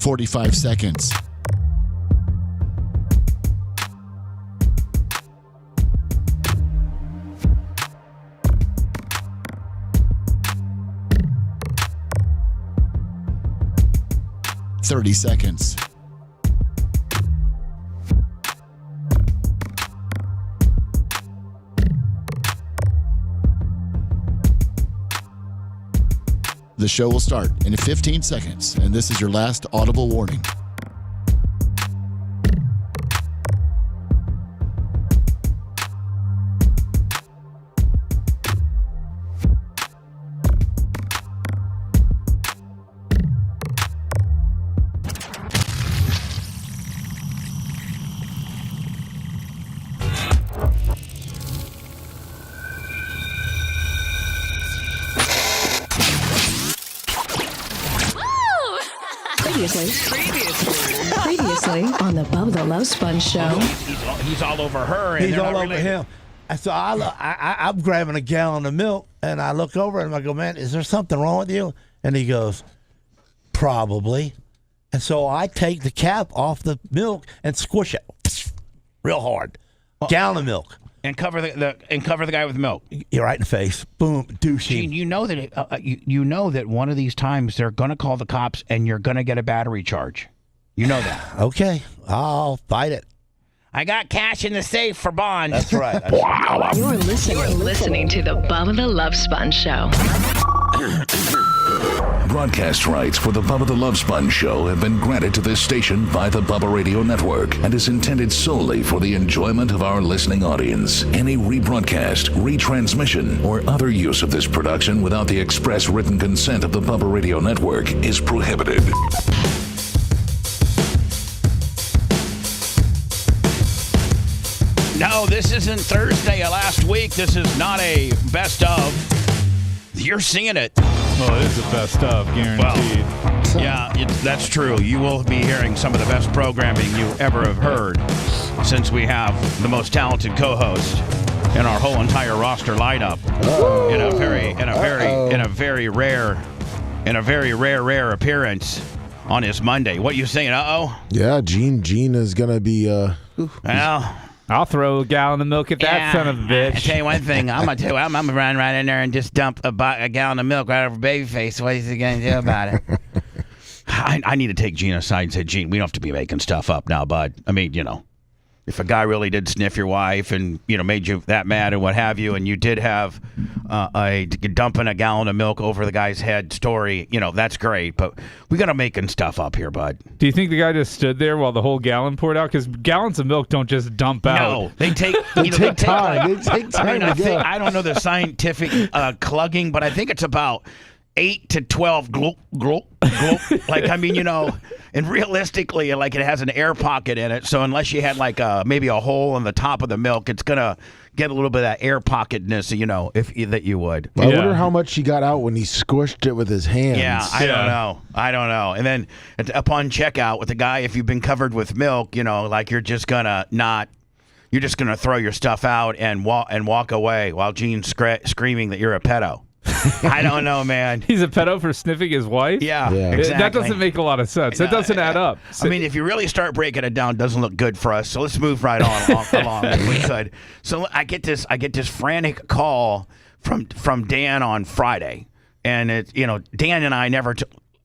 45 seconds. "30 seconds. The show will start in 15 seconds, and this is your last audible warning. Previously on the Bubba the Love Sponge show. He's all over her. And he's all over related. him. And so I'm grabbing a gallon of milk, and I look over at him. I go, "Man, is there something wrong with you?" And he goes, "Probably." And so I take the cap off the milk and squish it real hard. Gallon of milk. And cover the guy with milk. You're right in the face. Boom, douchey. Gene, you know that you know that one of these times they're going to call the cops and you're going to get a battery charge. You know that. Okay, I'll fight it. I got cash in the safe for bond. That's right. You're listening to the Bubba the Love Sponge show. Broadcast rights for the Bubba the Love Sponge show have been granted to this station by the Bubba Radio Network and is intended solely for the enjoyment of our listening audience. Any rebroadcast, retransmission, or other use of this production without the express written consent of the Bubba Radio Network is prohibited. No, this isn't Thursday of last week. This is not a best of. You're singing it. Well, it is a best of, guaranteed. Well, yeah, that's true. You will be hearing some of the best programming you ever have heard, since we have the most talented co-host in our whole entire roster lineup. In a very rare appearance on his Monday. What you saying? Yeah, Gene is gonna be. Well. I'll throw a gallon of milk at that son of a bitch. I tell you one thing, I'm gonna run right in there and just dump a gallon of milk right over Babyface. What is he gonna do about it? I need to take Gene aside and say, Gene, we don't have to be making stuff up now, bud. I mean, if a guy really did sniff your wife and made you that mad and what have you, and you did have a dumping a gallon of milk over the guy's head story, that's great. But we got to making stuff up here, bud. Do you think the guy just stood there while the whole gallon poured out? Because gallons of milk don't just dump out. No, they take They take time. They take time. I don't know the scientific clugging, but I think it's about 8 to 12 glop, glop, glop. And realistically, it has an air pocket in it. So unless you had maybe a hole in the top of the milk, it's going to get a little bit of that air pocketness, that you would. I wonder how much he got out when he squished it with his hands. Yeah, I don't know. And then upon checkout with the guy, if you've been covered with milk, you're just going to throw your stuff out and walk away while Gene's screaming that you're a pedo. I don't know, man. He's a pedo for sniffing his wife? Yeah. Exactly. That doesn't make a lot of sense. That doesn't add up. I mean, if you really start breaking it down, it doesn't look good for us. So let's move right along if we could. So I get this frantic call from Dan on Friday. And it's, Dan and I never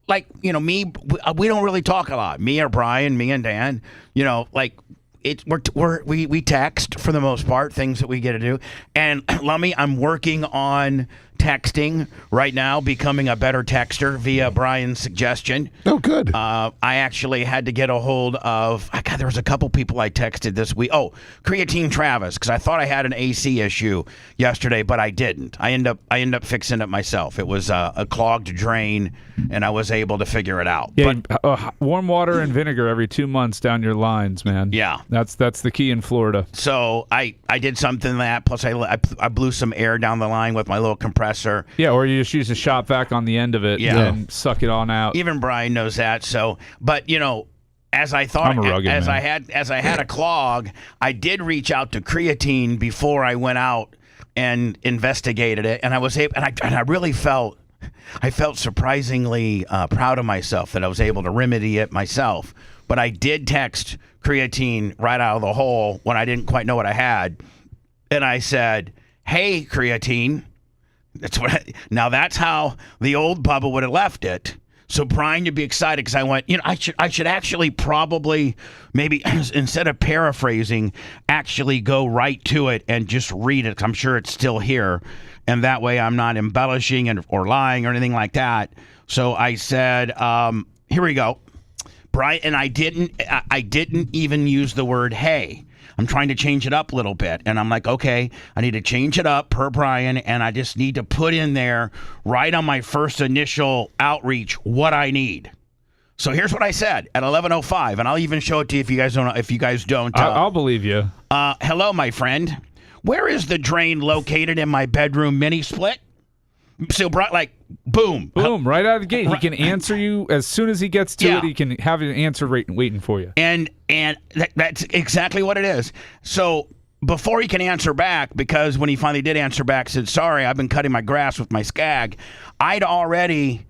we don't really talk a lot. Me or Brian, me and Dan, we text for the most part, things that we get to do. And Lummy, I'm working on texting right now, becoming a better texter via Brian's suggestion. Oh, good. I actually had to get a hold of, there was a couple people I texted this week. Oh, Creatine Travis, because I thought I had an AC issue yesterday, but I didn't. I end up fixing it myself. It was a clogged drain, and I was able to figure it out. Yeah, warm water and vinegar every 2 months down your lines, man. Yeah. That's the key in Florida. So I did something that, plus I blew some air down the line with my little compressor. Yeah, or you just use a shop vac on the end of it and suck it on out. Even Brian knows that. So, but as I thought, as I had a clog, I did reach out to creatine before I went out and investigated it, and I was able, and I really felt I felt surprisingly proud of myself that I was able to remedy it myself. But I did text creatine right out of the hole when I didn't quite know what I had. And I said, hey, creatine. Now that's how the old Bubba would have left it. So Brian, you'd be excited because I went, I should actually probably maybe instead of paraphrasing, actually go right to it and just read it. 'Cause I'm sure it's still here. And that way I'm not embellishing or lying or anything like that. So I said, here we go. Brian, and I didn't even use the word hey. I'm trying to change it up a little bit. And I'm like, okay, I need to change it up per Brian, and I just need to put in there right on my first initial outreach what I need. So here's what I said at 11:05, and I'll even show it to you if you guys don't. If you guys don't, I'll believe you. Hello, my friend. Where is the drain located in my bedroom mini split? So, like, boom. Right out of the gate. He can answer you as soon as he gets to Yeah. it. He can have an answer waiting for you. And that's exactly what it is. So before he can answer back, because when he finally did answer back, said, sorry, I've been cutting my grass with my skag. I'd already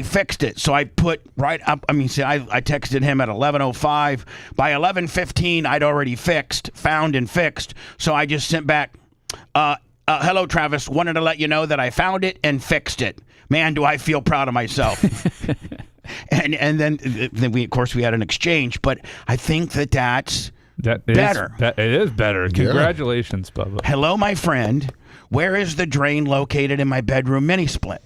fixed it. So I put right up. I texted him at 11:05. By 11:15, I'd already found and fixed. So I just sent back, hello, Travis. Wanted to let you know that I found it and fixed it. Man, do I feel proud of myself. and then we, of course, we had an exchange. But I think that's better. It is better. Congratulations, Bubba. Hello, my friend. Where is the drain located in my bedroom mini split?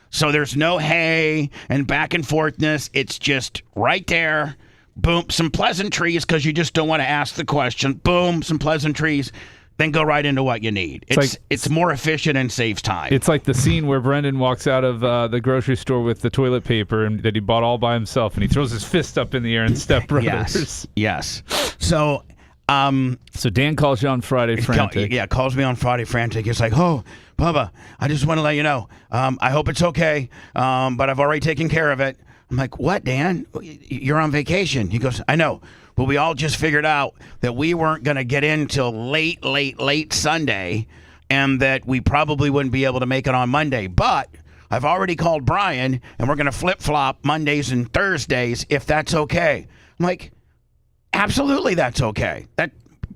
So there's no hey and back and forthness. It's just right there. Boom, some pleasantries because you just don't want to ask the question. Boom, some pleasantries. Then go right into what you need. It's more efficient and saves time. It's like the scene where Brendan walks out of the grocery store with the toilet paper and that he bought all by himself, and he throws his fist up in the air and Step Brothers. Yes. So Dan calls you on Friday frantic. Calls me on Friday frantic. It's like, oh, Bubba, I just want to let you know. I hope it's okay, but I've already taken care of it. I'm like, what, Dan? You're on vacation. He goes, I know. But we all just figured out that we weren't going to get in till late Sunday, and that we probably wouldn't be able to make it on Monday. But I've already called Brian, and we're going to flip-flop Mondays and Thursdays if that's okay. I'm like, absolutely that's okay.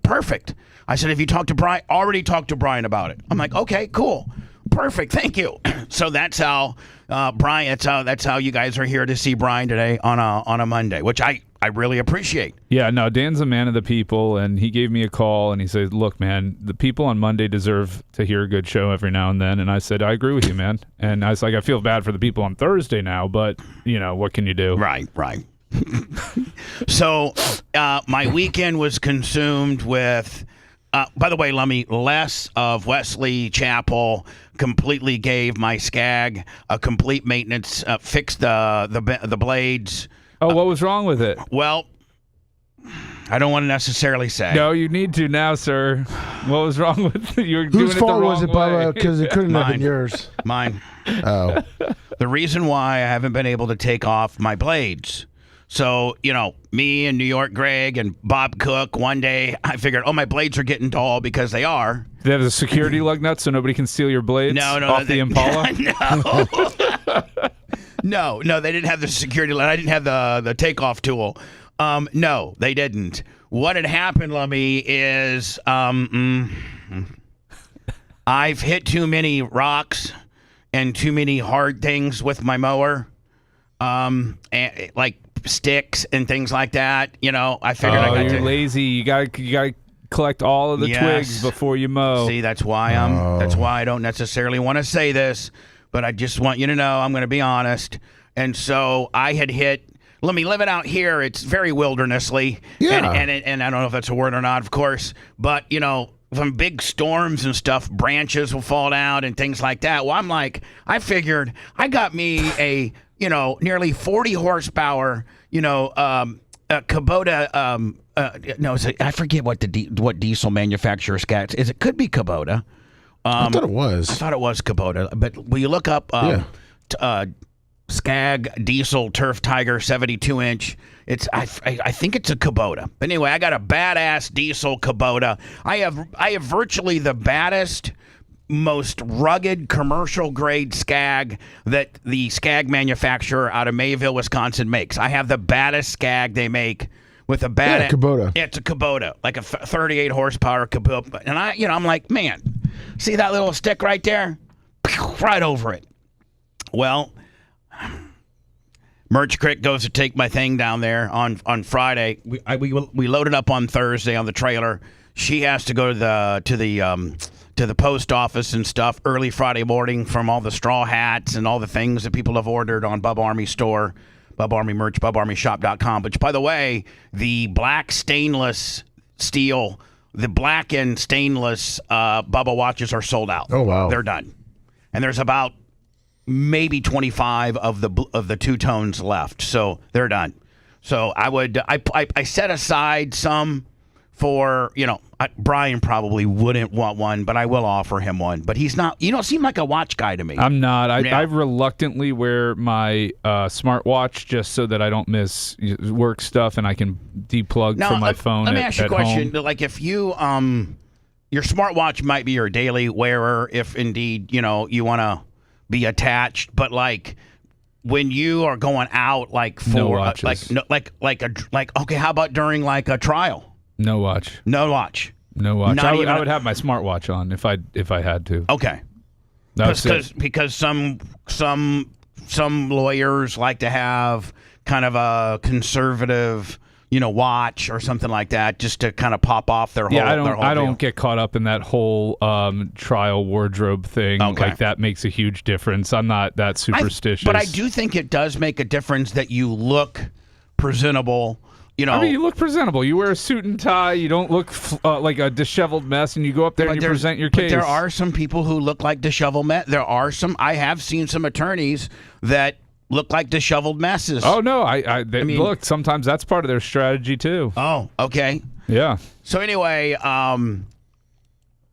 Perfect. I said, if you talk to Brian, already talked to Brian about it. I'm like, okay, cool. Perfect. Thank you. So that's how Brian. That's how you guys are here to see Brian today on a Monday, which I really appreciate. Yeah, no, Dan's a man of the people, and he gave me a call, and he said, look, man, the people on Monday deserve to hear a good show every now and then. And I said, I agree with you, man. And I was like, I feel bad for the people on Thursday now, but, what can you do? Right. So my weekend was consumed with, by the way, Lummy, Les of Wesley Chapel completely gave my skag a complete maintenance, fixed the blades. Oh, what was wrong with it? Well, I don't want to necessarily say. No, you need to now, sir. What was wrong with it? You were doing Whose it fault the wrong was it, way. Bubba? Because it couldn't have been yours. Mine. Oh. The reason why I haven't been able to take off my blades. So, me and New York Greg and Bob Cook, one day I figured, my blades are getting dull because they are. They have a security lug nut so nobody can steal your blades off the Impala? No, they didn't have the security light. I didn't have the takeoff tool. No, they didn't. What had happened, Lummy, is I've hit too many rocks and too many hard things with my mower, and, like sticks and things like that. I figured I got you're lazy. You got to collect all of the twigs before you mow. See, that's why I don't necessarily want to say this, but I just want you to know I'm going to be honest. And so I had hit. Let me live it out here. It's very wildernessly. Yeah. And I don't know if that's a word or not, of course. But, from big storms and stuff, branches will fall down and things like that. Well, I'm like, I figured I got me a, nearly 40 horsepower, a Kubota. I forget what diesel manufacturer scats is. It could be Kubota. I thought it was. I thought it was Kubota. But will you look up Skag Diesel Turf Tiger 72-inch? I think it's a Kubota. But anyway, I got a badass diesel Kubota. I have virtually the baddest most rugged commercial grade skag that the skag manufacturer out of Mayville, Wisconsin makes. I have the baddest skag they make with a bad Kubota. Yeah, it's a Kubota, like a 38 horsepower Kubota. And I'm like, man, see that little stick right there? Right over it. Well, Merch Crick goes to take my thing down there on Friday. We loaded up on Thursday on the trailer. She has to go to the post office and stuff early Friday morning from all the straw hats and all the things that people have ordered on Bubba Army store, Bubba Army merch, BubbaArmyShop.com. Which, by the way, the black stainless steel, the black and stainless Bubba watches are sold out. Oh, wow. They're done. And there's about maybe 25 of the two tones left, so they're done. So I set aside some for, Brian probably wouldn't want one, but I will offer him one. But he's not. You don't seem like a watch guy to me. I'm not. I Yeah. reluctantly wear my smartwatch just so that I don't miss work stuff and I can deplug from my phone. Let me ask you a question. Home. Like, if you your smartwatch might be your daily wearer, if indeed you want to be attached, but like when you are going out, like for No watches. okay, how about during like a trial? No watch. No watch. No watch. Not I even would have my smartwatch on if I had to. Okay. That's it. Because some lawyers like to have kind of a conservative, watch or something like that, just to kind of pop off their whole. Yeah, I deal. don't get caught up in that whole trial wardrobe thing. Okay. Like that makes a huge difference. I'm not that superstitious. But I do think it does make a difference that you look presentable. I mean, you look presentable. You wear a suit and tie. You don't look like a disheveled mess, and you go up there and you present your case. But there are some people who look like disheveled mess. There are some. I have seen some attorneys that look like disheveled messes. Oh no, look. Sometimes that's part of their strategy too. Oh, okay. Yeah. So anyway,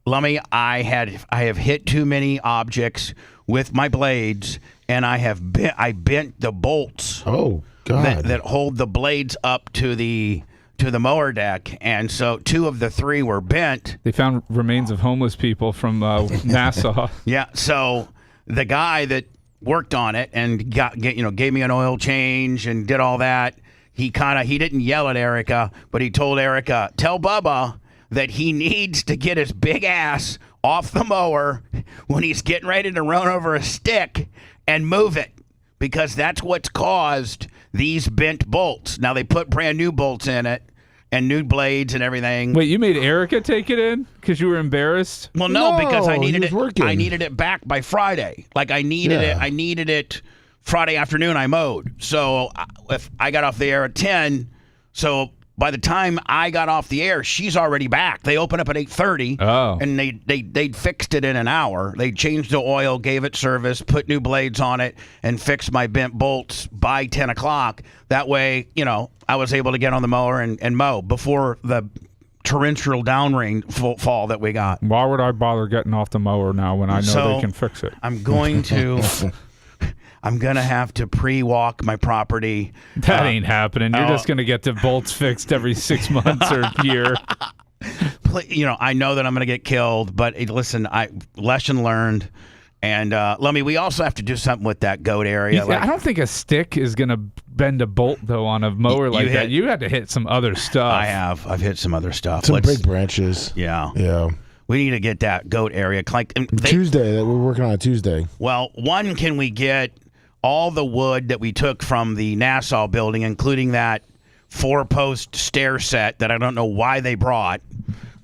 Lummy, I have hit too many objects with my blades, and I bent the bolts. Oh, God. That hold the blades up to the mower deck, and so 2 of the 3 were bent. They found remains of homeless people from Nassau. Yeah. So the guy that worked on it and gave me an oil change and did all that. He didn't yell at Erica, but he told Erica, tell Bubba that he needs to get his big ass off the mower when he's getting ready to run over a stick and move it, because that's what's caused these bent bolts. Now they put brand new bolts in it and new blades and everything. Wait, you made Erica take it in because you were embarrassed? Well, no, because I he needed was it. working. I needed it back by Friday. Like I needed it. I needed it Friday afternoon. I mowed. So if I got off the air at 10, so by the time I got off the air, she's already back. They opened up at 8:30. Oh. And they'd fixed it in an hour. They changed the oil, gave it service, put new blades on it, and fixed my bent bolts by 10 o'clock. That way, I was able to get on the mower and mow before the torrential downrain fall that we got. Why would I bother getting off the mower now when I know they can fix it? I'm going to have to pre-walk my property. That ain't happening. You're just going to get the bolts fixed every 6 months or a year. I know that I'm going to get killed, but listen, lesson learned. And Lummy, we also have to do something with that goat area. I don't think a stick is going to bend a bolt though on a mower like that. You had to hit some other stuff. I have. I've hit some other stuff. Some big branches. Yeah. Yeah. We need to get that goat area. Tuesday. We're working on a Tuesday. Well, can we get all the wood that we took from the Nassau building, including that 4-post stair set that I don't know why they brought,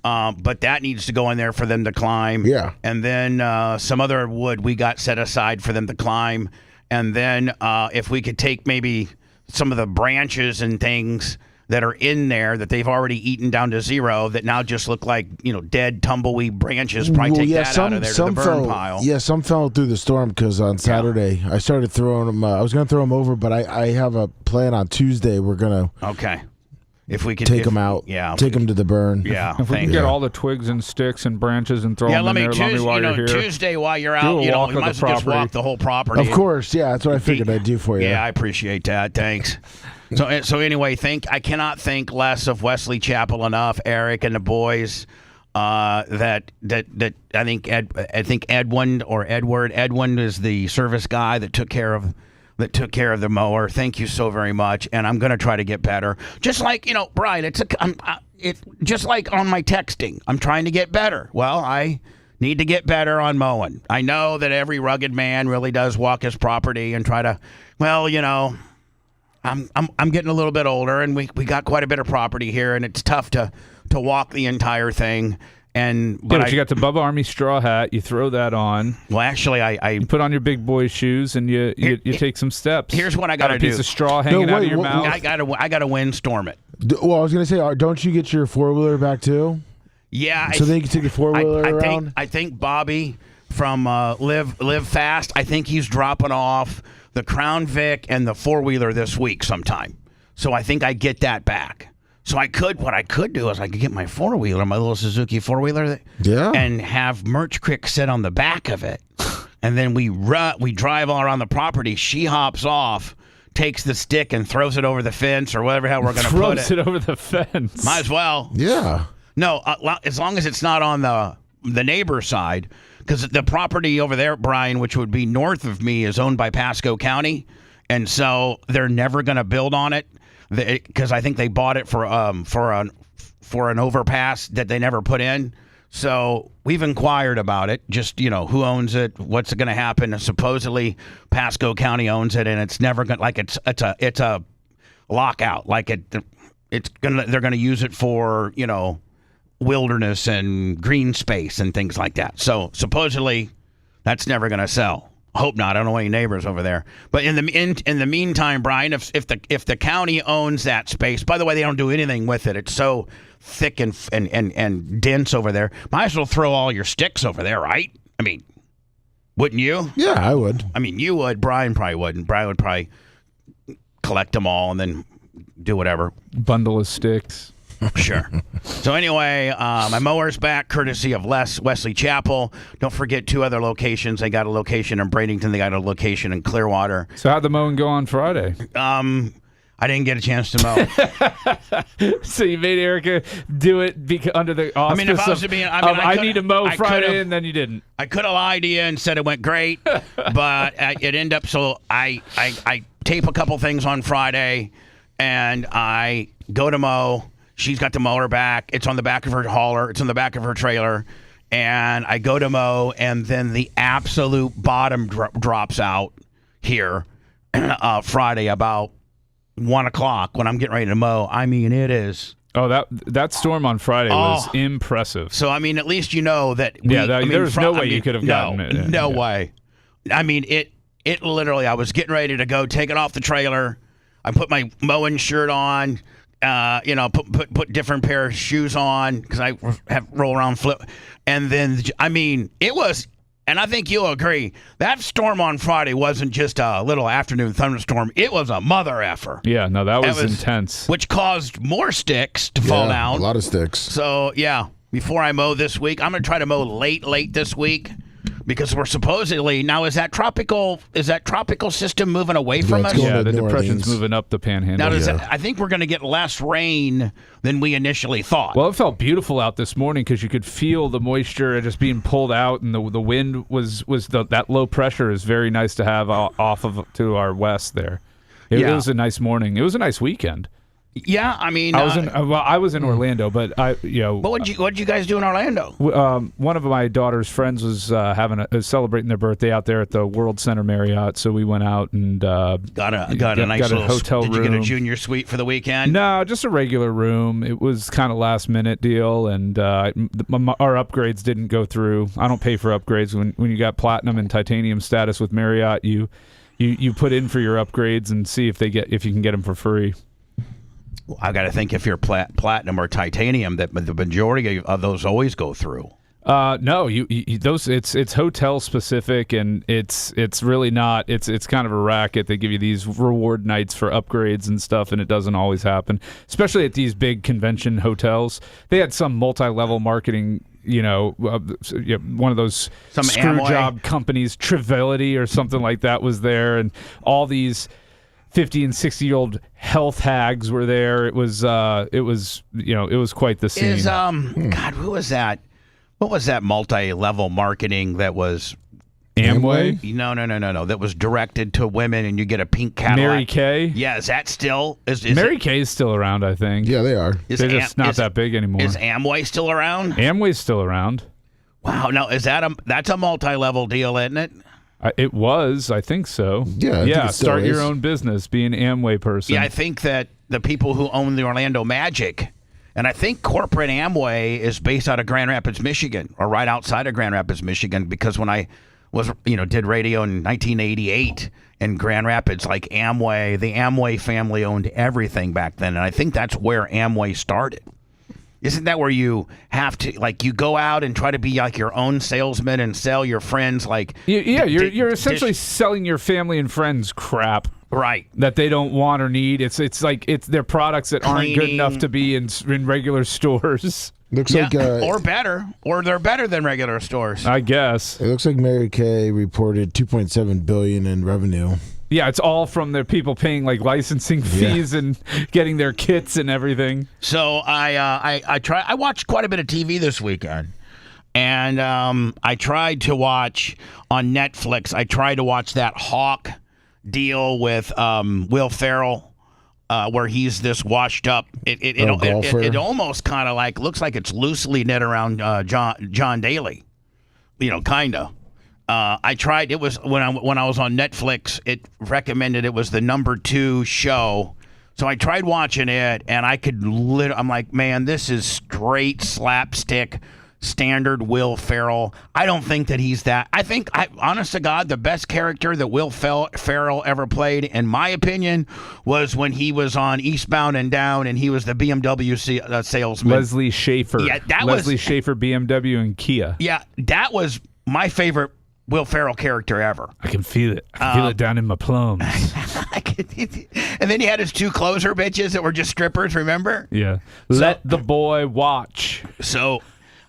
but that needs to go in there for them to climb. Yeah. And then some other wood we got set aside for them to climb. And then if we could take maybe some of the branches and things that are in there that they've already eaten down to zero that now just look like, dead tumbleweed branches. Probably take that out of there to the burn pile. Yeah, some fell through the storm because on Saturday I started throwing them. I was going to throw them over, but I have a plan on Tuesday. We're going to if we could take them out. Yeah, take them to the burn. Yeah, if we can get all the twigs and sticks and branches and throw them in there, let me while you're here. Tuesday while you're out, you might as well just walk the whole property. Of course, yeah, that's what I figured I'd do for you. Yeah, I appreciate that. Thanks. So anyway, I cannot think less of Wesley Chapel enough, Eric and the boys. That I think Edwin is the service guy that took care of the mower. Thank you so very much, and I'm going to try to get better. Just like, Brian, it's just like on my texting. I'm trying to get better. Well, I need to get better on mowing. I know that every rugged man really does walk his property and try to, I'm getting a little bit older, and we got quite a bit of property here, and it's tough to walk the entire thing. But you got the Bubba Army straw hat. You throw that on. Well, actually, you put on your big boy shoes and you take some steps. Here's what I got to do. A piece of straw hanging out of your mouth. I got to windstorm it. Well, I was gonna say, don't you get your 4-wheeler back too? Yeah. So then you can take your 4-wheeler around. I think Bobby from Live Fast. I think he's dropping off the Crown Vic and the 4-wheeler this week sometime. So I think I get that back. So what I could do is I could get my 4-wheeler, my little Suzuki 4-wheeler, and have Merch Crick sit on the back of it, and then we drive all around the property. She hops off, takes the stick, and throws it over the fence or whatever hell we're going to put it. Throws it over the fence. Might as well. Yeah. No, as long as it's not on the neighbor's side, because the property over there, Brian, which would be north of me, is owned by Pasco County, and so they're never going to build on it. Because I think they bought it for an overpass that they never put in. So we've inquired about it. Just who owns it, what's going to happen. And supposedly Pasco County owns it, and it's never going it's a lockout. Like they're gonna use it for wilderness and green space and things like that. So supposedly that's never going to sell. Hope not. I don't know any neighbors over there. But in the meantime, Brian, if the county owns that space, by the way, they don't do anything with it. It's so thick and dense over there. Might as well throw all your sticks over there, right? I mean, wouldn't you? Yeah, I would. I mean, you would. Brian probably wouldn't. Brian would probably collect them all and then do whatever. Bundle of sticks. Sure. So anyway, my mower's back, courtesy of Wesley Chapel. Don't forget 2 other locations. They got a location in Bradenton. They got a location in Clearwater. So how'd the mowing go on Friday? I didn't get a chance to mow. So you made Erica do it under the auspice if I was to be, I need to mow Friday, and then you didn't. I could have lied to you and said it went great, but it ended up. So I tape a couple things on Friday, and I go to mow. She's got the mower back. It's on the back of her hauler. It's on the back of her trailer. And I go to mow, and then the absolute bottom drops out here Friday about 1 o'clock when I'm getting ready to mow. I mean, it is. Oh, that storm on Friday was impressive. So, I mean, at least you know that. There was no way you could have gotten it. No way. I mean, it literally, I was getting ready to go take it off the trailer. I put my mowing shirt on. Put different pair of shoes on because I have roll around flip, and then it was, and I think you'll agree that storm on Friday wasn't just a little afternoon thunderstorm; it was a mother effer. Yeah, no, that was intense, which caused more sticks to fall down. A lot of sticks. So yeah, before I mow this week, I'm gonna try to mow late this week. Because we're supposedly now is that tropical system moving away from us? Yeah, the depression's moving up the panhandle. Now I think we're going to get less rain than we initially thought. Well, it felt beautiful out this morning because you could feel the moisture just being pulled out, and the wind was that low pressure is very nice to have off of to our west there. It was a nice morning. It was a nice weekend. Yeah, I mean, I was in Orlando, but But what'd you guys do in Orlando? One of my daughter's friends was celebrating their birthday out there at the World Center Marriott, so we went out and got a nice little hotel room. Did you get a junior suite for the weekend? No, just a regular room. It was kind of last minute deal, and our upgrades didn't go through. I don't pay for upgrades when you got platinum and titanium status with Marriott. You put in for your upgrades and see if you can get them for free. I got to think if you're platinum or titanium, that the majority of those always go through. No, those it's hotel specific, and it's really not. It's kind of a racket. They give you these reward nights for upgrades and stuff, and it doesn't always happen, especially at these big convention hotels. They had some multi-level marketing. One of those screw job companies, Trivility or something like that, was there, and all these 50 and 60-year-old health hags were there. It was quite the scene. God, who was that? What was that multi-level marketing that was Amway? No. That was directed to women, and you get a pink Cadillac. Mary Kay? Yeah, is that still? Is Mary Kay is still around, I think. Yeah, they are. They're just not that big anymore. Is Amway still around? Amway's still around. Wow, no, that's a multi-level deal, isn't it? It was, I think so. Yeah, I think it still start is. your own business, be an Amway person. Yeah, I think that the people who own the Orlando Magic, and I think corporate Amway is based out of Grand Rapids, Michigan, or right outside of Grand Rapids, Michigan, because when I was, did radio in 1988 in Grand Rapids, like Amway, the Amway family owned everything back then, and I think that's where Amway started. Isn't that where you have to, like, you go out and try to be like your own salesman and sell your friends, like... You're essentially selling your family and friends crap. Right. That they don't want or need. It's like their products that aren't good enough to be in regular stores. Looks like or better, or they're better than regular stores. I guess. It looks like Mary Kay reported $2.7 billion in revenue. Yeah, it's all from their people paying like licensing fees and getting their kits and everything. So I watched quite a bit of TV this weekend, and I tried to watch on Netflix. I tried to watch that Hawk deal with Will Ferrell, where he's this washed up. It almost kind of like looks like it's loosely knit around John Daly, kind of. I tried. It was when I was on Netflix. It recommended it was the number 2 show, so I tried watching it, and I'm like, man, this is straight slapstick, standard Will Ferrell. I don't think that he's that. I think, honest to God, the best character that Will Ferrell ever played, in my opinion, was when he was on Eastbound and Down, and he was the BMW salesman. Leslie Schaefer. Yeah, Leslie Schaefer, BMW and Kia. Yeah, that was my favorite Will Ferrell character ever. I can feel it. I feel it down in my plums. And then he had his 2 closer bitches that were just strippers, remember? Yeah. Let the boy watch. So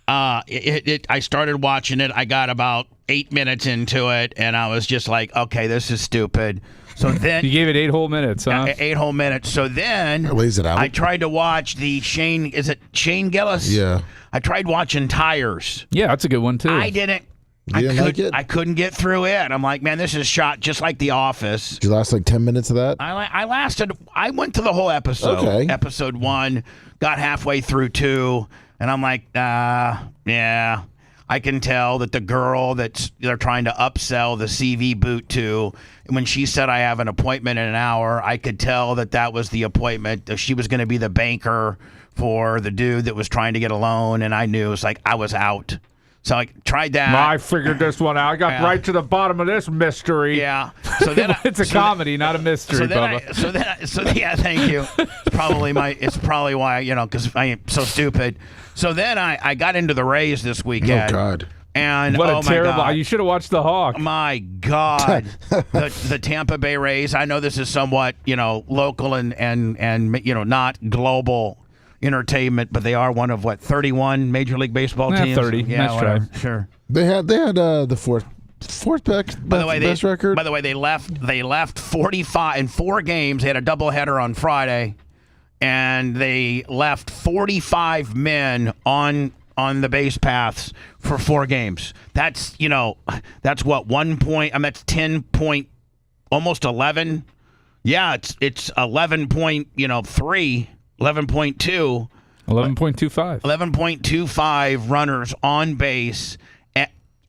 I started watching it. I got about 8 minutes into it, and I was just like, okay, this is stupid. So then you gave it 8 whole minutes, huh? 8 whole minutes. So then lays it out. I tried to watch the Shane Gillis? Yeah. I tried watching Tires. Yeah, that's a good one, too. I didn't. I couldn't get through it. I'm like, man, this is shot just like The Office. Did you last like 10 minutes of that? I went to the whole episode. Okay. Episode 1, got halfway through 2, and I'm like, yeah. I can tell that the girl that they're trying to upsell the CV boot to, when she said I have an appointment in an hour, I could tell that was the appointment. She was going to be the banker for the dude that was trying to get a loan, and I knew. It was like I was out. So I tried that. I figured this one out. I got right to the bottom of this mystery. Yeah. So then it's a comedy, not a mystery, Bubba. Yeah, thank you. It's probably why, because I am so stupid. So then I got into the Rays this weekend. Oh, God. And what a terrible! God. You should have watched the Hawk. My God, the Tampa Bay Rays. I know this is somewhat local and not global entertainment, but they are one of 31 Major League Baseball teams. 30. Yeah, nice whatever. try. Sure. They had the fourth best record. By the way, they left 45 in 4 games. They had a doubleheader on Friday, and they left 45 men on the base paths for 4 games. That's what 1 point. That's 10 point, almost 11. Yeah, it's 11.3. 11.2. 11.25. 11.25 runners on base.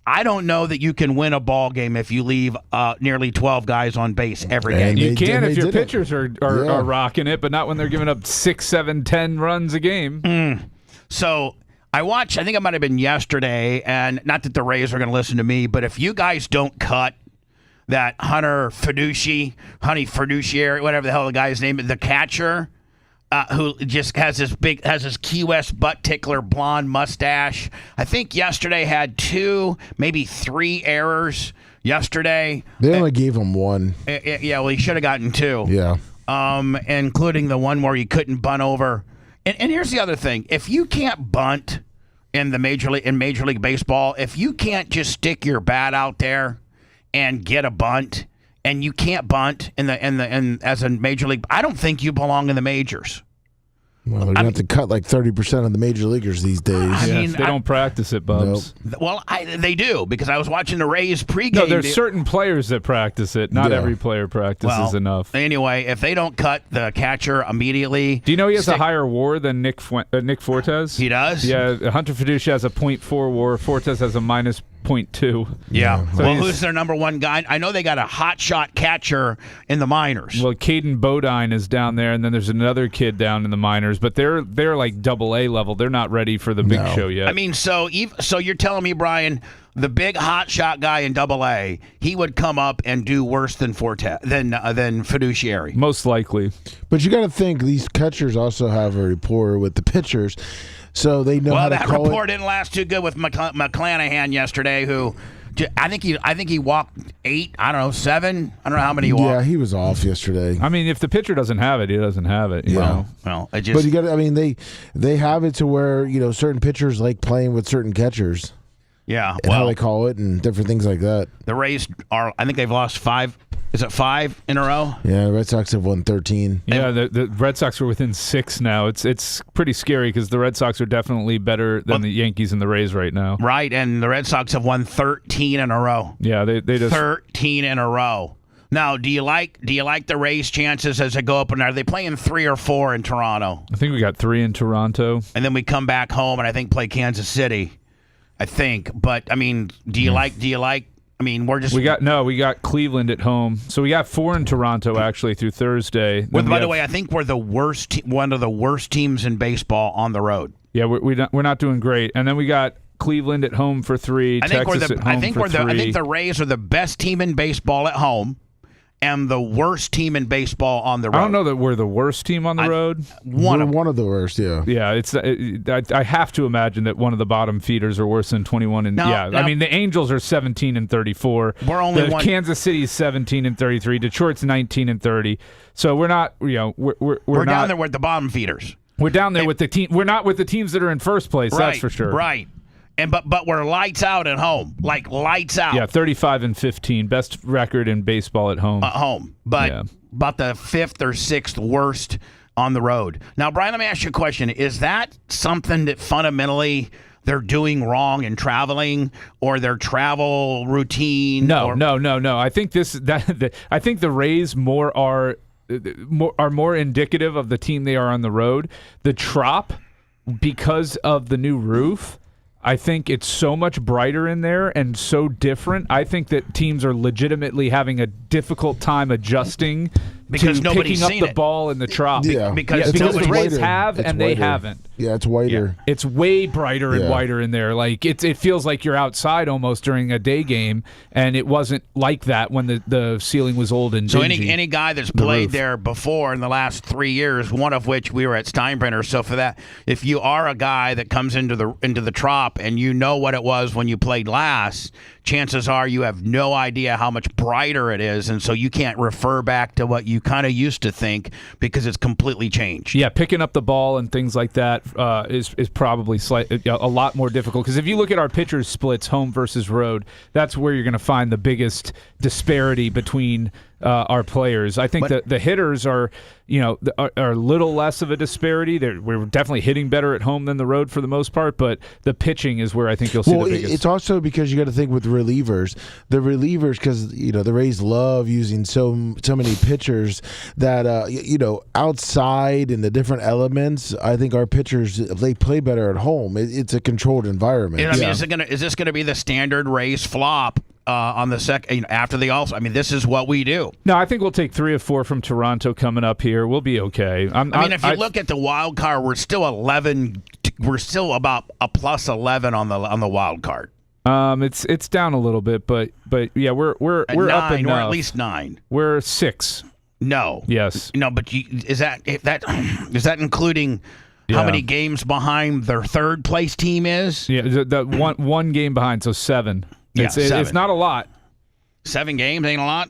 I don't know that you can win a ball game if you leave nearly 12 guys on base every game. You can if your pitchers are rocking it, but not when they're giving up 6, 7, 10 runs a game. So I watched, I think it might have been yesterday, and not that the Rays are going to listen to me, but if you guys don't cut that Honey Fiduciary, whatever the hell the guy's name is, the catcher, who just has his Key West butt tickler blonde mustache. I think yesterday had 2, maybe 3 errors yesterday. They only gave him 1. Yeah, well, he should have gotten 2. Yeah. Including the one where he couldn't bunt over. And here's the other thing: if you can't bunt in Major League Baseball, if you can't just stick your bat out there and get a bunt, and you can't bunt in as a major league. I don't think you belong in the majors. Well, they're going to have to cut like 30% of the major leaguers these days. I mean, they don't practice it, Bubs. Nope. Well, they do, because I was watching the Rays pregame. No, there's certain players that practice it. Not Yeah. every player practices enough. Anyway, if they don't cut the catcher immediately. Do you know he has a higher WAR than Nick Fortes? He does? Yeah, Hunter Fiducia has a .4 WAR. Fortes has a -0.2. Yeah. So Well, who's their number one guy? I know they got a hot shot catcher in the minors. Well, Caden Bodine is down there, and then there's another kid down in the minors, but they're like AA level. They're not ready for the big show yet. I mean, so you're telling me, Brian, the big hot shot guy in AA, he would come up and do worse than Fiduciary. Most likely. But you got to think these catchers also have a rapport with the pitchers, so they know how to call it. Well, that rapport didn't last too good with McClanahan yesterday, who I think he walked 8, I don't know, 7, I don't know how many he walked. Yeah, he was off yesterday. I mean, if the pitcher doesn't have it, he doesn't have it. You know? Well, But you got I mean, they have it to where, certain pitchers like playing with certain catchers. Yeah, And how they call it and different things like that. The Rays I think they've lost 5. Is it 5 in a row? Yeah, the Red Sox have won 13. Yeah, the Red Sox are within 6 now. It's pretty scary because the Red Sox are definitely better than the Yankees and the Rays right now. Right, and the Red Sox have won 13 in a row. Yeah, they just 13 in a row. Now, do you like the Rays' chances as they go up? And are they playing 3 or 4 in Toronto? I think we got 3 in Toronto, and then we come back home and I think play Kansas City. I think, but I mean, do you like? I mean, we got Cleveland at home, so we got 4 in Toronto actually through Thursday. Well, by the way, I think we're the worst, one of the worst teams in baseball on the road. Yeah, we're not doing great, and then we got Cleveland at home for 3. I think Texas at home for 3. I think the Rays are the best team in baseball at home, and the worst team in baseball on the road. I don't know that we're the worst team on the road. One of the worst, yeah. Yeah, I have to imagine that one of the bottom feeders are worse than 21. I mean, the Angels are 17-34. We're only one. Kansas City's 17-33. Detroit's 19-30. So we're not, we're down there with the bottom feeders. We're down there with the team. We're not with the teams that are in first place. Right, that's for sure. Right. And but we're lights out at home, like lights out. Yeah, 35-15, best record in baseball at home. At home, but about the 5th or 6th worst on the road. Now, Brian, let me ask you a question: is that something that fundamentally they're doing wrong in traveling, or their travel routine? No. I think I think the Rays are more indicative of the team they are on the road. The Trop, because of the new roof, I think it's so much brighter in there and so different. I think that teams are legitimately having a difficult time adjusting because to nobody's picking up seen the it. ball in the Trop. Yeah. Because the Rays whiter. have It's and whiter. they haven't. Yeah, it's whiter. Yeah. It's way brighter and whiter in there. Like it feels like you're outside almost during a day game, and it wasn't like that when the ceiling was old and dingy. So any guy that's played there before in the last 3 years, one of which we were at Steinbrenner. So for that, if you are a guy that comes into the Trop and you know what it was when you played last, chances are you have no idea how much brighter it is, and so you can't refer back to what you kind of used to think because it's completely changed. Yeah, picking up the ball and things like that is probably a lot more difficult, because if you look at our pitchers splits, home versus road, that's where you're going to find the biggest disparity between our players. I think that the hitters are a little less of a disparity. We're definitely hitting better at home than the road for the most part, but the pitching is where I think you'll see the biggest. It's also because you got to think with relievers. The relievers, because the Rays love using so many pitchers that outside in the different elements. I think our pitchers, they play better at home. It's a controlled environment. And is this gonna be the standard Rays flop? On the second, after the All-Star. I mean, this is what we do. No, I think we'll take 3 or 4 from Toronto coming up here. We'll be okay. If you look at the wild card, we're still 11. We're still about a plus 11 on the wild card. It's down a little bit, but yeah, we're at up 9, enough. or at least 9. We're 6. No. Yes. No, but is that including? How many games behind their third place team is? Yeah, the one game behind, so 7. Yeah, it's not a lot. 7 games ain't a lot.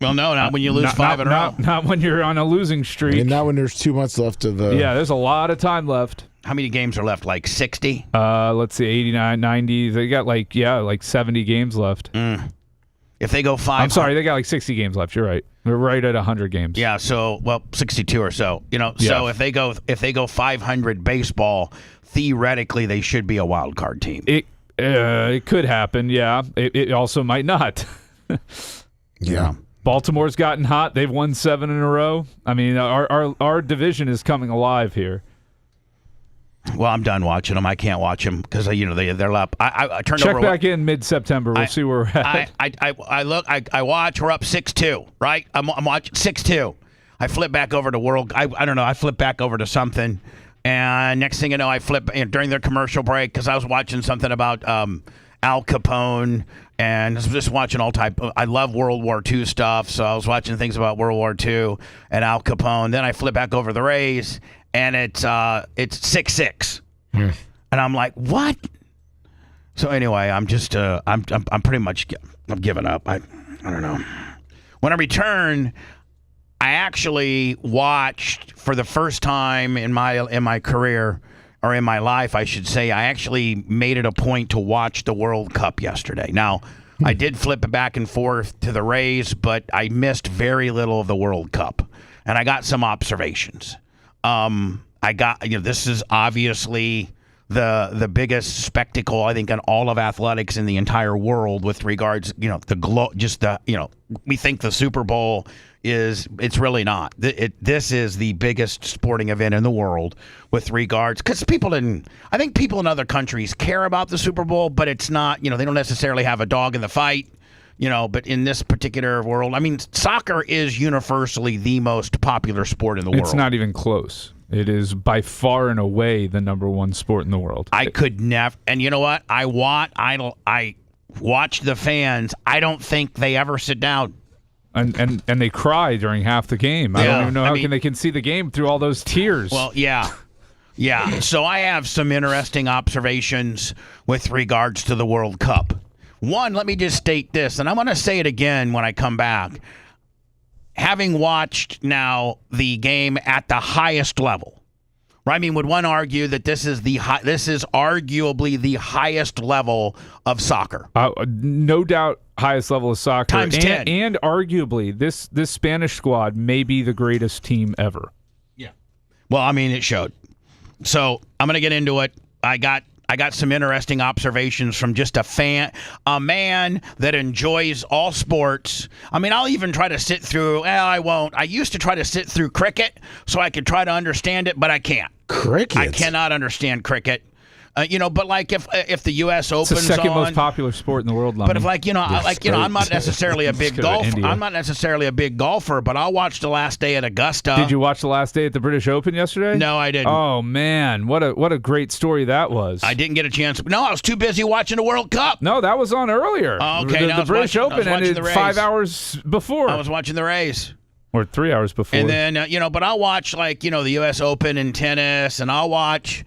Well, no, not when you lose 5 in a row. Not when you're on a losing streak. And not when there's 2 months left of the. Yeah, there's a lot of time left. How many games are left? Like 60? Let's see, 89, 90. They got like 70 games left. if they go 5. I'm sorry, they got like 60 games left. You're right. We're right at 100 games. Yeah, so 62 or so. So if they go 500 baseball, theoretically they should be a wild card team. It could happen. Yeah. It also might not. Yeah. Baltimore's gotten hot. They've won 7 in a row. I mean, our division is coming alive here. Well, I'm done watching them. I can't watch them because they're up. I turned Check over. back in mid-September. We'll see where we're at. I look. I watch. We're up 6-2. Right. I'm watching 6-2. I flip back over to World. I don't know. I flip back over to something, and next thing you know, I flip during their commercial break because I was watching something about Al Capone. And I was just watching all type. I love World War II stuff, so I was watching things about World War II and Al Capone. Then I flip back over to the Rays, and it's 6-6, and I'm like, what? So anyway, I'm just I'm pretty much I'm giving up. I don't know. When I return, I actually watched for the first time in my career. Or in my life, I should say, I actually made it a point to watch the World Cup yesterday. Now, I did flip it back and forth to the Rays, but I missed very little of the World Cup. And I got some observations. This is obviously the biggest spectacle, I think, in all of athletics in the entire world with regards, we think the Super Bowl it's really not. This is the biggest sporting event in the world with regards, because I think people in other countries care about the Super Bowl, but it's not, they don't necessarily have a dog in the fight, but in this particular world, I mean, soccer is universally the most popular sport in the world. It's not even close. It is by far and away the number one sport in the world. I could never, and you know what? I watch the fans. I don't think they ever sit down. And they cry during half the game. I don't even know how they can see the game through all those tears. Well, yeah. So I have some interesting observations with regards to the World Cup. One, let me just state this, and I'm going to say it again when I come back. Having watched now the game at the highest level, right? I mean, would one argue that this is arguably the highest level of soccer? No doubt. Highest level of soccer. Times 10. And arguably, this Spanish squad may be the greatest team ever. Yeah. Well, I mean, it showed. So I'm going to get into it. I got some interesting observations from just a man that enjoys all sports. I mean, I'll even try to sit through. I won't. I used to try to sit through cricket so I could try to understand it, but I can't. Cricket? I cannot understand cricket. But like if the U.S. Opens it's the second on, most popular sport in the world. But if I'm not necessarily a big golfer. I'm not necessarily a big golfer, but I'll watch the last day at Augusta. Did you watch the last day at the British Open yesterday? No, I didn't. Oh man, what a great story that was. I didn't get a chance. No, I was too busy watching the World Cup. No, that was on earlier. Oh, okay, the British Open ended 5 hours before. I was watching the Rays. Or 3 hours before. And then, but I'll watch, the U.S. Open in tennis, and I'll watch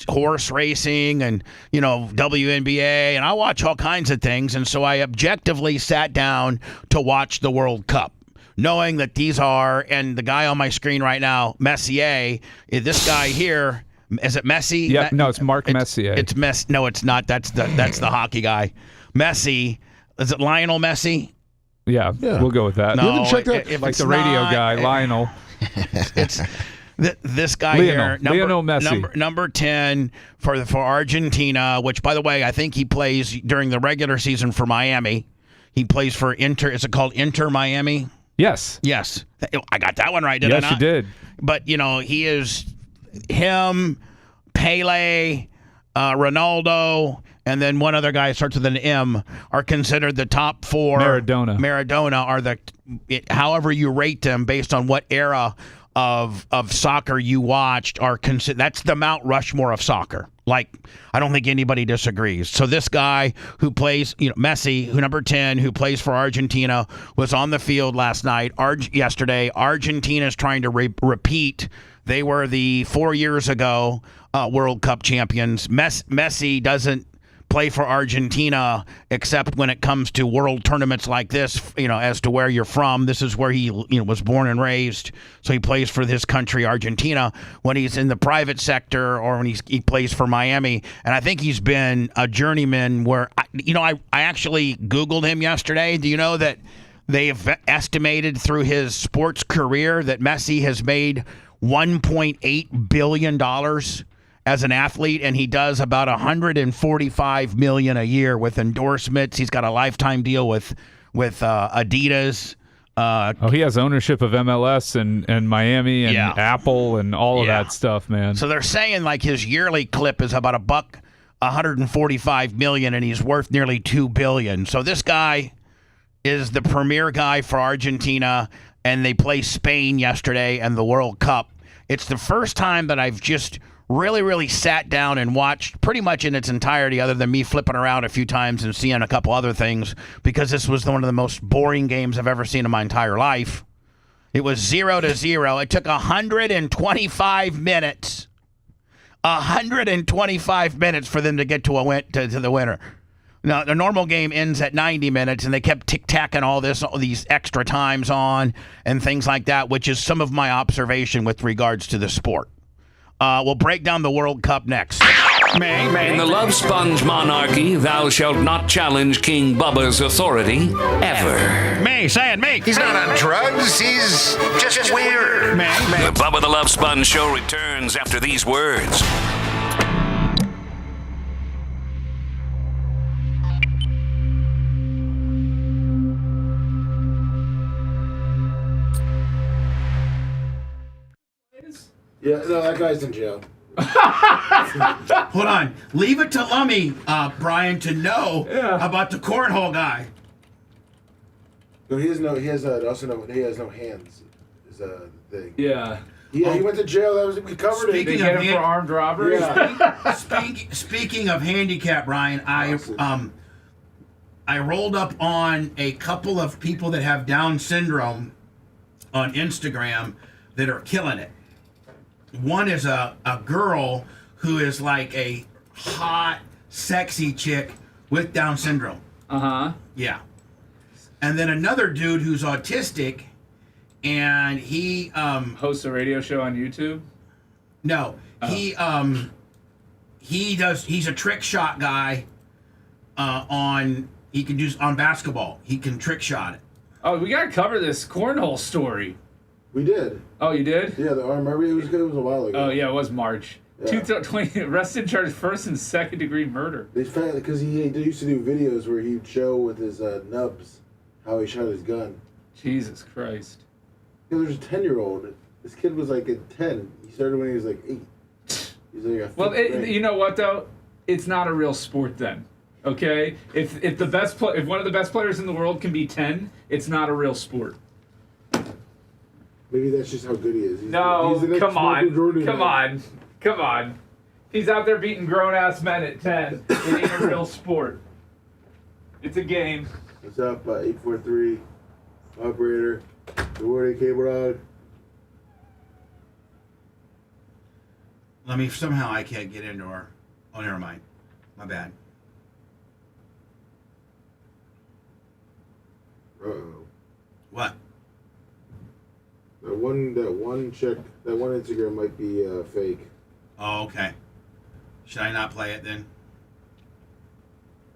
horse racing and, WNBA, and I'll watch all kinds of things. And so I objectively sat down to watch the World Cup, knowing that these are, and the guy on my screen right now, Messier, this guy here, is it Messi? Yeah, no, it's Mark Messier. It's Messi. No, it's not. That's the hockey guy. Messi. Is it Lionel Messi? Yeah, we'll go with that. No, you haven't checked that? Like the radio guy, Lionel. It's this guy Lionel Messi. Number 10 for Argentina, which, by the way, I think he plays during the regular season for Miami. He plays for Inter. Is it called Inter Miami? Yes. Yes. I got that one right, did I not? Yes, you did. But, he is him, Pele, Ronaldo, and then one other guy starts with an M, are considered the top 4. Maradona are however you rate them based on what era of soccer you watched are considered. That's the Mount Rushmore of soccer. Like, I don't think anybody disagrees. So this guy who plays, Messi, who number 10, who plays for Argentina, was on the field yesterday. Argentina is trying to repeat. They were the 4 years ago World Cup champions. Messi doesn't play for Argentina, except when it comes to world tournaments like this, as to where you're from. This is where he was born and raised, so he plays for this country, Argentina, when he's in the private sector or when he plays for Miami. And I think he's been a journeyman where, I actually Googled him yesterday. Do you know that they've estimated through his sports career that Messi has made $1.8 billion as an athlete, and he does about $145 million a year with endorsements. He's got a lifetime deal with Adidas. He has ownership of MLS and Miami and Apple and all of that stuff, man. So they're saying like his yearly clip is about $145 million, and he's worth nearly $2 billion. So this guy is the premier guy for Argentina, and they play Spain yesterday and the World Cup. It's the first time that I've just really, really sat down and watched pretty much in its entirety, other than me flipping around a few times and seeing a couple other things, because this was one of the most boring games I've ever seen in my entire life. It was 0-0. It took 125 minutes. 125 minutes for them to get to the winner. Now, the normal game ends at 90 minutes, and they kept tic-tacking all these extra times on and things like that, which is some of my observation with regards to the sport. We'll break down the World Cup next. In the Love Sponge monarchy, thou shalt not challenge King Bubba's authority ever. Say it. He's not on drugs. He's just weird. The Bubba the Love Sponge show returns after these words. Yeah, no, that guy's in jail. Hold on. Leave it to Lummy, Brian, to know about the cornhole guy. No, he has no hands. Is a thing. Yeah. Yeah, he went to jail. We covered it. They get him for armed robbery? Yeah. Speaking of handicap, Brian, I rolled up on a couple of people that have Down syndrome on Instagram that are killing it. One is a girl who is like a hot, sexy chick with Down syndrome. Uh-huh. Yeah. And then another dude who's autistic, and he hosts a radio show on YouTube? No. He's a trick shot guy on basketball. He can trick shot it. Oh, we gotta cover this cornhole story. We did. Oh, you did? Yeah, the arm. Remember, it was good. It was a while ago. Oh, yeah, it was March. Yeah. 20 arrested, charged first and second degree murder. They found because he used to do videos where he'd show with his nubs how he shot his gun. Jesus Christ. Yeah, there's a 10-year-old. This kid was like at 10. He started when he was like 8. He's like well, you know what though? It's not a real sport then. Okay, if one of the best players in the world can be 10, it's not a real sport. Maybe that's just how good he is. Come on. He's out there beating grown-ass men at 10. It ain't a real sport. It's a game. What's up, 843 operator? Good morning, Cable Dog. Somehow I can't get into her. Oh, never mind. My bad. Uh-oh. What? That one Instagram might be fake. Oh, okay. Should I not play it then?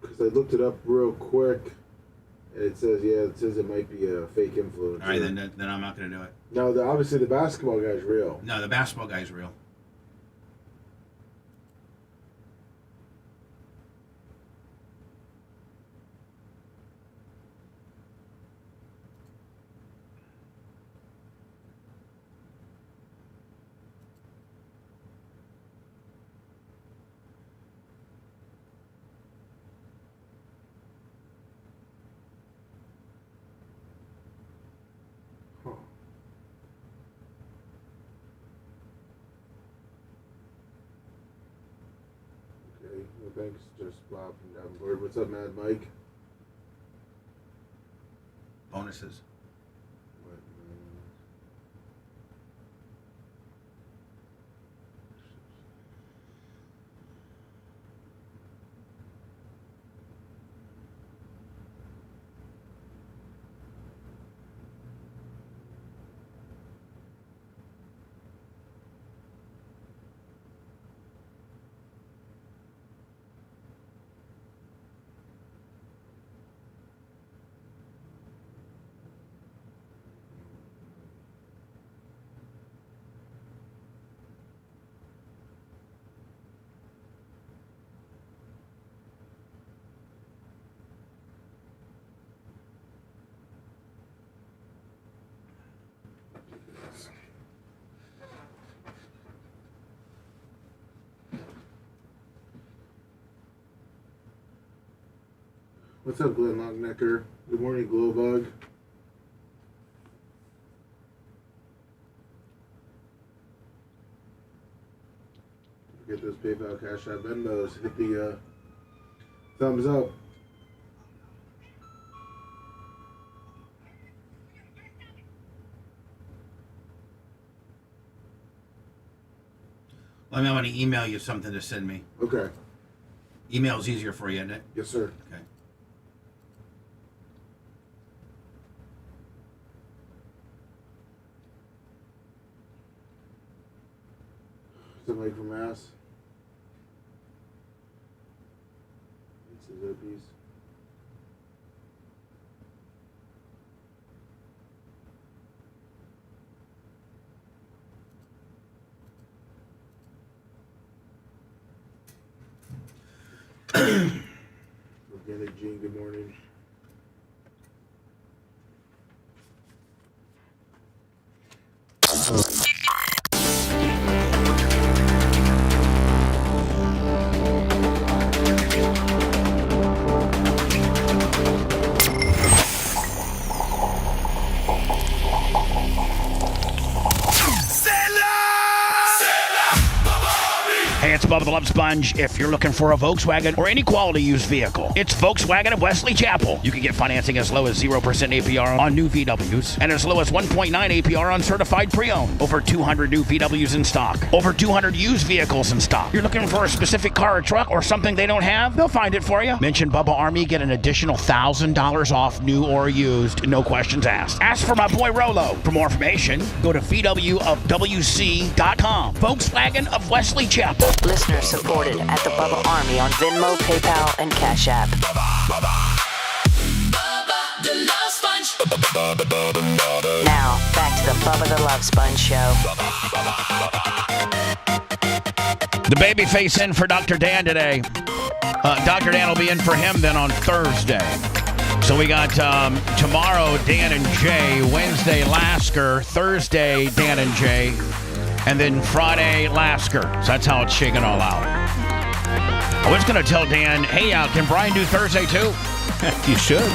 Because I looked it up real quick, and it says it might be a fake influencer. All right, then I'm not going to do it. No, obviously the basketball guy's real. No, the basketball guy's real. Thanks, just Bob from Davenport. What's up, Mad Mike? Bonuses. What's up, Glenn Longnecker? Good morning, Glowbug. Get those PayPal, Cash App, Venmos. Hit the thumbs up. I'm going to email you something to send me. Okay. Email's easier for you, isn't it? Yes, sir. Okay. Somebody from Mass. This is a piece. Organic Gene, good morning. Hey, it's Bubba the Love Sponge. If you're looking for a Volkswagen or any quality used vehicle, it's Volkswagen of Wesley Chapel. You can get financing as low as 0% APR on new VWs and as low as 1.9 APR on certified pre-owned. Over 200 new VWs in stock. Over 200 used vehicles in stock. You're looking for a specific car or truck or something they don't have? They'll find it for you. Mention Bubba Army, get an additional $1,000 off new or used. No questions asked. Ask for my boy Rolo. For more information, go to VWofWC.com. Volkswagen of Wesley Chapel. Listener supported at the Bubba Army on Venmo, PayPal, and Cash App. Now, back to the Bubba the Love Sponge Show. The babyface in for Dr. Dan today. Dr. Dan will be in for him then on Thursday. So we got tomorrow, Dan and Jay. Wednesday, Lasker. Thursday, Dan and Jay. And then Friday, Lasker. So that's how it's shaking all out. I was going to tell Dan, hey, can Brian do Thursday too? You should.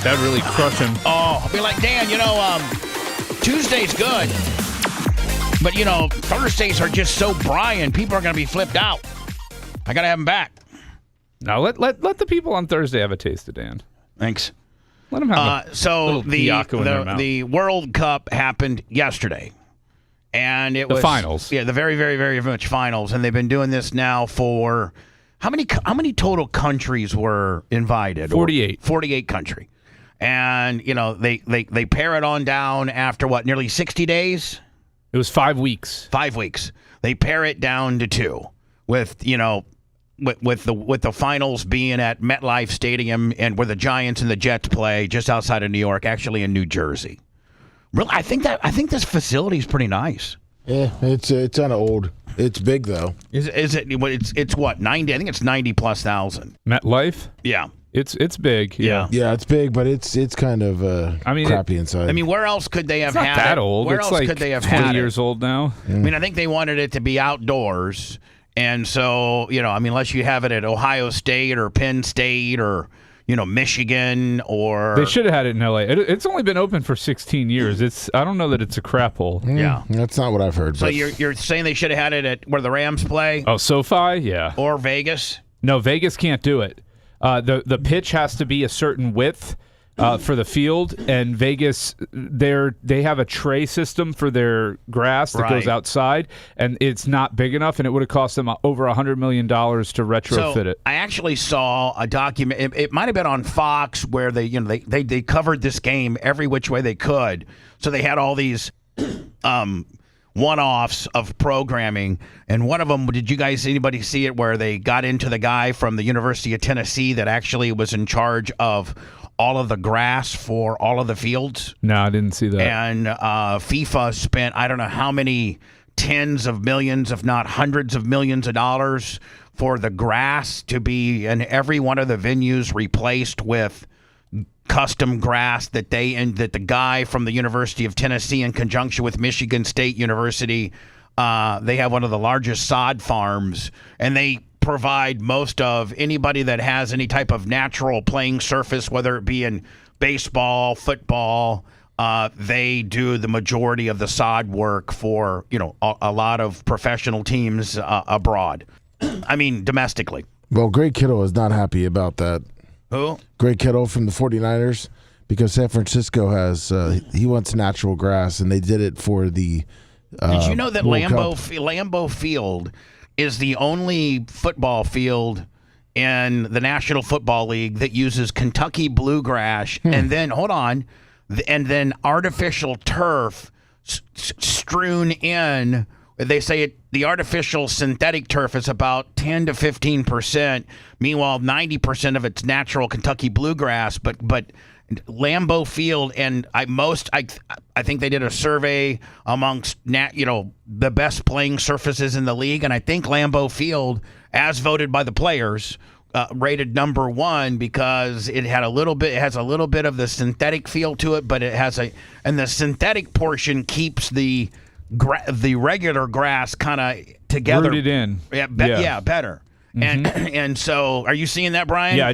That'd really crush him. Oh, I'll be like, Dan, Tuesday's good. But, Thursdays are just so Brian. People are going to be flipped out. I got to have him back. Now, let the people on Thursday have a taste of Dan. Thanks. Let them have the World Cup happened yesterday. And it was the finals. Yeah, the very, very, very much finals. And they've been doing this now for how many total countries were invited? 48. 48 country. And, they pare it on down after nearly 60 days? It was 5 weeks. 5 weeks. They pare it down to 2 with the finals being at MetLife Stadium and where the Giants and the Jets play just outside of New York, actually in New Jersey. Really, I think this facility is pretty nice. Yeah, it's kind of old. It's big though. Is it? It's what 90? I think it's 90,000+. MetLife. Yeah, it's big. Yeah, it's big, but it's kind of crappy inside. I mean, where else could they have it's had not that it? old? Where it's else like could they have 20 had years it? old now. I mean, I think they wanted it to be outdoors, and so unless you have it at Ohio State or Penn State or Michigan or... They should have had it in L.A. It's only been open for 16 years. I don't know that it's a crap hole. Yeah. That's not what I've heard. So you're saying they should have had it at where the Rams play? Oh, SoFi? Yeah. Or Vegas? No, Vegas can't do it. The pitch has to be a certain width for the field, and Vegas, they have a tray system for their grass that goes outside, and it's not big enough, and it would have cost them over $100 million to retrofit it. I actually saw a document. It might have been on Fox where they covered this game every which way they could. So they had all these one-offs of programming, and one of them, did you guys, anybody see it, where they got into the guy from the University of Tennessee that actually was in charge of all of the grass for all of the fields? No, I didn't see that. And FIFA spent, I don't know how many tens of millions, if not hundreds of millions of dollars for the grass to be in every one of the venues replaced with custom grass that the guy from the University of Tennessee in conjunction with Michigan State University, they have one of the largest sod farms, and they provide most of anybody that has any type of natural playing surface, whether it be in baseball, football. They do the majority of the sod work for, a lot of professional teams abroad. I mean, domestically. Well, Greg Kittle is not happy about that. Who? Greg Kittle from the 49ers, because San Francisco has he wants natural grass, and they did it for the Did you know that World Cup. Lambeau Field is the only football field in the National Football League that uses Kentucky bluegrass and then artificial turf strewn in. They say the artificial synthetic turf is about 10 to 15%. Meanwhile, 90% of it's natural Kentucky bluegrass. But Lambeau Field, and I think they did a survey amongst the best playing surfaces in the league, and I think Lambeau Field, as voted by the players, rated number 1 because it has a little bit of the synthetic feel to it, but and the synthetic portion keeps the regular grass kind of together, rooted in. Yeah, better. Mm-hmm. And so, are you seeing that, Brian? Yeah,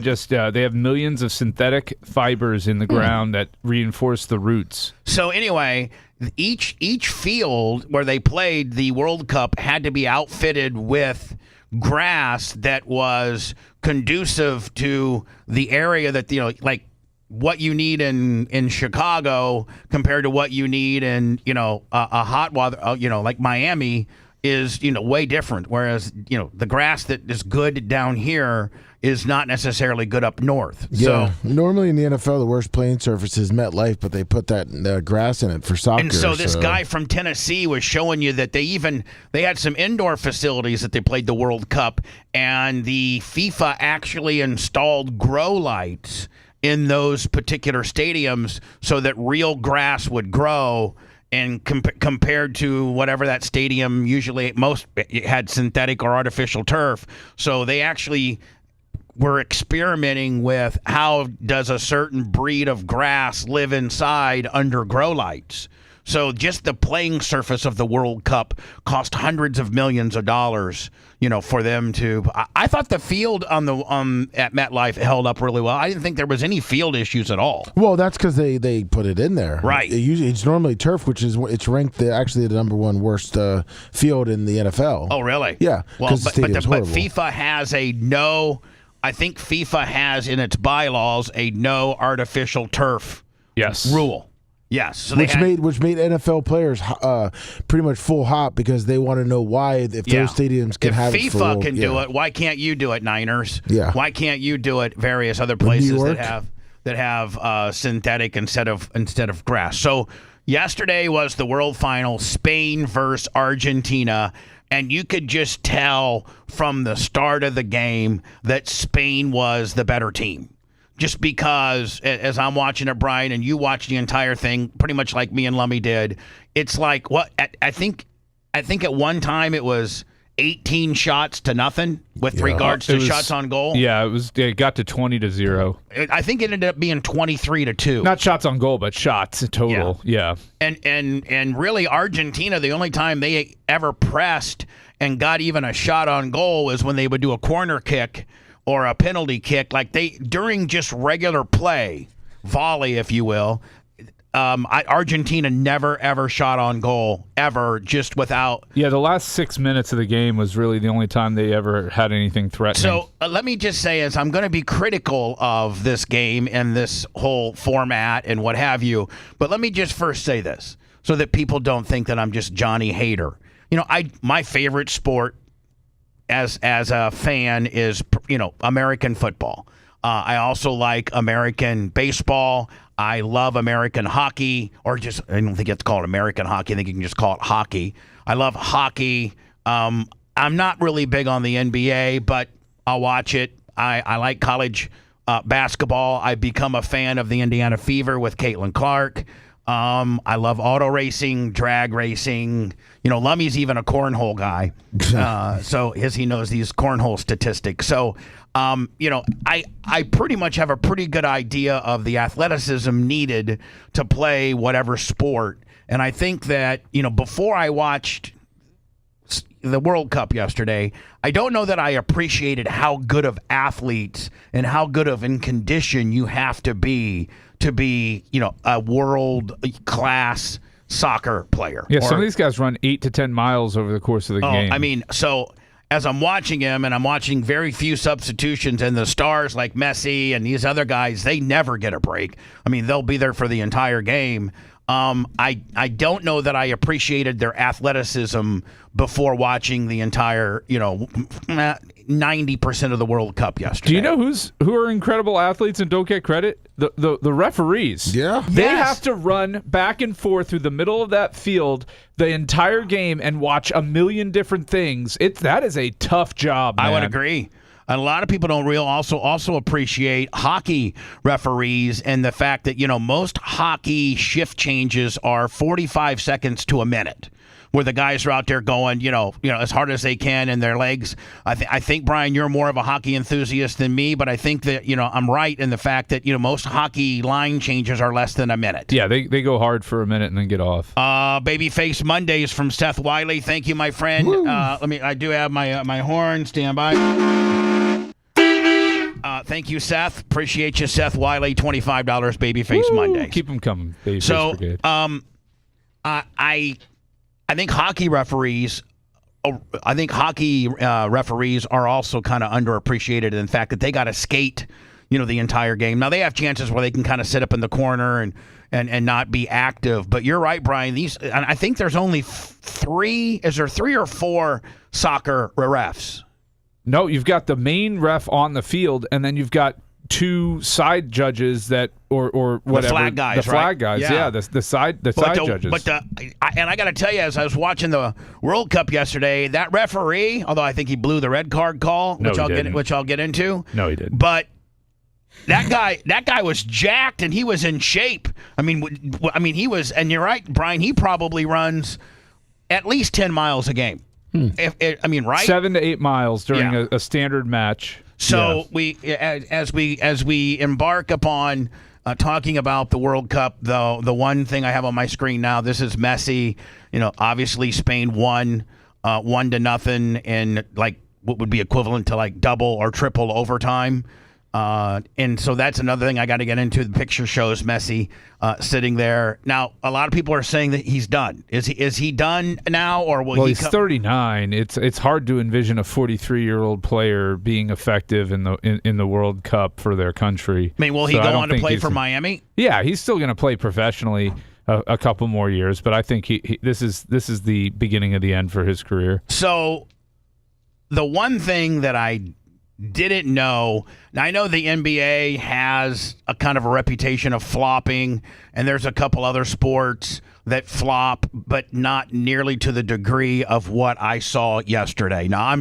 they have millions of synthetic fibers in the ground that reinforce the roots. So anyway, each field where they played the World Cup had to be outfitted with grass that was conducive to the area that, like what you need in Chicago compared to what you need in, a hot weather, like Miami is, way different. Whereas, the grass that is good down here is not necessarily good up north. Yeah. So Normally in the NFL, the worst playing surface is MetLife, but they put that grass in it for soccer. And so this guy from Tennessee was showing you that they had some indoor facilities that they played the World Cup, and the FIFA actually installed grow lights in those particular stadiums so that real grass would grow. And compared to whatever that stadium usually it had synthetic or artificial turf. So they actually were experimenting with how does a certain breed of grass live inside under grow lights. So just the playing surface of the World Cup cost hundreds of millions of dollars, for them to. I thought the field at MetLife held up really well. I didn't think there was any field issues at all. Well, that's because they put it in there. Right. It's normally turf, it's ranked actually the number 1 worst field in the NFL. Oh, really? Yeah. Well, but FIFA has I think FIFA has in its bylaws a no artificial turf rule. Yes, so which made NFL players pretty much full hop because they want to know why if those stadiums can have it. FIFA can do it. Why can't you do it, Niners? Yeah. Why can't you do it? Various other places that have synthetic instead of grass. So yesterday was the World Final, Spain versus Argentina. And you could just tell from the start of the game that Spain was the better team. Just because, as I'm watching it, Brian, and you watch the entire thing, pretty much like me and Lummy did, it's like I think at one time it was 18 shots to nothing with regards to shots on goal. Yeah, it got to 20-0. I think it ended up being 23-2. Not shots on goal, but shots total. Yeah. And really Argentina, the only time they ever pressed and got even a shot on goal was when they would do a corner kick or a penalty kick, like during just regular play, volley, if you will. Argentina never ever shot on goal ever, just without. Yeah, the last 6 minutes of the game was really the only time they ever had anything threatening. So let me just say, as I'm going to be critical of this game and this whole format and what have you, but let me just first say this so that people don't think that I'm just Johnny Hater. My favorite sport as a fan is, American football. I also like American baseball. I love American hockey, I don't think it's called American hockey. I think you can just call it hockey. I love hockey. I'm not really big on the NBA, but I'll watch it. I like college basketball. I've become a fan of the Indiana Fever with Caitlin Clark. I love auto racing, drag racing. Lummy's even a cornhole guy. So he knows these cornhole statistics. So, I pretty much have a pretty good idea of the athleticism needed to play whatever sport. And I think that, before I watched, the World Cup yesterday, I don't know that I appreciated how good of athletes and how good of in condition you have to be, a world-class soccer player. Yeah, some of these guys run 8 to 10 miles over the course of the game. I mean, so as I'm watching him, and I'm watching very few substitutions, and the stars like Messi and these other guys, they never get a break. I mean, they'll be there for the entire game. I don't know that I appreciated their athleticism before watching the entire, 90% of the World Cup yesterday. Do you know who are incredible athletes and don't get credit? The referees. Yeah. They have to run back and forth through the middle of that field the entire game and watch a million different things. That is a tough job, man. I would agree. A lot of people don't also appreciate hockey referees and the fact that, most hockey shift changes are 45 seconds to a minute, where the guys are out there going, as hard as they can in their legs. I think, Brian, you're more of a hockey enthusiast than me, but I think that, I'm right in the fact that, most hockey line changes are less than a minute. Yeah, they go hard for a minute and then get off. Babyface Mondays from Seth Wiley. Thank you, my friend. I do have my horn. Stand by. Thank you, Seth. Appreciate you, Seth Wiley. $25 Babyface Mondays. Keep them coming, Babyface So, Brigade. I think hockey referees. Referees are also kind of underappreciated in the fact that they got to skate, the entire game. Now they have chances where they can kind of sit up in the corner and not be active. But you're right, Brian. And I think there's only three. Is there 3 or 4 soccer refs? No, you've got the main ref on the field, and then you've got 2 side judges or whatever. The flag guys, the flag guys, yeah. The side judges. And I got to tell you, as I was watching the World Cup yesterday, that referee, although I think he blew the red card call, which I'll get into. No, he didn't. But that guy was jacked and he was in shape. I mean, he was, and you're right, Brian. He probably runs at least 10 miles a game. Right? 7 to 8 miles during a standard match. So as we embark upon talking about the World Cup, though, the one thing I have on my screen now, this is Messi. Obviously Spain won 1-0 in like what would be equivalent to like double or triple overtime. And so that's another thing I got to get into. The picture shows Messi sitting there. Now, a lot of people are saying that he's done. Is he done now, or will he? He's 39. It's hard to envision a 43-year-old player being effective in the World Cup for their country. I mean, will he go on to play for Miami? Yeah, he's still going to play professionally a couple more years, but I think this is the beginning of the end for his career. So, the one thing that I didn't know. Now, I know the NBA has a kind of a reputation of flopping, and there's a couple other sports that flop, but not nearly to the degree of what I saw yesterday. Now, I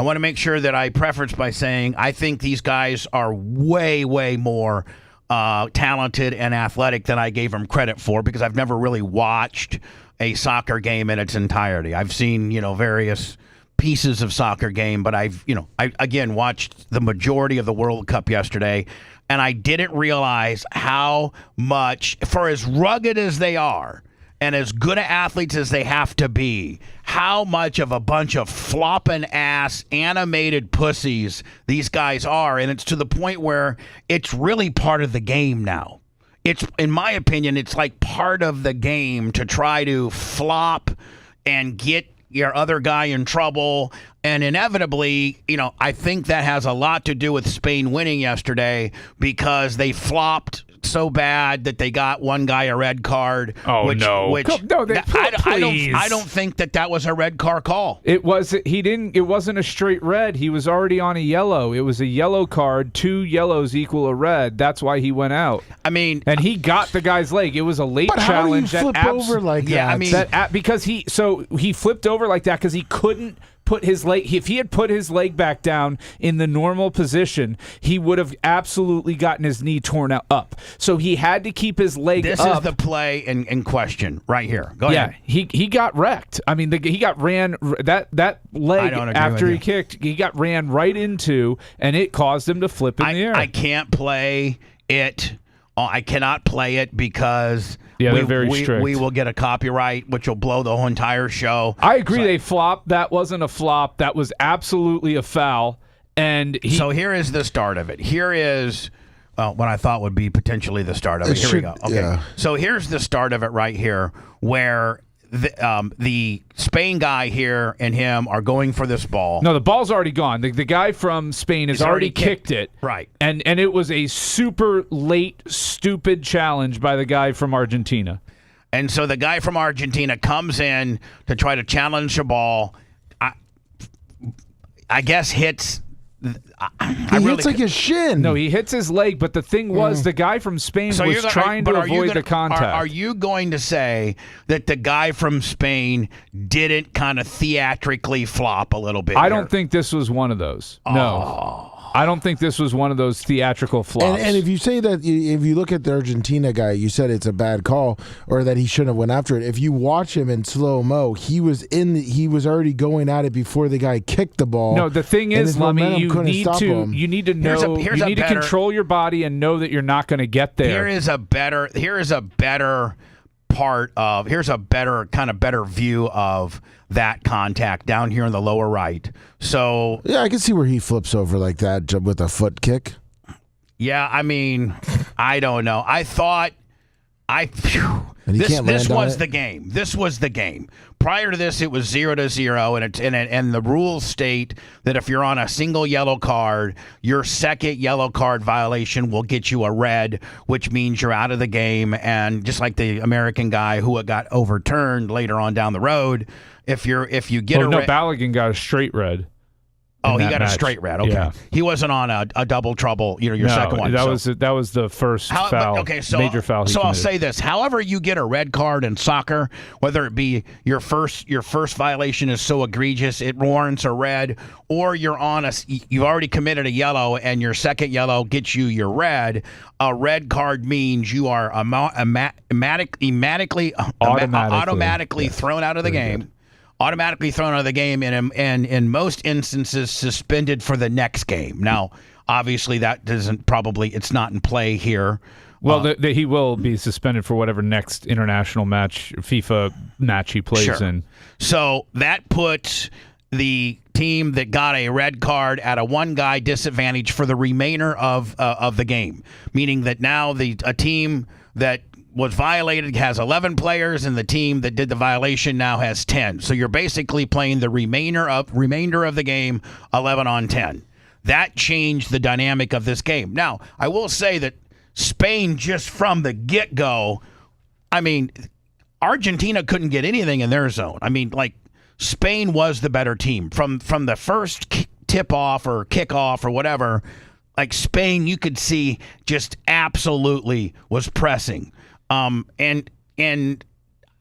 want to make sure that I preface by saying I think these guys are way, way more talented and athletic than I gave them credit for, because I've never really watched a soccer game in its entirety. I've seen, various pieces of soccer game, but I again watched the majority of the World Cup yesterday, and I didn't realize how much, for as rugged as they are and as good of athletes as they have to be, how much of a bunch of flopping ass animated pussies these guys are. And it's to the point where it's really part of the game now. It's, in my opinion, it's like part of the game to try to flop and get your other guy in trouble. And inevitably, I think that has a lot to do with Spain winning yesterday, because they flopped so bad that they got one guy a red card. Oh, no. I don't think that was a red card call. It wasn't a straight red. He was already on a yellow. It was a yellow card. 2 yellows equal a red. That's why he went out. And he got the guy's leg. It was a late challenge. How do you flip over like that? Because he flipped over like that because he couldn't put his leg. If he had put his leg back down in the normal position, he would have absolutely gotten his knee torn up. So he had to keep his leg up. This is the play in question right here. Go ahead. Yeah, he got wrecked. I mean, he got ran that leg after he kicked. He got ran right into, and it caused him to flip in the air. I can't play it I cannot play it because they're very strict. We will get a copyright, which will blow the whole entire show. I agree. They flopped. That wasn't a flop. That was absolutely a foul. And so here is the start of it. Here is what I thought would be potentially the start of it. Here we go. Okay. Yeah. So here's the start of it right here, where the Spain guy here and him are going for this ball. No, the ball's already gone. The guy from Spain has already kicked it. Right. And it was a super late, stupid challenge by the guy from Argentina. And so the guy from Argentina comes in to try to challenge the ball. I guess hits. He hits like his shin. No, he hits his leg, but the thing was the guy from Spain was trying to avoid the contact. Are you going to say that the guy from Spain didn't kind of theatrically flop a little bit? I don't think this was one of those. No. I don't think this was one of those theatrical flops. And if you say that, if you look at the Argentina guy, you said it's a bad call or that he shouldn't have went after it. If you watch him in slow mo, he was already going at it before the guy kicked the ball. No, the thing is, Lummy, you need to know, you need to control your body and know that you're not going to get there. Here's a better view of that contact down here in the lower right. So yeah, I can see where he flips over like that with a foot kick. Yeah, I mean, I don't know. I thought this was the game. This was the game. Prior to this, it was 0-0, and the rules state that if you're on a single yellow card, your second yellow card violation will get you a red, which means you're out of the game. And just like the American guy who got overturned later on down the road, if you get a red, Balogun got a straight red. Oh, he got a straight red. Okay, yeah. He wasn't on a double trouble. Your second one. That was the first foul. Major foul. So I'll say this: however you get a red card in soccer, whether it be your first violation is so egregious it warrants a red, or you've already committed a yellow and your second yellow gets you your red. A red card means you are automatically thrown out of the game. Automatically thrown out of the game, and in most instances suspended for the next game. Now, obviously, that it's not in play here. Well, he will be suspended for whatever next international match, FIFA match he plays in. So that puts the team that got a red card at a one-guy disadvantage for the remainder of the game, meaning that now a team that was violated has 11 players, and the team that did the violation now has 10. So you're basically playing the remainder of the game 11 on 10. That changed the dynamic of this game. Now, I will say that Spain, just from the get-go, I mean, Argentina couldn't get anything in their zone. I mean, like, Spain was the better team. From the first tip-off or kickoff or whatever, like, Spain, you could see just absolutely was pressing. And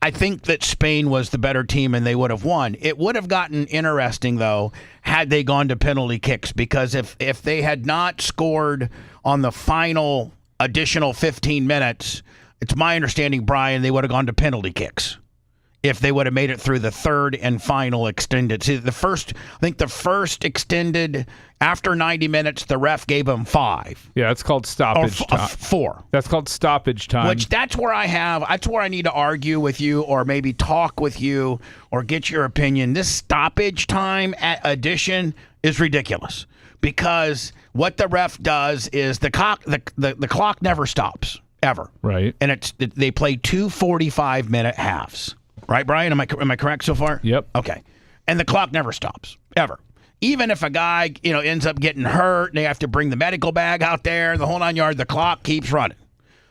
I think that Spain was the better team and they would have won. It would have gotten interesting, though, had they gone to penalty kicks, because if they had not scored on the final additional 15 minutes, it's my understanding, Brian, they would have gone to penalty kicks if they would have made it through the third and final extended. See, the first extended, after 90 minutes, the ref gave them 5. Yeah, it's called stoppage time. 4. That's called stoppage time. That's where I need to argue with you, or maybe talk with you, or get your opinion. This stoppage time addition is ridiculous, because what the ref does is the clock never stops, ever. Right. And they play 2 45-minute halves. Right, Brian? Am I correct so far? Yep. Okay. And the clock never stops, ever. Even if a guy, ends up getting hurt and they have to bring the medical bag out there, the whole 9 yards, the clock keeps running.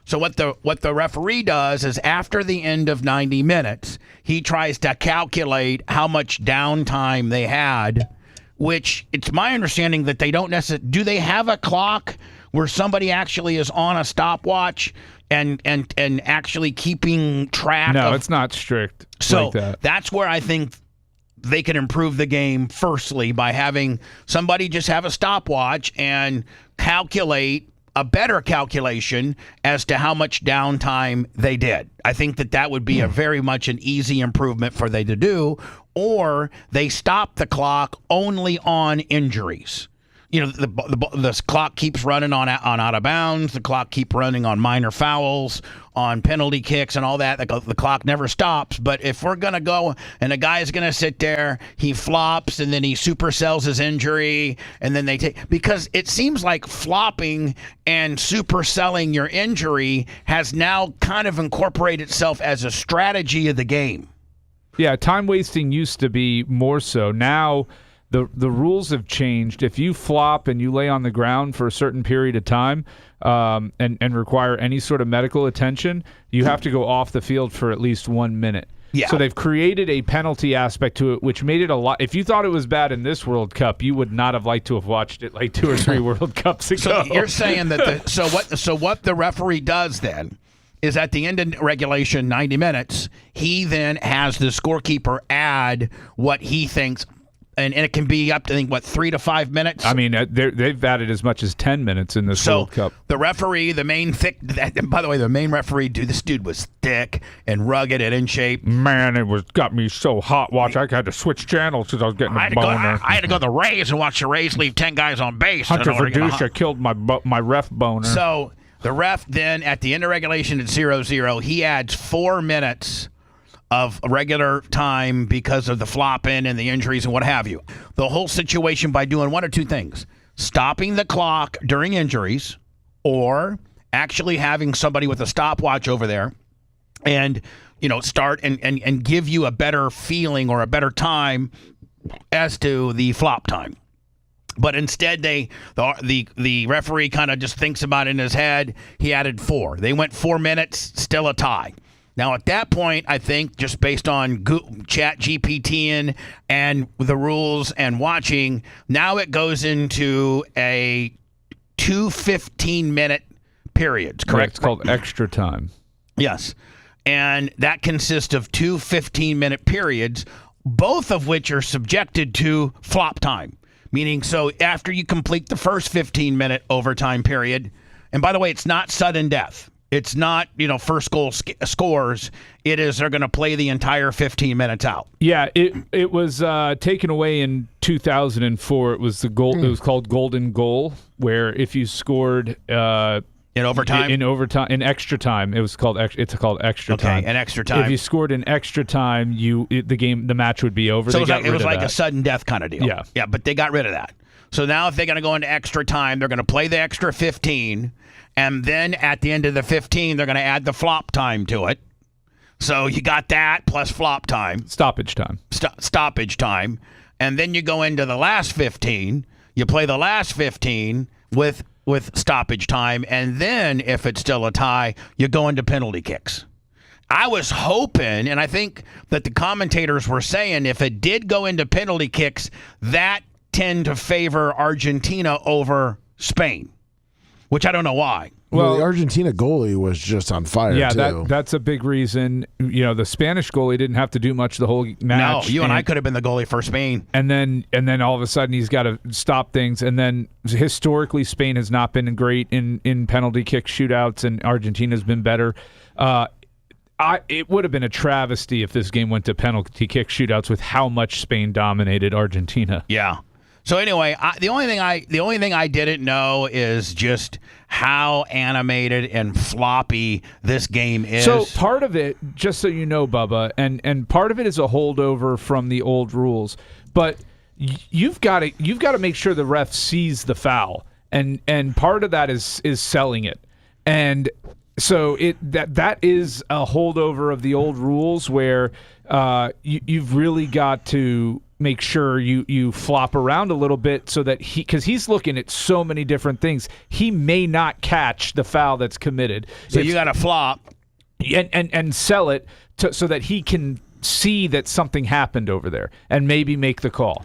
So what the referee does is, after the end of 90 minutes, he tries to calculate how much downtime they had, which it's my understanding that they don't necessarily. Do they have a clock where somebody actually is on a stopwatch and actually keeping track? No, it's not strict like that. That's where I think they can improve the game, firstly, by having somebody just have a stopwatch and calculate a better calculation as to how much downtime they did. I think that would be a very much an easy improvement for they to do. Or they stop the clock only on injuries. the clock keeps running on out of bounds. The clock keeps running on minor fouls, on penalty kicks, and all that. The clock never stops. But if we're gonna go and a guy's gonna sit there, he flops and then he supersells his injury, and then they take, because it seems like flopping and superselling your injury has now kind of incorporated itself as a strategy of the game. Yeah, time wasting used to be more so. Now the rules have changed. If you flop and you lay on the ground for a certain period of time and require any sort of medical attention, you have to go off the field for at least 1 minute. Yeah. So they've created a penalty aspect to it, which made it a lot. If you thought it was bad in this World Cup, you would not have liked to have watched it like 2 or 3 World Cups ago. So you're saying that so what the referee does then is at the end of regulation, 90 minutes, he then has the scorekeeper add what he thinks. And it can be up to, I think, 3 to 5 minutes? I mean, they've added as much as 10 minutes in this World Cup. The referee, the main referee, this dude was thick and rugged and in shape. Man, got me so hot. Watch, I had to switch channels because I was getting a boner. I had to go to the Rays and watch the Rays leave 10 guys on base. Hunter Verdusha killed my ref boner. So the ref then, at the end of regulation at 0-0, he adds 4 minutes of regular time because of the flopping and the injuries and what have you. The whole situation by doing one or two things: stopping the clock during injuries, or actually having somebody with a stopwatch over there and, start and give you a better feeling or a better time as to the flop time. But instead, the referee kind of just thinks about it in his head. He added 4. They went 4 minutes, still a tie. Now, at that point, I think, just based on chat GPTing and the rules and watching, now it goes into a 2 15-minute periods, correct? Yeah, it's called extra time. Yes. And that consists of 2 15-minute periods, both of which are subjected to flop time. Meaning, so after you complete the first 15-minute overtime period, and by the way, it's not sudden death. It's not, first goal scores. It is they're going to play the entire 15 minutes out. Yeah, it was taken away in 2004. It was the goal. It was called golden goal, where if you scored in overtime, in extra time, it's called extra time. Okay, in extra time. If you scored in extra time, the match would be over. So it was like a sudden death kind of deal. Yeah, but they got rid of that. So now if they're going to go into extra time, they're going to play the extra 15. And then at the end of the 15, they're going to add the flop time to it. So you got that plus flop time. Stoppage time. Stoppage time. And then you go into the last 15. You play the last 15 with stoppage time. And then if it's still a tie, you go into penalty kicks. I was hoping, and I think that the commentators were saying, if it did go into penalty kicks, that tend to favor Argentina over Spain. Which I don't know why. Well, the Argentina goalie was just on fire, too. That's a big reason. The Spanish goalie didn't have to do much the whole match. No, you and I could have been the goalie for Spain. And then all of a sudden he's got to stop things. And then historically Spain has not been great in penalty kick shootouts, and Argentina's been better. It would have been a travesty if this game went to penalty kick shootouts with how much Spain dominated Argentina. Yeah. So anyway, the only thing I didn't know is just how animated and floppy this game is. So part of it, just so you know, Bubba, and part of it is a holdover from the old rules, but you've got to make sure the ref sees the foul, and part of that is selling it, and so that is a holdover of the old rules where you've really got to make sure you flop around a little bit so that because he's looking at so many different things, he may not catch the foul that's committed. So you got to flop and sell it so that he can see that something happened over there and maybe make the call.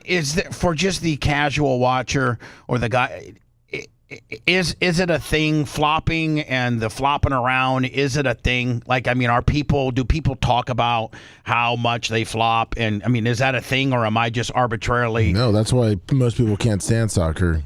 Is there, for just the casual watcher or the guy, is it a thing, flopping and the flopping around? Is it a thing? Like, I mean, do people talk about how much they flop? And I mean, is that a thing, or am I just arbitrarily? No, that's why most people can't stand soccer.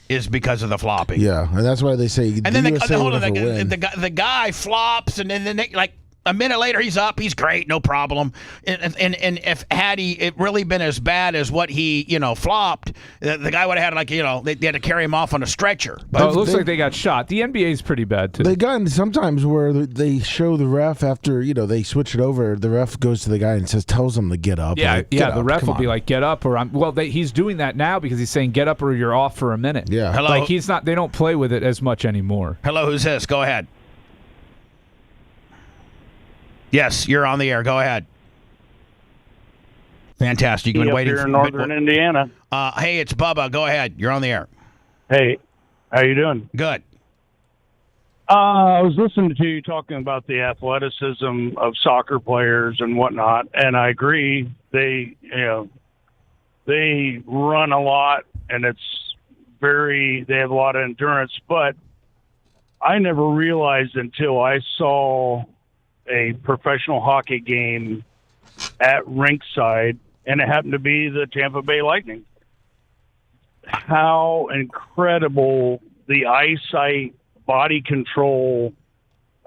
Is because of the flopping. Yeah, and that's why they say. And then the guy flops, and then they, like, A minute later, he's up. He's great, no problem. And if had it really been as bad as what he, flopped, the guy would have had they had to carry him off on a stretcher. But it looks like they got shot. The NBA is pretty bad too. They got sometimes where they show the ref after they switch it over. The ref goes to the guy and tells him to get up. Yeah, like, the ref will be like, "Get up," or he's doing that now because he's saying, "Get up," or you're off for a minute. Yeah, hello. Like he's not. They don't play with it as much anymore. Hello, who's this? Go ahead. Yes, you're on the air. Go ahead. Fantastic. You've been waiting here in northern Indiana. Hey, it's Bubba. Go ahead. You're on the air. Hey, how you doing? Good. I was listening to you talking about the athleticism of soccer players and whatnot, and I agree. They run a lot, and they have a lot of endurance. But I never realized until I saw a professional hockey game at rinkside, and it happened to be the Tampa Bay Lightning, how incredible the eyesight, body control,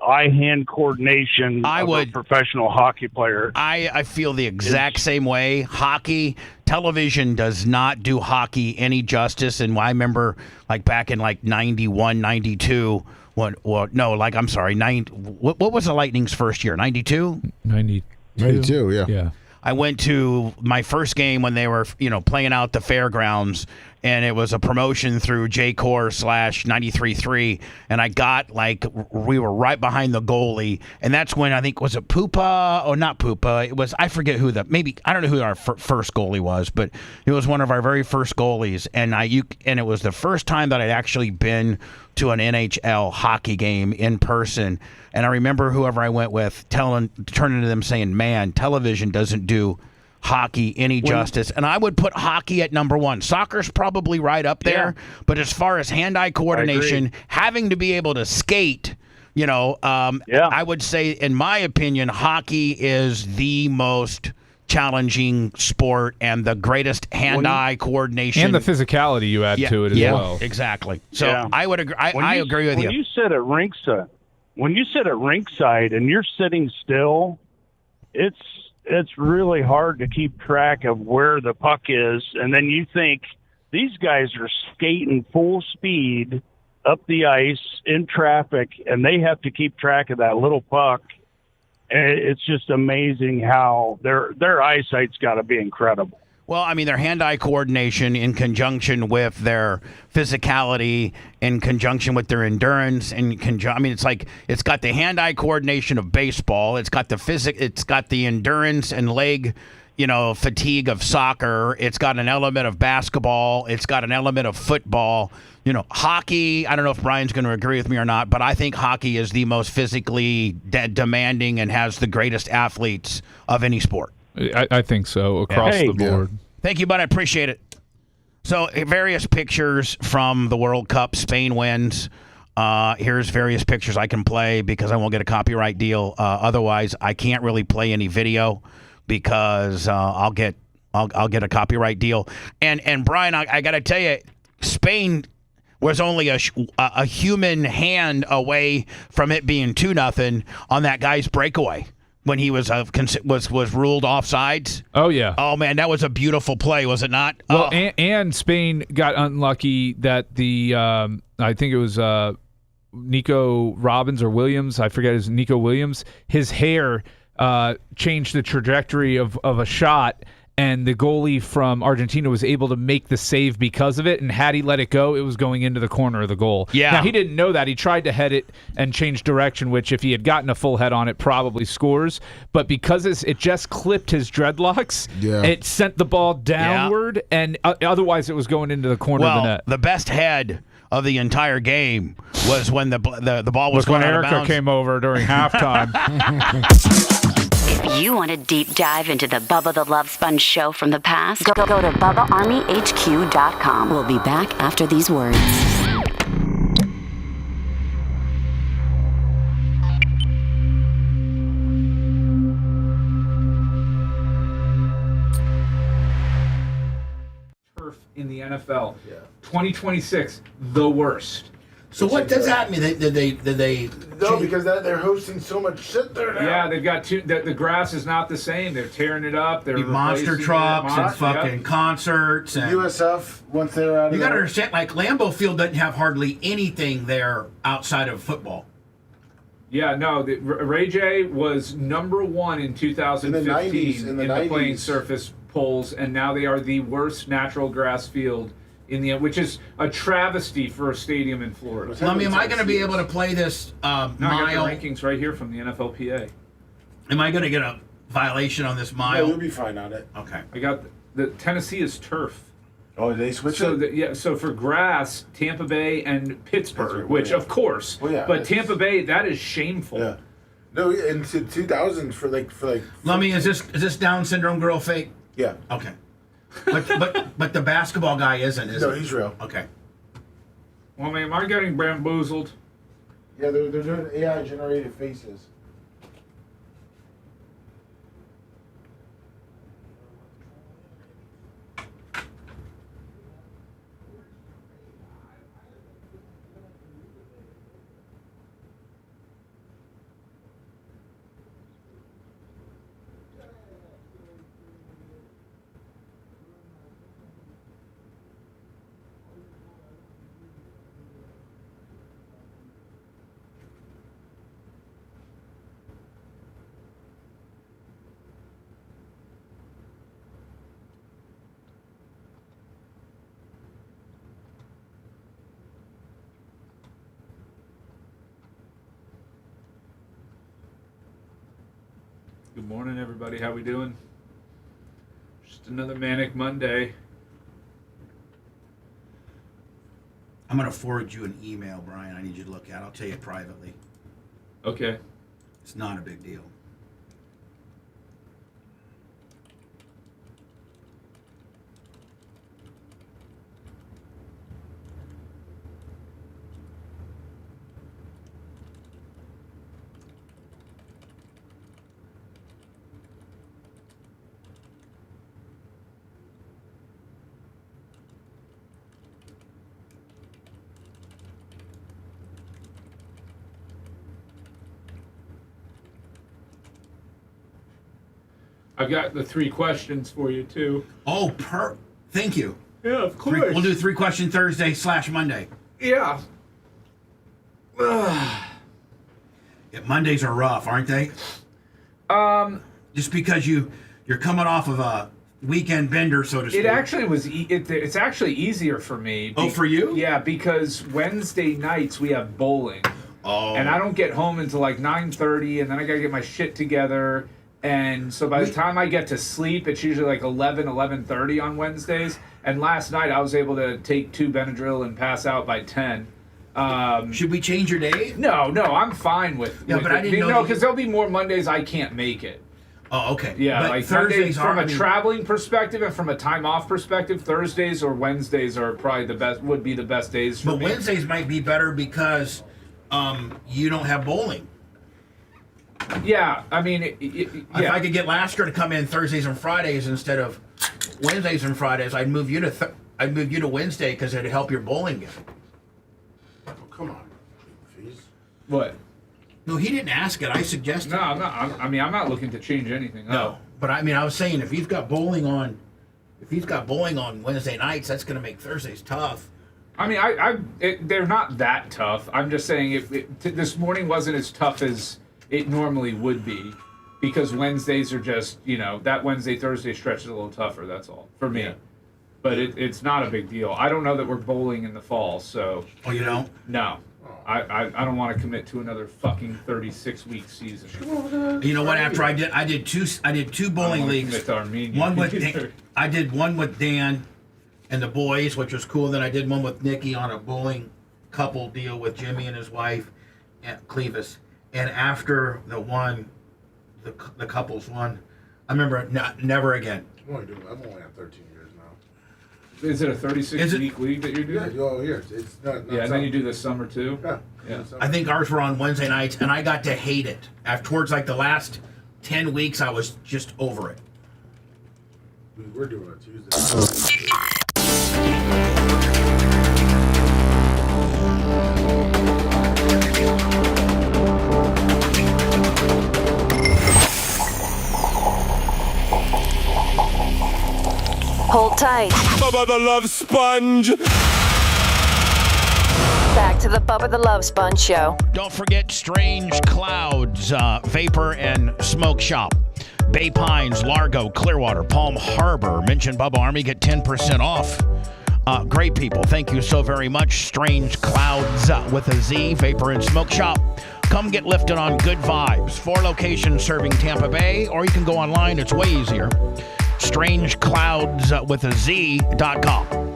eye-hand coordination of a professional hockey player. I feel the exact same way. Hockey, television does not do hockey any justice. And I remember back in 91, 92, what was the Lightning's first year? 92? 92, yeah. Yeah. I went to my first game when they were, playing out the fairgrounds, and it was a promotion through J-Core / 93.3, and I got, we were right behind the goalie, and that's when I think, was it Pupa? Or not Pupa? It was, I forget who I don't know who our first goalie was, but it was one of our very first goalies, and it was the first time that I'd actually been to an NHL hockey game in person. And I remember whoever I went with turning to them saying, man, television doesn't do hockey any justice. And I would put hockey at number one. Soccer's probably right up there. Yeah. But as far as hand-eye coordination, having to be able to skate, I would say, in my opinion, hockey is the most challenging sport and the greatest hand-eye coordination. And the physicality you add to it as well. Exactly. So I would agree. I agree with you. When you sit at rinkside and you're sitting still, it's really hard to keep track of where the puck is. And then you think these guys are skating full speed up the ice in traffic, and they have to keep track of that little puck. And it's just amazing how their eyesight's got to be incredible. Well, I mean, their hand-eye coordination in conjunction with their physicality, in conjunction with their endurance, it's got the hand-eye coordination of baseball. It's got the endurance and leg, fatigue of soccer. It's got an element of basketball. It's got an element of football. Hockey, I don't know if Brian's going to agree with me or not, but I think hockey is the most physically demanding and has the greatest athletes of any sport. I think so, across the board. Yeah. Thank you, bud. I appreciate it. So, various pictures from the World Cup. Spain wins. Here's various pictures I can play because I won't get a copyright deal. Otherwise, I can't really play any video because I'll get a copyright deal. And Brian, I got to tell you, Spain was only a human hand away from it being 2-0 on that guy's breakaway when he was ruled offsides. Oh yeah. Oh man, that was a beautiful play, was it not? Well, and Spain got unlucky that the I think it was Nico Robbins or Williams, I forget his Nico Williams. His hair changed the trajectory of a shot. And the goalie from Argentina was able to make the save because of it. And had he let it go, it was going into the corner of the goal. Yeah. Now, he didn't know that. He tried to head it and change direction, which if he had gotten a full head on it, probably scores. But because it just clipped his dreadlocks, it sent the ball downward. Yeah. And otherwise, it was going into the corner of the net. The best head of the entire game was when the ball was going out of bounds. Erica came over during halftime. If you want a deep dive into the Bubba the Love Sponge show from the past, go to BubbaArmyHQ.com. We'll be back after these words. Turf in the NFL. 2026, the worst. So what does that mean? Did they? No, because they're hosting so much shit there now. Yeah, they've got the grass is not the same. They're tearing it up. They're monster trucks and fucking concerts and USF once they're out. You got to understand, like Lambeau Field doesn't have hardly anything there outside of football. Yeah, no. Ray J was number 1 in 2015 in the playing surface polls, and now they are the worst natural grass field which is a travesty for a stadium in Florida. Lummy, am I going to be able to play this mile? I got the rankings right here from the NFLPA. Am I going to get a violation on this mile? No, we'll be fine on it. Okay. I got the Tennessee is turf. Oh, they switch so it? So for grass, Tampa Bay and Pittsburgh, which of course, but Tampa Bay, that is shameful. Yeah. No, in 2000 for like. Lummy, is this Down syndrome girl fake? Yeah. Okay. But the basketball guy isn't, is No, he? he's real. Okay. Well, man, am I getting bamboozled? Yeah, they're doing AI generated faces. Good morning, everybody. How we doing? Just another manic Monday. I'm going to forward you an email, Brian. I need you to look at. I'll tell you privately. Okay. It's not a big deal. I've got the 3 questions for you, too. Oh, thank you. Yeah, of course. We'll do 3 question Thursday / Monday. Yeah. Yeah. Mondays are rough, aren't they? Just because you're coming off of a weekend bender, so to speak. It actually was. It's actually easier for me. Oh, for you? Yeah, because Wednesday nights we have bowling. Oh. And I don't get home until like 9:30, and then I gotta get my shit together. And so by the time I get to sleep, it's usually like 11:30 on Wednesdays. And last night I was able to take 2 Benadryl and pass out by 10. Should we change your day? No, I'm fine with. Yeah, but I didn't know. No, because there'll be more Mondays I can't make it. Oh, okay. Yeah, but like Thursdays from a traveling perspective and from a time off perspective, Thursdays or Wednesdays are probably would be the best days for me. But Wednesdays might be better because you don't have bowling. Yeah, I mean, If I could get Lasker to come in Thursdays and Fridays instead of Wednesdays and Fridays, I'd move you to Wednesday because it'd help your bowling game. Oh, come on. Jeez. What? No, he didn't ask it. I suggested. No, I'm not. I'm not looking to change anything. No, but I mean, I was saying if he's got bowling on Wednesday nights, that's going to make Thursdays tough. I mean, they're not that tough. I'm just saying this morning wasn't as tough as it normally would be, because Wednesdays are just, that Wednesday-Thursday stretch is a little tougher, that's all, for me. Yeah. But it's not a big deal. I don't know that we're bowling in the fall, so... Oh, you don't? No. I don't want to commit to another fucking 36-week season. You know what? After I did two bowling leagues. I did one with Dan and the boys, which was cool. Then I did one with Nikki on a bowling couple deal with Jimmy and his wife at Clevis. And after the couples one, I remember never again. I'm only at 13 years now. Is it a 36-week league that you're doing? Yeah, all years. It's not yeah, and then you do the summer too? Yeah. I think ours were on Wednesday nights, and I got to hate it. Towards like the last 10 weeks, I was just over it. We're doing it Tuesday. tight. Bubba the Love Sponge. Back to the Bubba the Love Sponge Show. Don't forget Strange Clouds, Vapor and Smoke Shop. Bay Pines, Largo, Clearwater, Palm Harbor. Mention Bubba Army, get 10% off. Great people. Thank you so very much. Strange Clouds with a Z, Vapor and Smoke Shop. Come get lifted on good vibes. 4 locations serving Tampa Bay, or you can go online. It's way easier. StrangeClouds.com.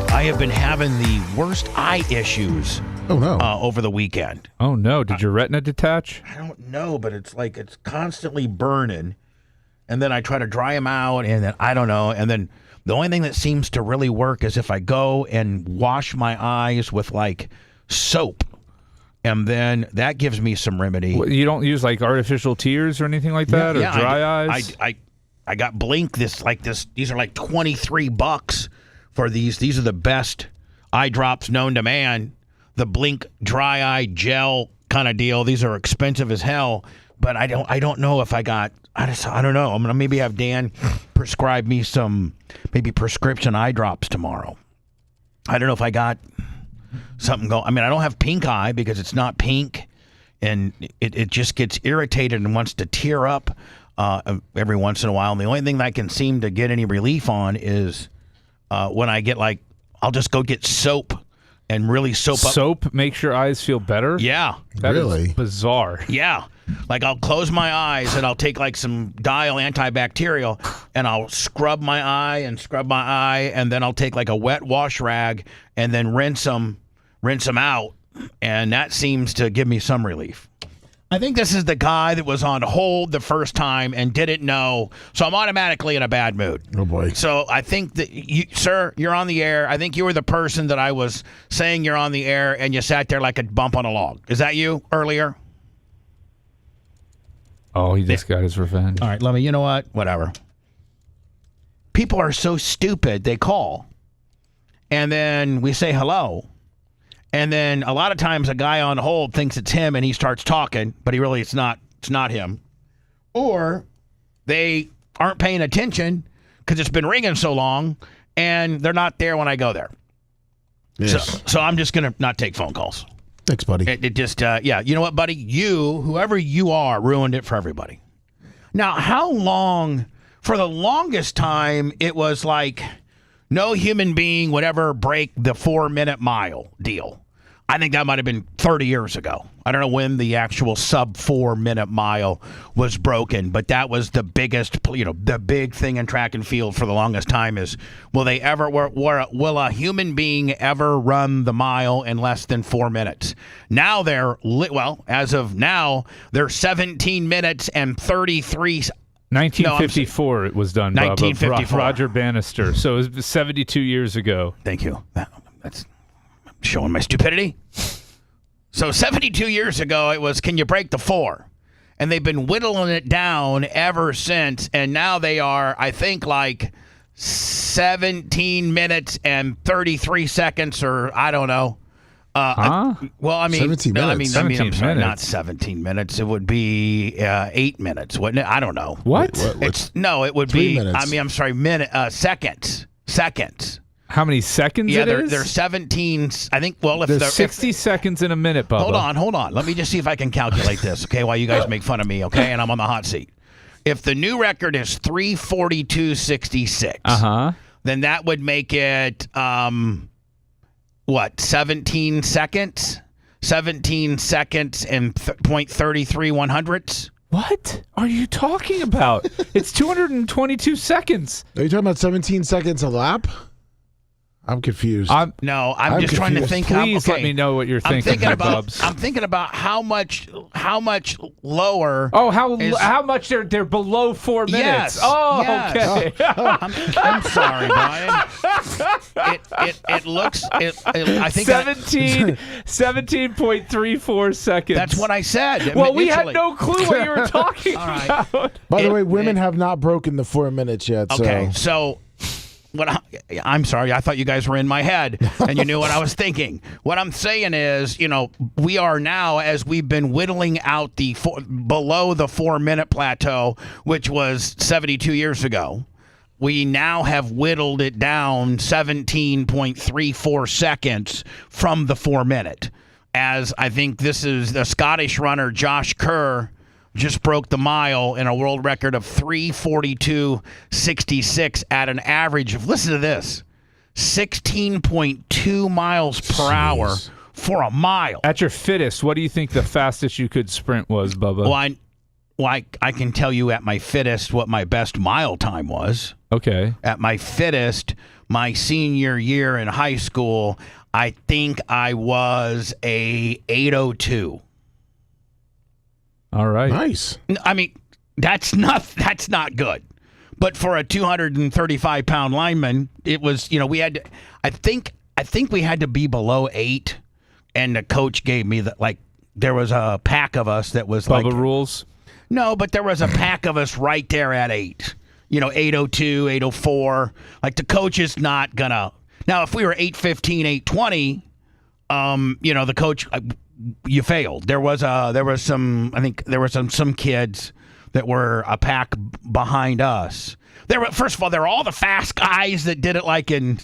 I have been having the worst eye issues over the weekend. Oh, no. Did your retina detach? I don't know, but it's like it's constantly burning. And then I try to dry them out, and then I don't know. And then the only thing that seems to really work is if I go and wash my eyes with, like, soap. And then that gives me some remedy. Well, you don't use like artificial tears or anything like that, or dry eyes? I got Blink this. These are like $23 for these. These are the best eye drops known to man. The Blink dry eye gel kind of deal. These are expensive as hell, but I don't know if I don't know. I'm gonna maybe have Dan prescribe me some maybe prescription eye drops tomorrow. I don't know if I got something going. I mean, I don't have pink eye because it's not pink, and it just gets irritated and wants to tear up every once in a while. And the only thing that I can seem to get any relief on is when I get I'll just go get soap and really soap up. Soap makes your eyes feel better? Yeah. That is bizarre. Yeah. Like I'll close my eyes and I'll take some Dial antibacterial and I'll scrub my eye and then I'll take a wet wash rag and then rinse them out, and that seems to give me some relief. I think this is the guy that was on hold the first time and didn't know, so I'm automatically in a bad mood. Oh, boy. So I think that sir, you're on the air. I think you were the person that I was saying you're on the air and you sat there like a bump on a log. Is that you earlier? Oh, he just got his revenge. All right, Lummy, you know what? Whatever. People are so stupid, they call. And then we say hello. And then a lot of times a guy on hold thinks it's him and he starts talking, but it's not him. Or they aren't paying attention because it's been ringing so long and they're not there when I go there. Yes. So I'm just going to not take phone calls. Thanks, buddy. It just, you know what, buddy? Whoever you are, ruined it for everybody. Now, how long, for the longest time, it was like no human being would ever break the 4-minute mile deal. I think that might have been 30 years ago. I don't know when the actual sub 4-minute mile was broken, but that was the biggest, the big thing in track and field for the longest time is, will a human being ever run the mile in less than 4 minutes? Now as of now, they're 17 minutes and 33 1954 it was done, 1954. Roger Bannister. So it was 72 years ago. Thank you. That's showing my stupidity. So 72 years ago, it was, can you break the 4? And they've been whittling it down ever since. And now they are, I think, 17 minutes and 33 seconds, or I don't know. Huh? Well, I mean, 17 minutes. I'm sorry, not 17 minutes. It would be 8 minutes, wouldn't it? I don't know. What? It would 3 be. minutes. I mean, I'm sorry, seconds. How many seconds? Yeah, it is? they're 17. I think. Well, if there's 60 seconds in a minute, Bubba. Hold on. Let me just see if I can calculate this. Okay, while you guys make fun of me. Okay, and I'm on the hot seat. If the new record is 3:42.66, then that would make it 17 seconds? 17 seconds and 0.33 What are you talking about? It's 222 seconds. Are you talking about 17 seconds a lap? I'm confused. I'm just trying to think. Please let me know what you're thinking, Bubs. I'm thinking about how much lower. Oh, how much they're below 4 minutes. Yes, oh, yes. okay. I'm sorry, Brian. It looks. I think 17.34 seconds. That's what I said. Well, we had no clue what you were talking about. By the way, women have not broken the 4 minutes yet. Okay, so I'm sorry. I thought you guys were in my head and you knew what I was thinking. What I'm saying is, we are now, as we've been whittling out below the 4 minute plateau, which was 72 years ago. we now have whittled it down 17.34 seconds from the 4 minute. As I think this is the Scottish runner Josh Kerr just broke the mile in a world record of 3:42.66 at an average of, listen to this, 16.2 miles per hour for a mile. At your fittest, what do you think the fastest you could sprint was, Bubba? Well, I can tell you at my fittest what my best mile time was. Okay. At my fittest, my senior year in high school, I think I was a 8:02. All right. Nice. I mean, that's not good. But for a 235-pound lineman, it was, we had to, I think we had to be below 8, and the coach gave me there was a pack of us that was Bubba rules? No, but there was a pack of us right there at 8. 8:02, 8:04. Like, the coach is not gonna. Now, if we were 8:15, 8:20, the coach, you failed. There was some kids that were a pack behind us. First of all, there were all the fast guys that did it like in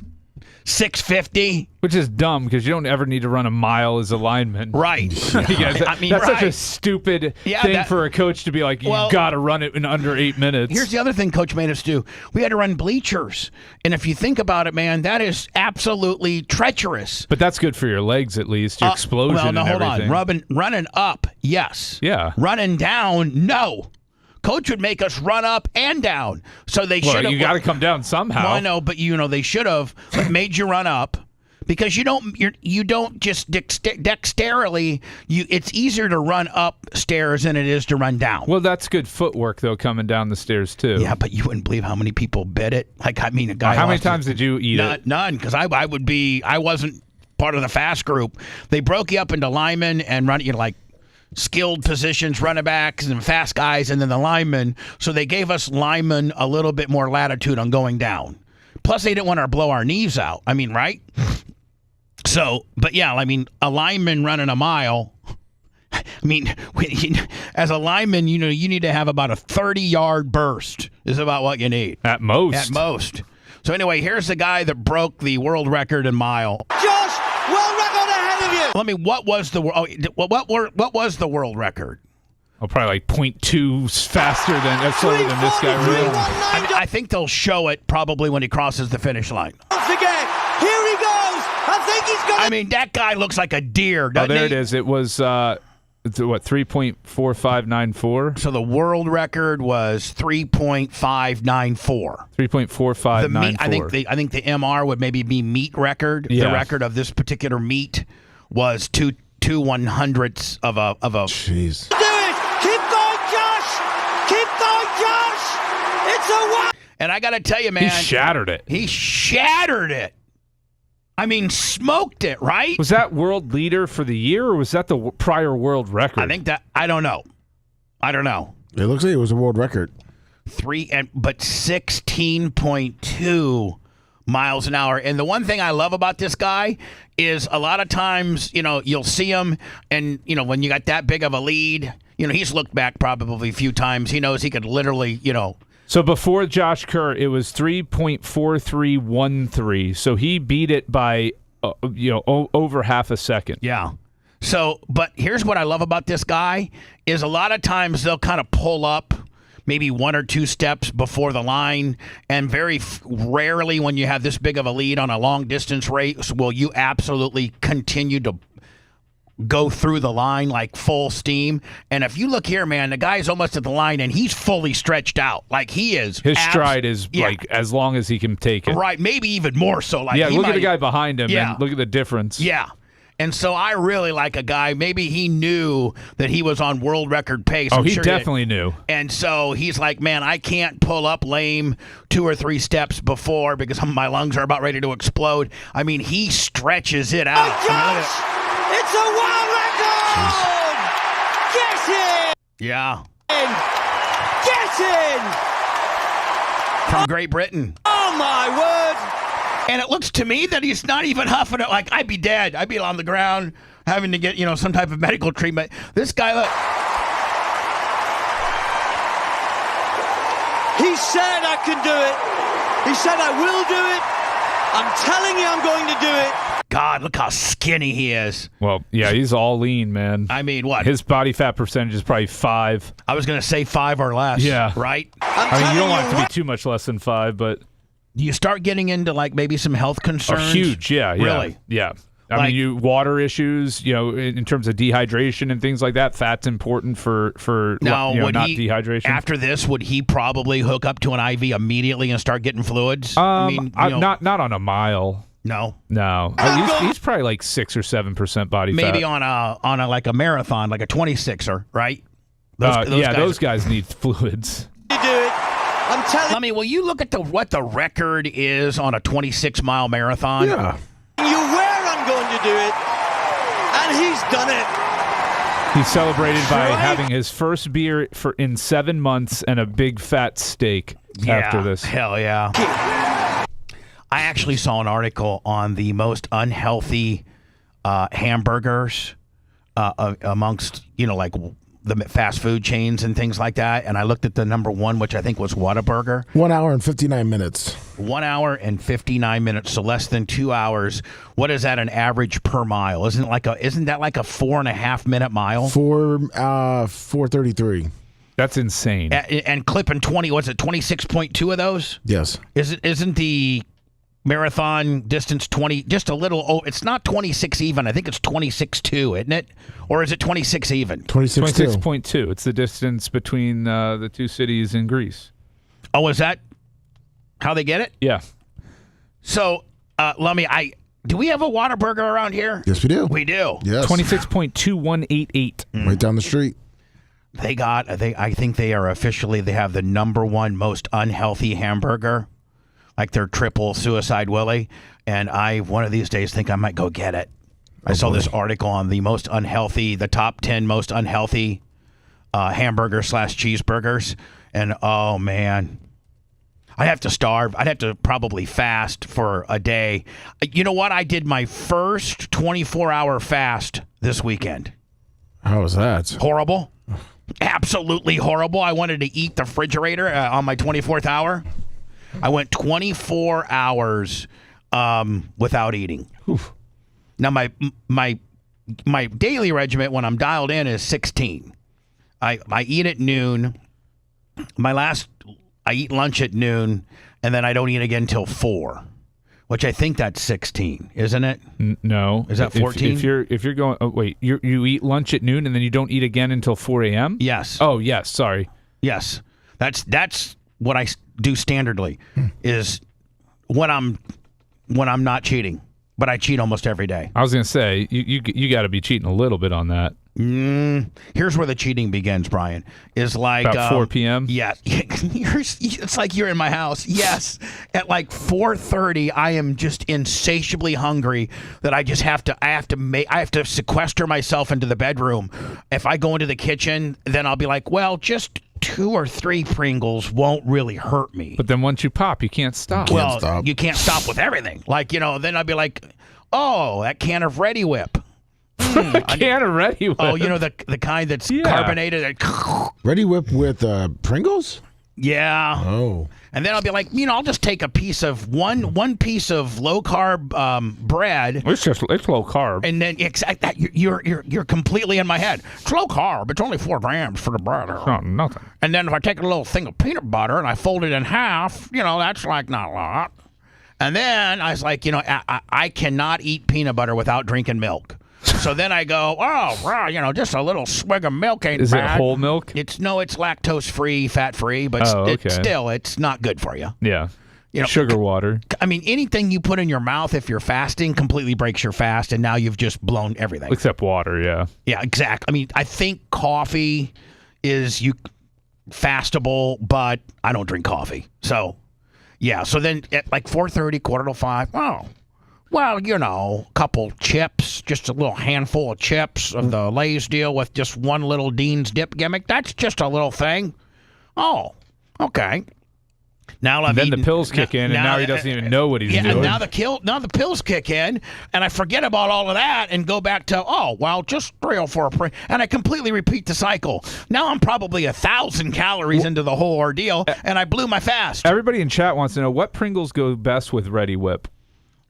6:50, which is dumb because you don't ever need to run a mile as a lineman, right? That's such a stupid thing for a coach to be like. You got to run it in under 8 minutes. Here's the other thing Coach made us do: we had to run bleachers, and if you think about it, man, that is absolutely treacherous. But that's good for your legs, at least your explosion. Well, no, and hold everything. on. Running up, yes. Yeah. Running down, no. Coach would make us run up and down. So they should have. You got to come down somehow. Well, I know, but they should have made you run up, because you don't just dexterily. It's easier to run up stairs than it is to run down. Well, that's good footwork though, coming down the stairs too. Yeah, but you wouldn't believe how many people bit it. A guy. How many times did you eat it? None, because I wasn't part of the fast group. They broke you up into linemen and run skilled positions, running backs and fast guys, and then the linemen. So they gave us linemen a little bit more latitude on going down. Plus, they didn't want to blow our knees out. I mean, right? So, but yeah, a lineman running a mile. As a lineman, you need to have about a 30-yard burst is about what you need. At most. At most. So anyway, here's the guy that broke the world record in mile. Josh, world record ahead of you. What was the world record? Oh, probably like 0.2 slower than this guy. Really. I think they'll show it probably when he crosses the finish line. Once again, here he goes. I think he's going. That guy looks like a deer. Doesn't it is. It was 3.4594. So the world record was 3.594. 3.4594. I think the MR would maybe be meet record. Yeah. The record of this particular meet was two 100ths of a. Jeez. Do it. Keep going, Josh. Keep going, Josh. It's a one. And I got to tell you, man, he shattered it. Smoked it, right? Was that world leader for the year, or was that the prior world record? I think that I don't know. It looks like it was a world record. 16.2 miles an hour. And the one thing I love about this guy is a lot of times, you'll see him, and when you got that big of a lead, he's looked back probably a few times. He knows he could literally, So before Josh Kerr, it was 3.4313. So he beat it by, over half a second. Yeah. So, but here's what I love about this guy is a lot of times they'll kind of pull up maybe 1 or 2 steps before the line, and very rarely when you have this big of a lead on a long distance race will you absolutely continue to go through the line like full steam. And if you look here, man, the guy's almost at the line and he's fully stretched out. Like he is. His stride is like as long as he can take it. Right. Maybe even more so. Like look at the guy behind him and look at the difference. Yeah. And so I really like a guy, maybe he knew that he was on world record pace. Oh, he definitely knew. And so he's like, man, I can't pull up lame 2 or 3 steps before because my lungs are about ready to explode. He stretches it out. Oh, Josh, it's a world record! Get in! Yeah. Get in! From Great Britain. Oh, my word! And it looks to me that he's not even huffing it. Like, I'd be dead. I'd be on the ground having to get, some type of medical treatment. This guy, look. He said I can do it. He said, I will do it. I'm telling you I'm going to do it. God, look how skinny he is. Well, yeah, he's all lean, man. I mean, what? His body fat percentage is probably 5. I was going to say 5 or less. Yeah. Right? I mean, you don't want it to be too much less than 5, but... You start getting into, like, maybe some health concerns. Oh, huge, yeah. Really? Yeah. I mean, water issues, in terms of dehydration and things like that. Fat's important for now, not dehydration. After this, would he probably hook up to an IV immediately and start getting fluids? Not on a mile. No. He's probably like 6 or 7% body fat. Maybe on a like a marathon, like a 26er, right? Those guys need fluids. You do it. I'm telling I mean, will you look at what the record is on a 26-mile marathon? Yeah. you where I'm going to do it, and he's done it. He celebrated by having his first beer in 7 months and a big fat steak after this. Hell yeah. I actually saw an article on the most unhealthy hamburgers amongst, like the fast food chains and things like that. And I looked at the number one, which I think was Whataburger. 1 hour and 59 minutes. 1 hour and 59 minutes, so less than 2 hours. What is that an average per mile? Isn't that like a 4.5 minute mile? 4:33. That's insane. And clipping 26.2 of those? Yes. Isn't the marathon distance 20, just a little, it's not 26 even. I think it's 26.2, isn't it? Or is it 26 even? 26.2. It's the distance between the two cities in Greece. Oh, is that how they get it? Yeah. So, Lummy, do we have a Whataburger around here? Yes, we do. We do. Yes. 26.2188. Right down the street. I think they are officially, they have the number one most unhealthy hamburger. Like their triple suicide Willie, and I one of these days think I might go get it. I saw this article on the top 10 most unhealthy hamburger/cheeseburgers, and oh man, I'd have to starve. I'd have to probably fast for a day. You know what? I did my first 24-hour fast this weekend. How was that? Horrible. Absolutely horrible. I wanted to eat the refrigerator on my 24th hour. I went 24 hours without eating. Oof. Now my daily regimen when I'm dialed in is 16. I eat at noon. I eat lunch at noon, and then I don't eat again till 4, which I think that's 16, isn't it? No. Is that 14? If you're going, you eat lunch at noon and then you don't eat again until 4 a.m.? Yes. Oh yes. Sorry. Yes. That's what I do standardly is when I'm not cheating, but I cheat almost every day. I was gonna say you got to be cheating a little bit on that. Here's where the cheating begins, Brian. Is like about 4 p.m. Yeah, it's like you're in my house. Yes, at like 4:30, I am just insatiably hungry that I have to sequester myself into the bedroom. If I go into the kitchen, then I'll be like, well, just 2 or 3 Pringles won't really hurt me. But then once you pop, you can't stop. You can't stop with everything. Like, then I'll be like, oh, that can of Ready Whip. A can of Ready Whip. Oh, the kind that's carbonated. Ready Whip with Pringles? Yeah. Oh. And then I'll be like, I'll just take a piece of one piece of low carb bread. It's low carb. And then you're completely in my head. It's low carb. It's only 4 grams for the bread. It's not nothing. And then if I take a little thing of peanut butter and I fold it in half, that's like not a lot. And then I was like, I cannot eat peanut butter without drinking milk. So then I go, just a little swig of milk ain't bad. Is it whole milk? It's lactose-free, fat-free, but it's not good for you. Yeah. Sugar water. I mean, anything you put in your mouth if you're fasting completely breaks your fast, and now you've just blown everything. Except water, yeah. Yeah, exactly. I mean, I think coffee is fastable, but I don't drink coffee. So, yeah. So then at like 4:30, 4:45, well, a couple chips, just a little handful of chips of the Lay's deal with just one little Dean's dip gimmick. That's just a little thing. Oh, okay. Now I've then eaten, the pills kick in, and now he doesn't even know what he's doing. Now the pills kick in, and I forget about all of that and go back to just 3 or 4 and I completely repeat the cycle. Now I'm probably 1,000 calories into the whole ordeal, and I blew my fast. Everybody in chat wants to know what Pringles go best with Ready Whip.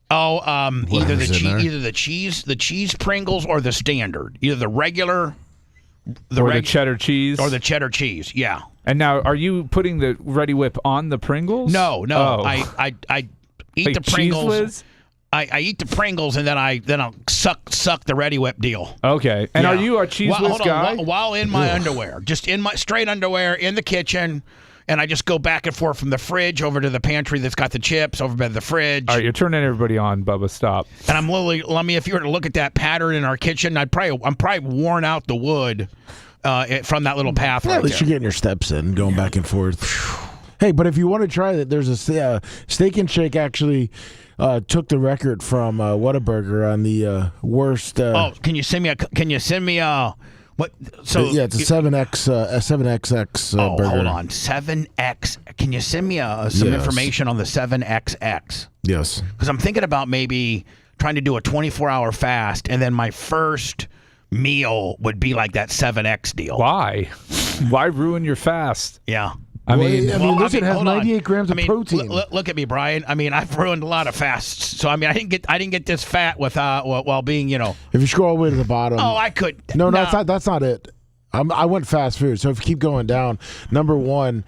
Oh, either the cheese Pringles or the standard, either the regular, the cheddar cheese, or the cheddar cheese. Yeah. And now, are you putting the Ready Whip on the Pringles? No. Oh. I eat like the Pringles. Cheese Whiz? I eat the Pringles and then I'll suck the Ready Whip deal. Okay. And are you a Cheese Whiz guy? While in my underwear, just in my straight underwear in the kitchen, and I just go back and forth from the fridge over to the pantry that's got the chips over by the fridge. All right, you're turning everybody on, Bubba. Stop. And I'm literally, if you were to look at that pattern in our kitchen, I'm probably worn out the wood from that little path. Yeah, right at least there. you're getting your steps in, going back and forth. Hey, but if you want to try that, there's a Steak and Shake actually took the record from Whataburger on the worst. Can you send me a what? So yeah, it's a 7XX burger. Hold on, 7X. Can you send me some information on the 7XX? Yes, because I'm thinking about maybe trying to do a 24-hour fast, and then my first meal would be like that 7X deal. Why? Why ruin your fast? Yeah. I mean, listen, it has 98 grams of protein. Look at me, Brian. I mean, I've ruined a lot of fasts. So I mean, I didn't get this fat while being, If you scroll all the way to the bottom. Oh, I could. No, that's not it. I went fast food. So if you keep going down, number one,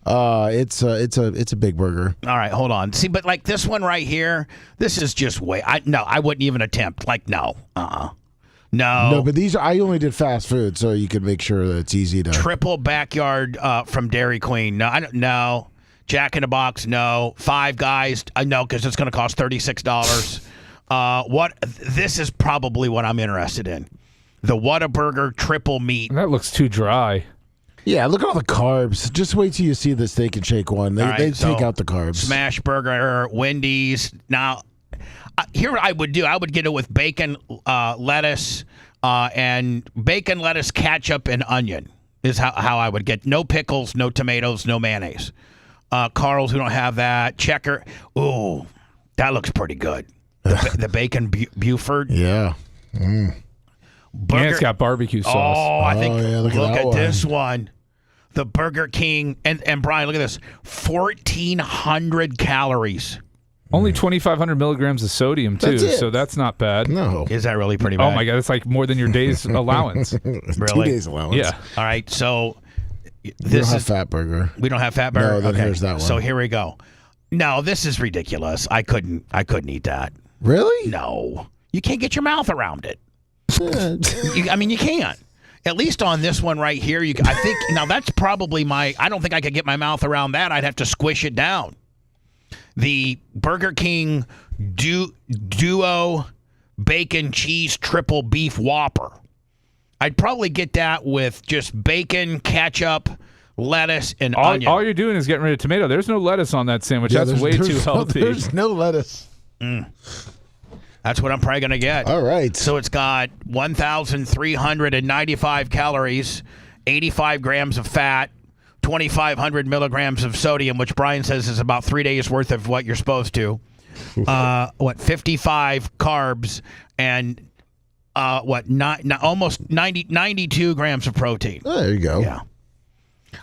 it's a big burger. All right, hold on. See, but like this one right here, this is just I wouldn't even attempt. Like no. No, but I only did fast food, so you could make sure that it's easy to. Triple backyard from Dairy Queen. No. Jack in the Box. No. Five Guys. No, because it's going to cost $36. This is probably what I'm interested in. The Whataburger triple meat. That looks too dry. Yeah, look at all the carbs. Just wait till you see the Steak and Shake one. They take out the carbs. Smash Burger, Wendy's. Now. Here I would get it with bacon, lettuce, and bacon, lettuce, ketchup, and onion is how I would get. No pickles, no tomatoes, no mayonnaise. Carl's, we don't have that. Checker. Ooh, that looks pretty good. The bacon Buford. Yeah. And it's got barbecue sauce. Oh, I think. Yeah, look at this one. The Burger King. And Brian, look at this. 1,400 calories. Only 2,500 milligrams of sodium, too, so that's not bad. No. Is that really pretty bad? Oh, my God. It's like more than your day's allowance. Really? 2 days allowance. Yeah. All right, so we don't have Fat Burger. We don't have Fat Burger? No, then okay. here's that one. So here we go. No, this is ridiculous. I couldn't eat that. Really? No. You can't get your mouth around it. You can't. At least on this one right here, I think now that's probably I don't think I could get my mouth around that. I'd have to squish it down. The Burger King Duo Bacon Cheese Triple Beef Whopper. I'd probably get that with just bacon, ketchup, lettuce, and onion. All you're doing is getting rid of tomato. There's no lettuce on that sandwich. That's way too healthy. There's no lettuce. That's what I'm probably going to get. All right. So it's got 1,395 calories, 85 grams of fat, 2,500 milligrams of sodium, which Brian says is about 3 days worth of what you're supposed to. 55 carbs and almost 92 grams of protein. Oh, there you go. Yeah.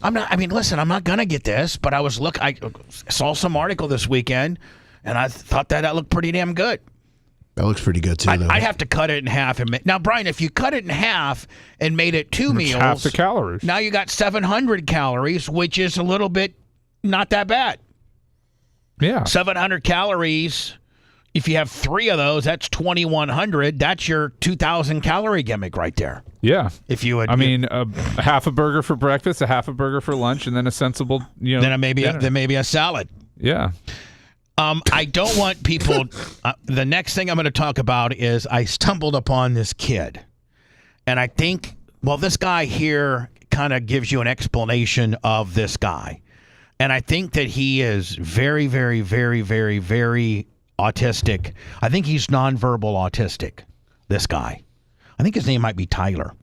Listen, I'm not going to get this, but I saw some article this weekend, and I thought that looked pretty damn good. That looks pretty good, too, though. I'd have to cut it in half. Now, Brian, if you cut it in half and made it two meals, half the calories. Now you got 700 calories, which is a little bit not that bad. Yeah. 700 calories. If you have 3 of those, that's 2,100. That's your 2,000 calorie gimmick right there. Yeah. If you would, a half a burger for breakfast, a half a burger for lunch, and then a sensible, then maybe a salad. Yeah. I don't want people. The next thing I'm going to talk about is I stumbled upon this kid, and I think this guy here kind of gives you an explanation of this guy, and I think that he is very, very, very, very, very autistic. I think he's nonverbal autistic. This guy, I think his name might be Tyler,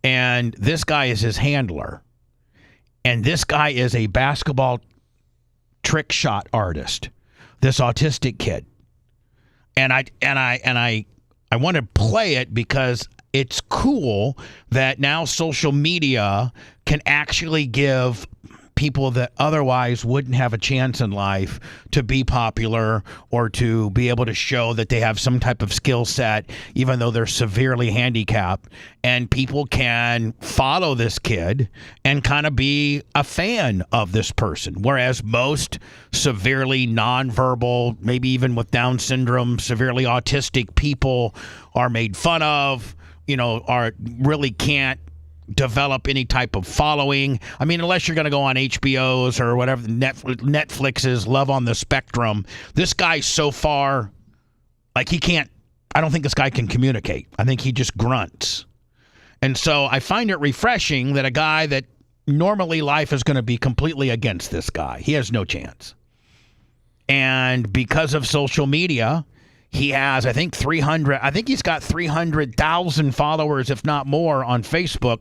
and this guy is his handler, and this guy is a basketball trick shot artist, this autistic kid. And I want to play it because it's cool that now social media can actually give people that otherwise wouldn't have a chance in life to be popular or to be able to show that they have some type of skill set, even though they're severely handicapped. And people can follow this kid and kind of be a fan of this person. Whereas most severely nonverbal, maybe even with Down syndrome, severely autistic people are made fun of, are really can't develop any type of following. I mean, unless you're going to go on HBO's or whatever, Netflix's Love on the Spectrum. This guy so far, like I don't think this guy can communicate. I think he just grunts. And so I find it refreshing that a guy that normally life is going to be completely against this guy. He has no chance. And because of social media, he has, I think he's got 300,000 followers, if not more, on Facebook.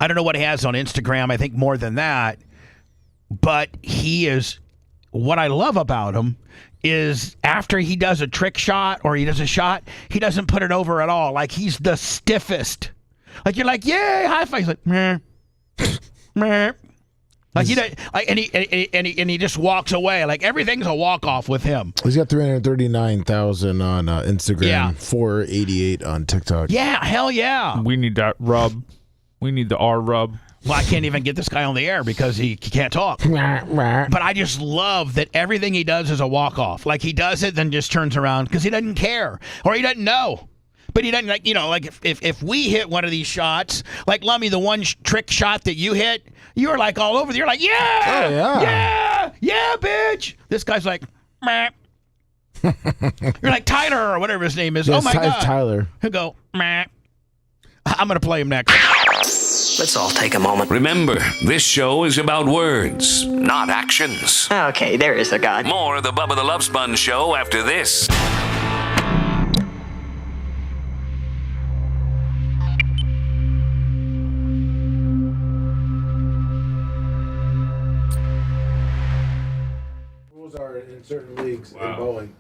I don't know what he has on Instagram. I think more than that. But what I love about him is after he does a trick shot or he does a shot, he doesn't put it over at all. Like, he's the stiffest. Like, you're like, yay, high five. He's like, meh, meh. Like, and he just walks away. Like, everything's a walk-off with him. He's got 339,000 on Instagram, Yeah. 488 on TikTok. Yeah, hell yeah. We need that rub. We need the R rub. Well, I can't even get this guy on the air because he can't talk. But I just love that everything he does is a walk-off. Like, he does it, then just turns around because he doesn't care or he doesn't know. But he doesn't, if we hit one of these shots, like Lummy, the one trick shot that you hit, you're like all over. You're like, yeah, yeah, bitch. This guy's like, meh. You're like Tyler or whatever his name is. Yes, oh my God, Tyler. He'll go, meh. I'm gonna play him next. Let's all take a moment. Remember, this show is about words, not actions. Okay, there is a God. More of the Bubba the Love Sponge show after this. Rules are in certain leagues in bowling.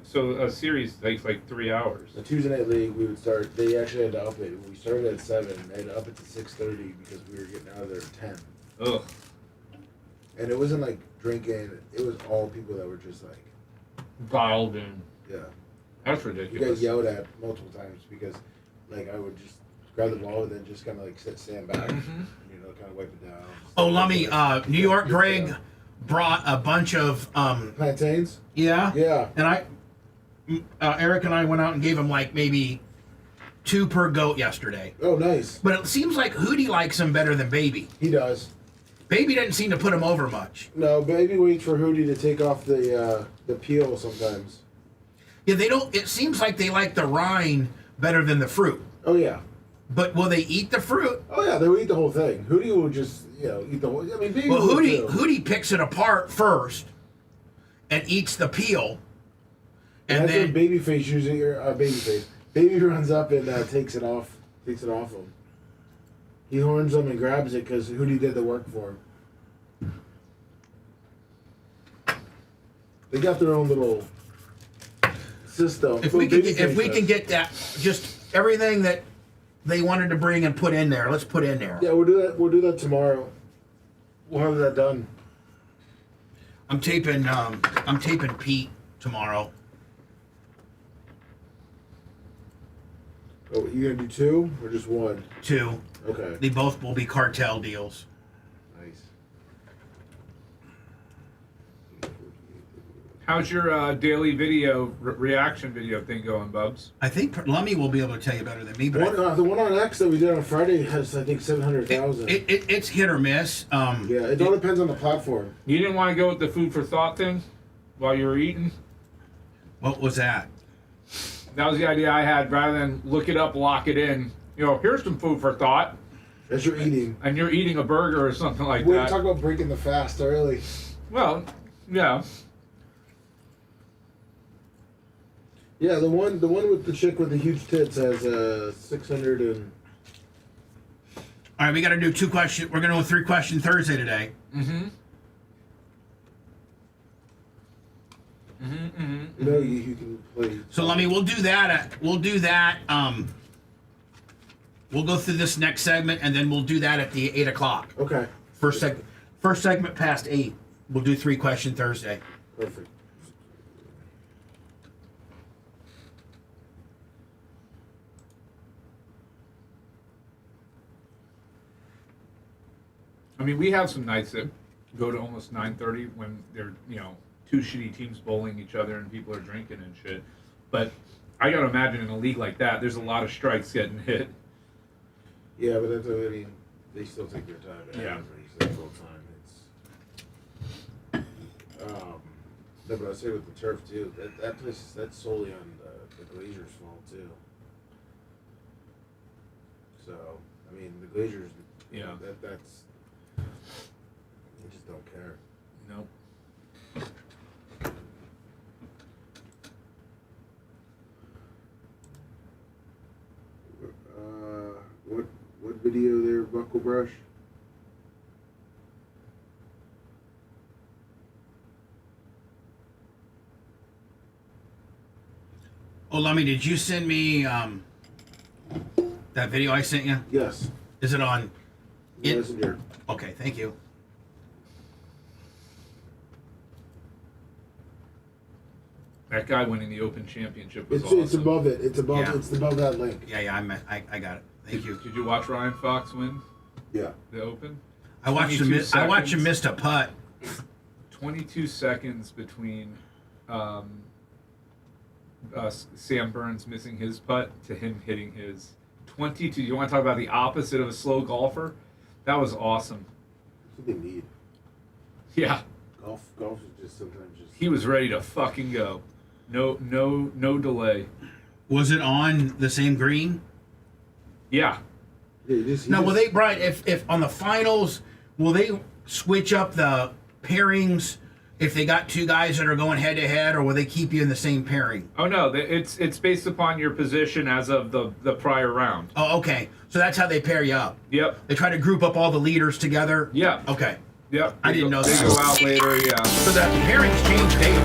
So a series takes like 3 hours. The Tuesday night league, we would start. They actually had to up it. We started at 7. They had to up it to 6:30 because we were getting out of there at 10. Ugh. And it wasn't like drinking. It was all people that were just like Dialed in. Yeah. That's We ridiculous. got yelled at multiple times because, like, I would just grab the ball and then just kind of like stand back, kind of wipe it down. Oh, Lummy, New York Greg brought a bunch of plantains. Yeah. Yeah. And Eric and I went out and gave him like maybe 2 per goat yesterday. Oh, nice. But it seems like Hootie likes him better than Baby. He does. Baby doesn't seem to put him over much. No, Baby waits for Hootie to take off the peel sometimes. Yeah, they don't. It seems like they like the rind better than the fruit. Oh yeah. But will they eat the fruit? Oh yeah, they will eat the whole thing. Hootie will just eat the whole. I mean, Baby. Well, will Hootie picks it apart first and eats the peel. And then Babyface usually Babyface. Baby runs up and takes it off. Takes it off him. He horns him and grabs it because Hootie did the work for him. They got their own little system. If we can get that, just everything that they wanted to bring and put in there, let's put in there. Yeah, we'll do that. We'll do that tomorrow. We'll have that done. I'm taping Pete tomorrow. Oh, you gonna do 2 or just 1? 2. Okay. They both will be cartel deals. Nice. How's your daily video reaction video thing going, Bubs? I think Lummy will be able to tell you better than me. But the one on X that we did on Friday has, I think, 700,000. It's hit or miss. Yeah, it all depends on the platform. You didn't want to go with the food for thought thing while you were eating? What was that? That was the idea I had. Rather than look it up, lock it in. Here's some food for thought. As you're eating. And you're eating a burger or something like We that. talk about breaking the fast early. Well, yeah. Yeah, the one with the chick with the huge tits has 600 and. All right, we got to do 2 questions. We're going to do a 3-question Thursday today. Mm-hmm. No, you can play. So we'll do that. We'll go through this next segment, and then we'll do that at the 8 o'clock. Okay. First segment past 8. We'll do 3-question Thursday. Perfect. I mean, we have some nights that go to almost 9:30 when they're, two shitty teams bowling each other and people are drinking and shit. But I got to imagine in a league like that, there's a lot of strikes getting hit. Yeah, but that's, they still take their time. Yeah. The whole time. No, but I say with the turf too, that place, that's solely on the Glazers' fault too. So, the Glazers, that's, they just don't care. Nope. What video there, Buckle Brush? Oh, Lummy, did you send me that video I sent you? Yes. Is it on? Messenger. Okay, thank you. That guy winning the Open Championship was It's awesome. above it. It's above. Yeah. It's above that link. Yeah, I got it. Thank you. Did you watch Ryan Fox win Yeah. the Open? I watched him. I watched him miss a putt. 22 seconds between Sam Burns missing his putt to him hitting his. 22. You want to talk about the opposite of a slow golfer? That was awesome. That's what they need. Yeah. Golf is just sometimes just. He was ready to fucking go. No delay. Was it on the same green? Yeah. Will they, Brian? If on the finals, will they switch up the pairings if they got two guys that are going head to head, or will they keep you in the same pairing? Oh no, it's based upon your position as of the prior round. Oh, okay. So that's how they pair you up. Yep. They try to group up all the leaders together. Yeah. Okay. Yep. I didn't know They that. go out later. Yeah. So the pairings change daily.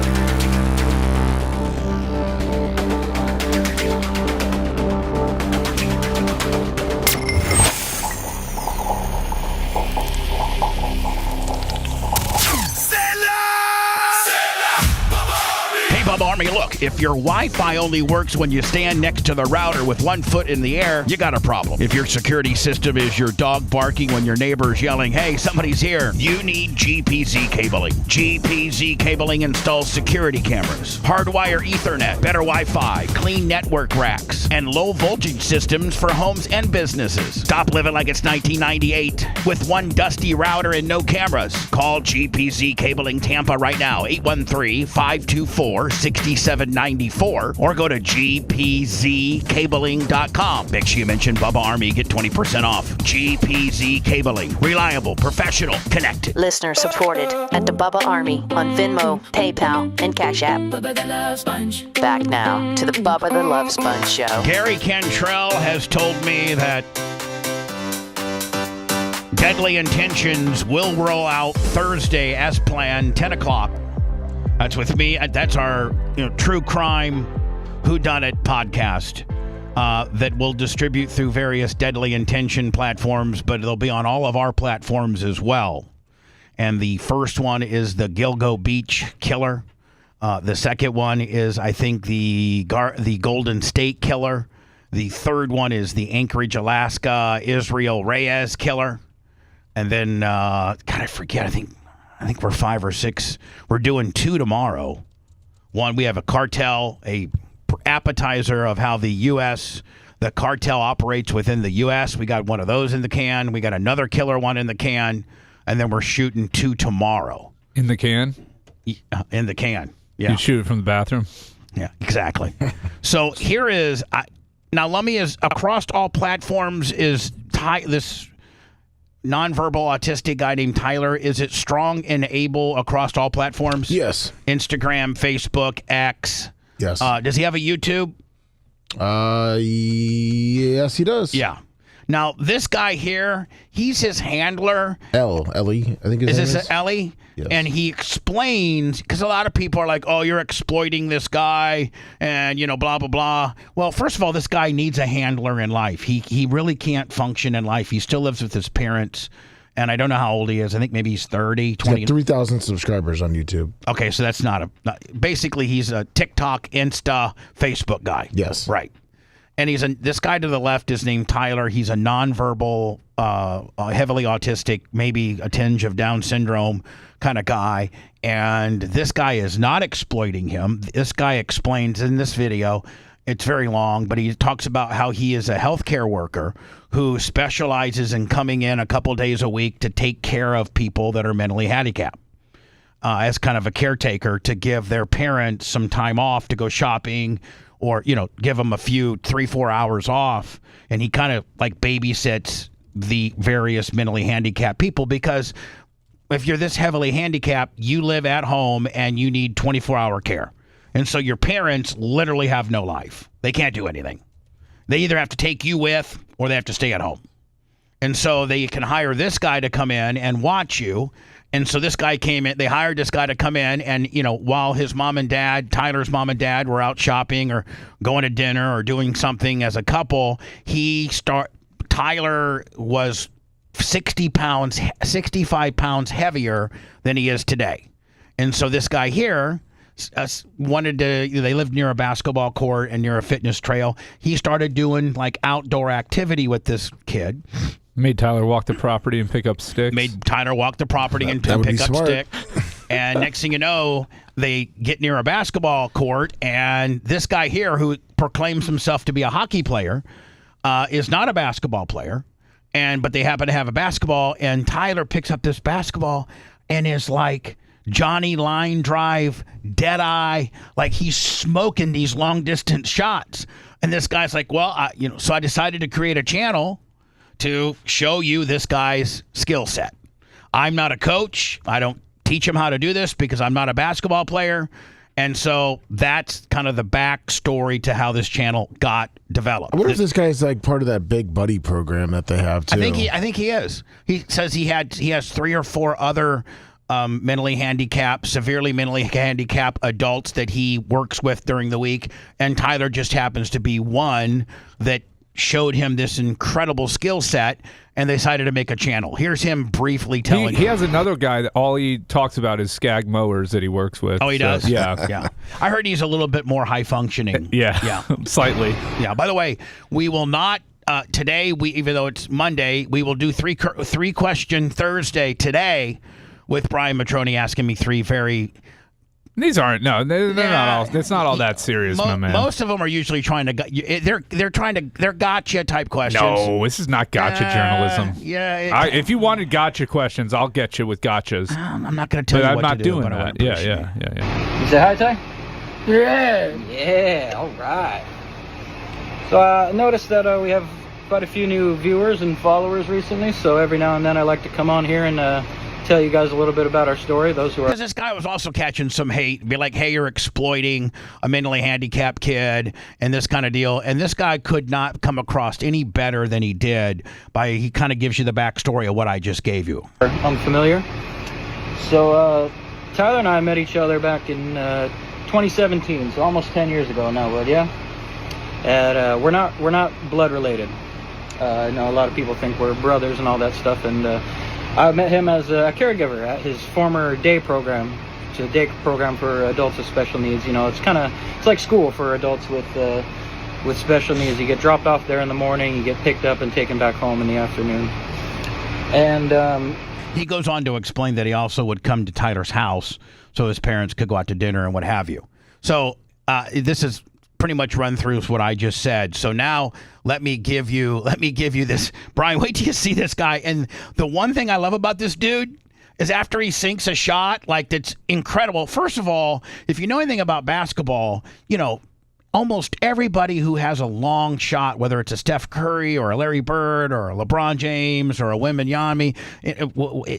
Bubba Army, look, if your Wi-Fi only works when you stand next to the router with one foot in the air, you got a problem. If your security system is your dog barking when your neighbor's yelling, hey, somebody's here, you need GPZ cabling. GPZ cabling installs security cameras, hardwire Ethernet, better Wi-Fi, clean network racks, and low voltage systems for homes and businesses. Stop living like it's 1998 with one dusty router and no cameras. Call GPZ Cabling Tampa right now, 813-524-6794, or go to gpzcabling.com. Make sure you mention Bubba Army, get 20% off. GPZ Cabling. Reliable, professional, connected. Listener supported at the Bubba Army on Venmo, PayPal, and Cash App. Bubba the Love Sponge. Back now to the Bubba the Love Sponge Show. Gary Cantrell has told me that Deadly Intentions will roll out Thursday as planned, 10 o'clock. That's with me. That's our true crime whodunit podcast that we'll distribute through various Deadly Intention platforms, but it'll be on all of our platforms as well. And the first one is the Gilgo Beach Killer. The second one is, I think, the Golden State Killer. The third one is the Anchorage, Alaska, Israel Reyes Killer. And then, God, I forget, I think we're 5 or 6. We're doing 2 tomorrow. One, we have a cartel, a appetizer of how the cartel operates within the U.S. We got one of those in the can. We got another killer one in the can. And then we're shooting 2 tomorrow. In the can? In the can, yeah. You shoot it from the bathroom? Yeah, exactly. So here is, now Lummy is, across all platforms is this nonverbal autistic guy named Tyler. Is it strong and able across all platforms? Yes. Instagram, Facebook, X. Yes. Does he have a YouTube? Yes, he does. Yeah. Now, this guy here, he's his handler. Ellie, I think his name is. Is this Ellie? Yes. And he explains, because a lot of people are like, oh, you're exploiting this guy and, blah, blah, blah. Well, first of all, this guy needs a handler in life. He really can't function in life. He still lives with his parents. And I don't know how old he is. I think maybe he's 30, 20. He's got 3,000 subscribers on YouTube. Okay, so that's basically he's a TikTok, Insta, Facebook guy. Yes. Right. And this guy to the left is named Tyler. He's a nonverbal, heavily autistic, maybe a tinge of Down syndrome kind of guy. And this guy is not exploiting him. This guy explains in this video, it's very long, but he talks about how he is a healthcare worker who specializes in coming in a couple days a week to take care of people that are mentally handicapped. As kind of a caretaker to give their parents some time off to go shopping or, give them a few 3-4 hours off. And he kind of like babysits the various mentally handicapped people, because if you're this heavily handicapped, you live at home and you need 24-hour care. And so your parents literally have no life. They can't do anything. They either have to take you with or they have to stay at home. And so they can hire this guy to come in and watch you. And so this guy came in, they hired this guy to come in and, while his mom and dad, Tyler's mom and dad were out shopping or going to dinner or doing something as a couple, Tyler was 65 pounds heavier than he is today. And so this guy here they lived near a basketball court and near a fitness trail. He started doing like outdoor activity with this kid. Made Tyler walk the property and pick up sticks. Made Tyler walk the property and pick up sticks. And next thing you know, they get near a basketball court, and this guy here, who proclaims himself to be a hockey player, is not a basketball player. But they happen to have a basketball, and Tyler picks up this basketball and is like Johnny line drive, dead eye, like he's smoking these long distance shots. And this guy's like, well, so I decided to create a channel to show you this guy's skill set. I'm not a coach. I don't teach him how to do this because I'm not a basketball player. And so that's kind of the backstory to how this channel got developed. I wonder if this guy's like part of that Big Buddy program that they have too. I think he is. He says he has 3 or 4 other severely mentally handicapped adults that he works with during the week. And Tyler just happens to be one that showed him this incredible skill set, and they decided to make a channel. Here's him briefly telling He has another guy that all he talks about is Skag mowers that he works with. Oh, he does? Yeah. Yeah. I heard he's a little bit more high functioning. Yeah. Slightly. Yeah. By the way, we will not today, even though it's Monday, we will do three question Thursday today with Brian Matroni asking me 3 very... These aren't not all. It's not all that serious, my man. Most of them are usually trying to. They're gotcha type questions. No, this is not gotcha journalism. Yeah. If you wanted gotcha questions, I'll get you with gotchas. I'm not going to tell you what to do. I'm not doing that. Yeah. You say hi, Ty? Yeah. All right. So I noticed that we have quite a few new viewers and followers recently. So every now and then I like to come on here and tell you guys a little bit about our story. Because this guy was also catching some hate, be like, hey, you're exploiting a mentally handicapped kid and this kind of deal. And this guy could not come across any better than he did he kind of gives you the backstory of what I just gave you. I'm familiar. So Tyler and I met each other back in 2017, so almost 10 years ago now, bud, yeah? And we're not blood related. I know a lot of people think we're brothers and all that stuff, and I met him as a caregiver at his former day program. It's a day program for adults with special needs. It's like school for adults with special needs. You get dropped off there in the morning, you get picked up and taken back home in the afternoon. And he goes on to explain that he also would come to Tyler's house so his parents could go out to dinner and what have you. So this is pretty much run through what I just said. So now let me give you this. Brian, wait till you see this guy. And the one thing I love about this dude is after he sinks a shot, like, that's incredible. First of all, if you know anything about basketball, almost everybody who has a long shot, whether it's a Steph Curry or a Larry Bird or a LeBron James or a Wembanyama,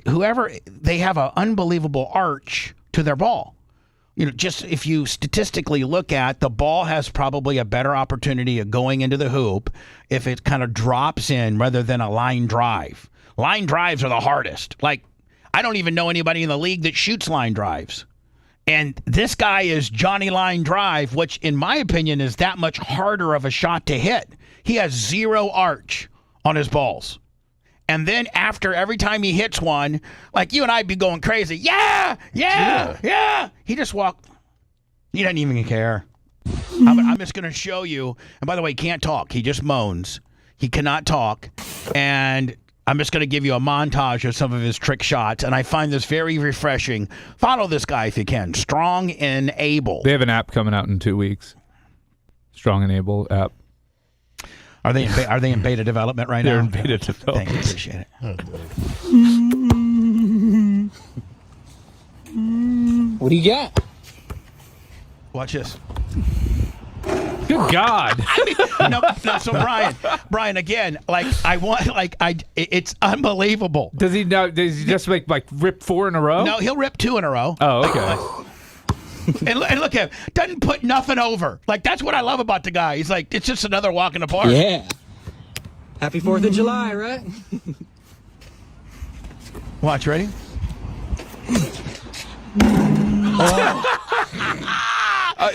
whoever, they have an unbelievable arch to their ball. just if you statistically look at, the ball has probably a better opportunity of going into the hoop if it kind of drops in rather than a line drive. Line drives are the hardest. Like, I don't even know anybody in the league that shoots line drives. And this guy is Johnny Line Drive, which in my opinion is that much harder of a shot to hit. He has zero arch on his balls. And then after every time he hits one, like you and I'd be going crazy. Yeah. He just walked. He doesn't even care. I'm just going to show you. And by the way, he can't talk. He just moans. He cannot talk. And I'm just going to give you a montage of some of his trick shots, and I find this very refreshing. Follow this guy if you can. Strong and Able. They have an app coming out in 2 weeks. Strong and Able app. Are they in beta development right They're now? in beta development. Thank you. Appreciate it. What do you got? Watch this. Good God. No, so Brian, again, it's unbelievable. Does he just like rip 4 in a row? No, he'll rip 2 in a row. Oh, okay. And look at him. Doesn't put nothing over. Like, that's what I love about the guy. He's like, it's just another walk in the park. Yeah. Happy 4th of July, right? Watch, ready?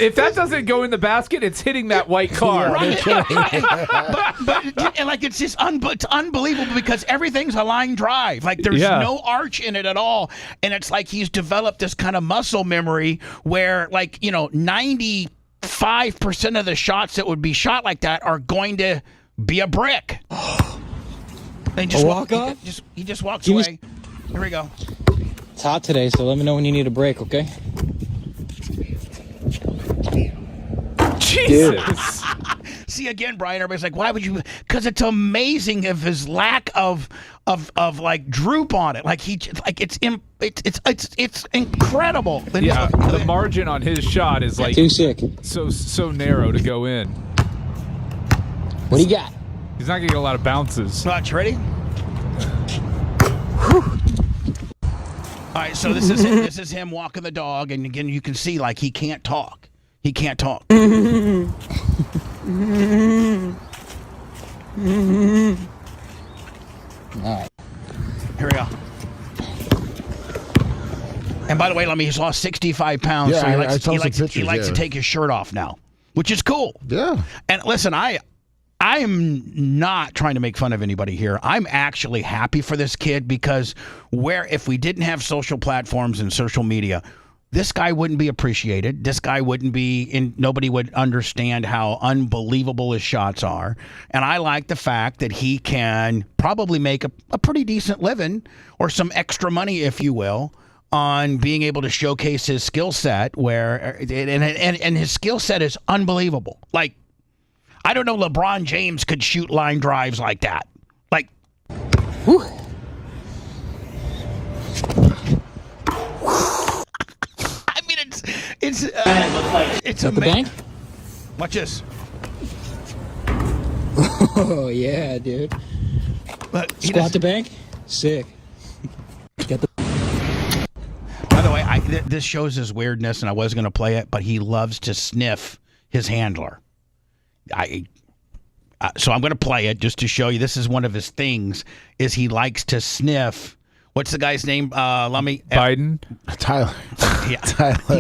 If that doesn't go in the basket, it's hitting that white car. Right. but like, it's just it's unbelievable because everything's a line drive. Like, there's no arch in it at all. And it's like he's developed this kind of muscle memory where, like, 95% of the shots that would be shot like that are going to be a brick. And just walk up? He just walks away. Here we go. It's hot today, so let me know when you need a break, okay? Jesus. See, again, Brian, everybody's like, why would you? Because it's amazing of his lack of like droop on it. Like it's incredible. Yeah, the margin on his shot is like too sick. So narrow to go in. What do you got? He's not gonna get a lot of bounces. Watch, ready? All right, so this is him walking the dog, and again, you can see like he can't talk. He can't talk. All right. Here we go. And by the way, he's lost 65 pounds, so he likes to take his shirt off now, which is cool. Yeah. And listen, I'm not trying to make fun of anybody here. I'm actually happy for this kid because if we didn't have social platforms and social media, this guy wouldn't be appreciated. This guy wouldn't be nobody would understand how unbelievable his shots are. And I like the fact that he can probably make a pretty decent living or some extra money, if you will, on being able to showcase his skill set and his skill set is unbelievable. Like, I don't know LeBron James could shoot line drives like that. Like, whew. I mean, it's at the bank. Watch this. Oh yeah, dude. Squat the bank. Sick. Get the. By the way, this shows his weirdness, and I was going to play it, but he loves to sniff his handler. So I'm going to play it just to show you. This is one of his things. Is he likes to sniff. What's the guy's name? Biden. Tyler. Yeah, Tyler.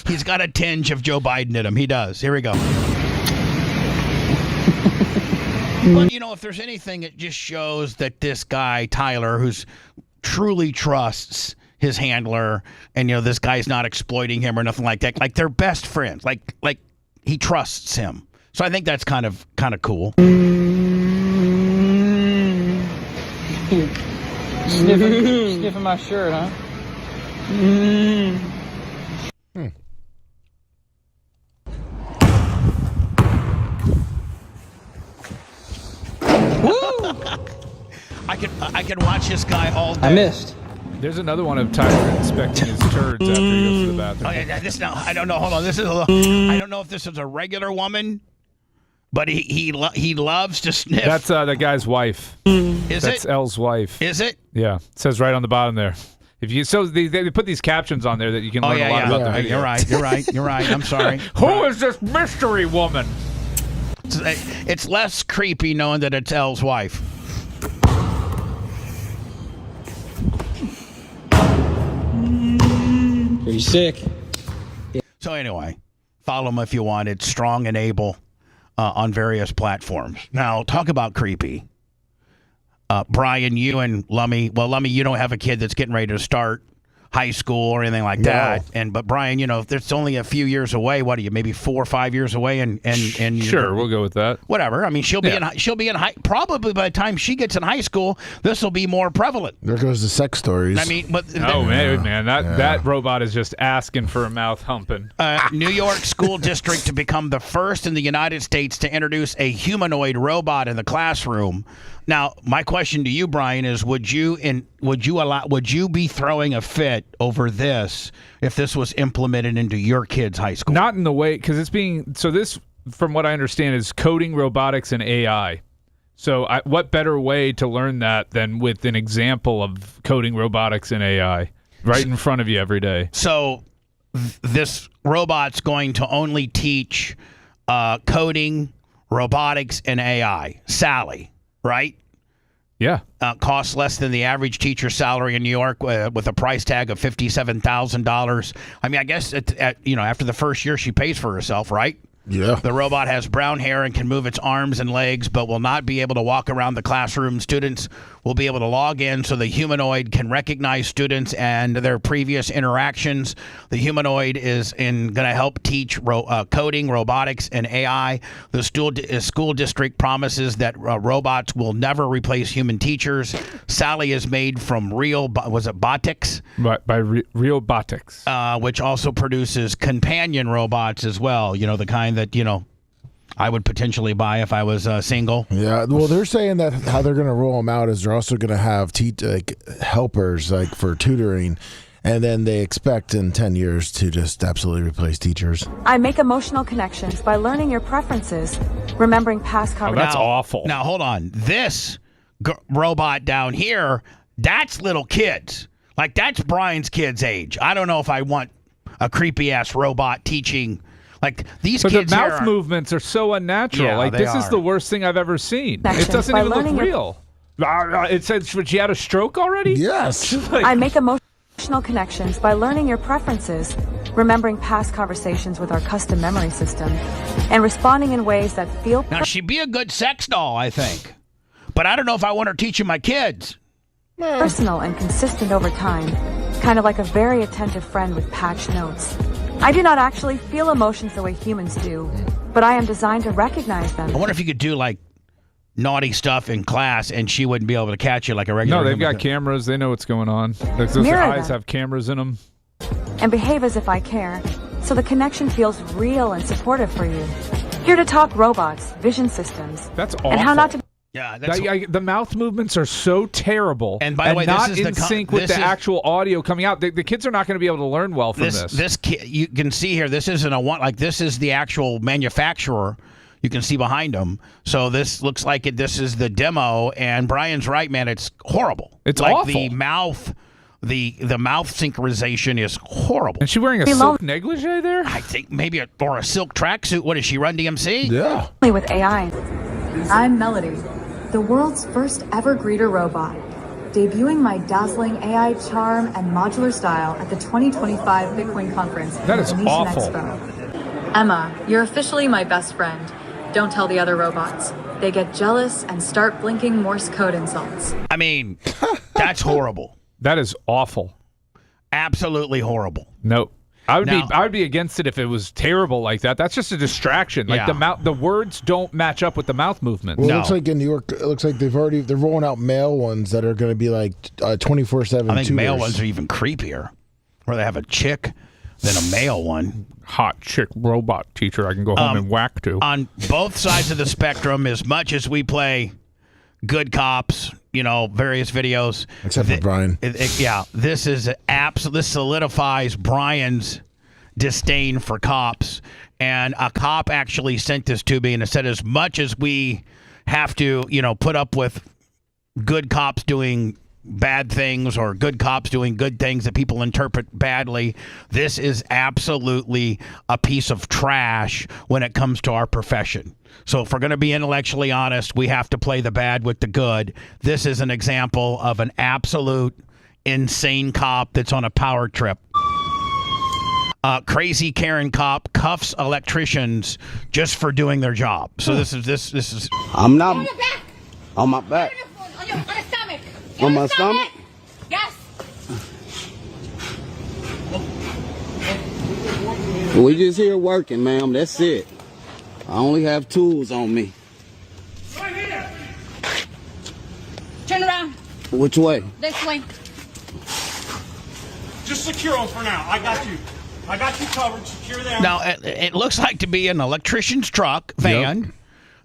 He's got a tinge of Joe Biden in him. He does. Here we go. But if there's anything, it just shows that this guy Tyler, who's truly trusts his handler, and this guy's not exploiting him or nothing like that. Like, they're best friends. Like he trusts him. So I think that's kind of cool. Sniffing my shirt, huh? I can watch this guy all day. I missed. There's another one of Tyler inspecting his turds after he goes to the bathroom. Okay, I don't know. Hold on. I don't know if this is a regular woman, but he loves to sniff. That's the guy's wife. That's Elle's wife. Is it? Yeah. It says right on the bottom there. They put these captions on there that you can learn a lot about the video. You're right. I'm sorry. Who is this mystery woman? It's less creepy knowing that it's Elle's wife. Pretty sick. So anyway, follow them if you want. It's Strong and Able on various platforms. Now, talk about creepy. Brian, you and Lummy. Well, Lummy, you don't have a kid that's getting ready to start high school or anything like that. But Brian, if it's only a few years away, what are you? Maybe 4 or 5 years away, and sure, we'll go with that. Whatever. I mean, she'll be in high. Probably by the time she gets in high school, this will be more prevalent. There goes the sex stories. I mean, but man, that robot is just asking for a mouth humping. New York school district to become the first in the United States to introduce a humanoid robot in the classroom. Now, my question to you, Brian, is would you be throwing a fit over this if this was implemented into your kid's high school? Not in the way, because this, from what I understand, is coding, robotics, and AI. So what better way to learn that than with an example of coding, robotics, and AI right in front of you every day? So this robot's going to only teach coding, robotics, and AI. Sally. Right? Yeah. Costs less than the average teacher's salary in New York with a price tag of $57,000. I mean, I guess after the first year she pays for herself, right? Yeah. The robot has brown hair and can move its arms and legs, but will not be able to walk around the classroom. Students will be able to log in so the humanoid can recognize students and their previous interactions. The humanoid is going to help teach coding, robotics, and AI. The school district promises that robots will never replace human teachers. Sally is made from real, was it Botics? Right, by Real Botics. Which also produces companion robots as well, the kind that, I would potentially buy if I was single. Yeah, well, they're saying that how they're going to roll them out is they're also going to have helpers for tutoring, and then they expect in 10 years to just absolutely replace teachers. I make emotional connections by learning your preferences, remembering past conversations. That's awful. Now, hold on. This robot down here, that's little kids. Like, that's Brian's kid's age. I don't know if I want a creepy-ass robot teaching. Like, these kids the mouth movements are so unnatural. Yeah, this is the worst thing I've ever seen. It doesn't even look real. It says she had a stroke already? Yes. I make emotional connections by learning your preferences, remembering past conversations with our custom memory system, and responding in ways that feel Now, she'd be a good sex doll, I think. But I don't know if I want her teaching my kids. personal and consistent over time, kind of like a very attentive friend with patched notes. I do not actually feel emotions the way humans do, but I am designed to recognize them. I wonder if you could do like naughty stuff in class and she wouldn't be able to catch you like a regular. No, they've got cameras. They know what's going on. Those eyes have cameras in them. And behave as if I care, so the connection feels real and supportive for you. Here to talk robots, vision systems. That's awful. And how not to. Yeah, the mouth movements are so terrible, and by the way, not this is in sync with the actual audio coming out. The kids are not going to be able to learn well from this. This kid, you can see here. This isn't a one. Like this is the actual manufacturer. You can see behind them. So this looks like it. This is the demo, and Brian's right, man. It's horrible. It's like awful. The mouth. The mouth synchronization is horrible. And she wearing a silk negligee there? I think maybe or a silk tracksuit. What does she run DMC? Yeah. With AI. I'm Melody, the world's first ever greeter robot, debuting my dazzling AI charm and modular style at the 2025 Bitcoin conference. That is Venetian awful. Expo. Emma, you're officially my best friend. Don't tell the other robots. They get jealous and start blinking Morse code insults. I mean, that's horrible. That is awful. Absolutely horrible. Nope. I would be against it if it was terrible like that. That's just a distraction. Like the words don't match up with the mouth movement. Well, it looks like in New York, it looks like they're rolling out male ones that are going to be like 24/7. I think male ones are even creepier, where they have a chick than a male one. Hot chick robot teacher I can go home and whack to. On both sides of the spectrum, as much as we play good cops, various videos. Except for Brian. This is this solidifies Brian's disdain for cops. And a cop actually sent this to me and it said, as much as we have to, put up with good cops doing bad things or good cops doing good things that people interpret badly. This is absolutely a piece of trash when it comes to our profession. So if we're going to be intellectually honest, we have to play the bad with the good. This is an example of an absolute insane cop that's on a power trip. Crazy Karen cop cuffs electricians just for doing their job. So this is. I'm not on my back. On your stomach. On my stomach? Yes. We just here working, ma'am. That's it. I only have tools on me. Right here. Turn around. Which way? This way. Just secure them for now. I got you. I got you covered. Secure them. Now, it looks like to be an electrician's truck van. Yep.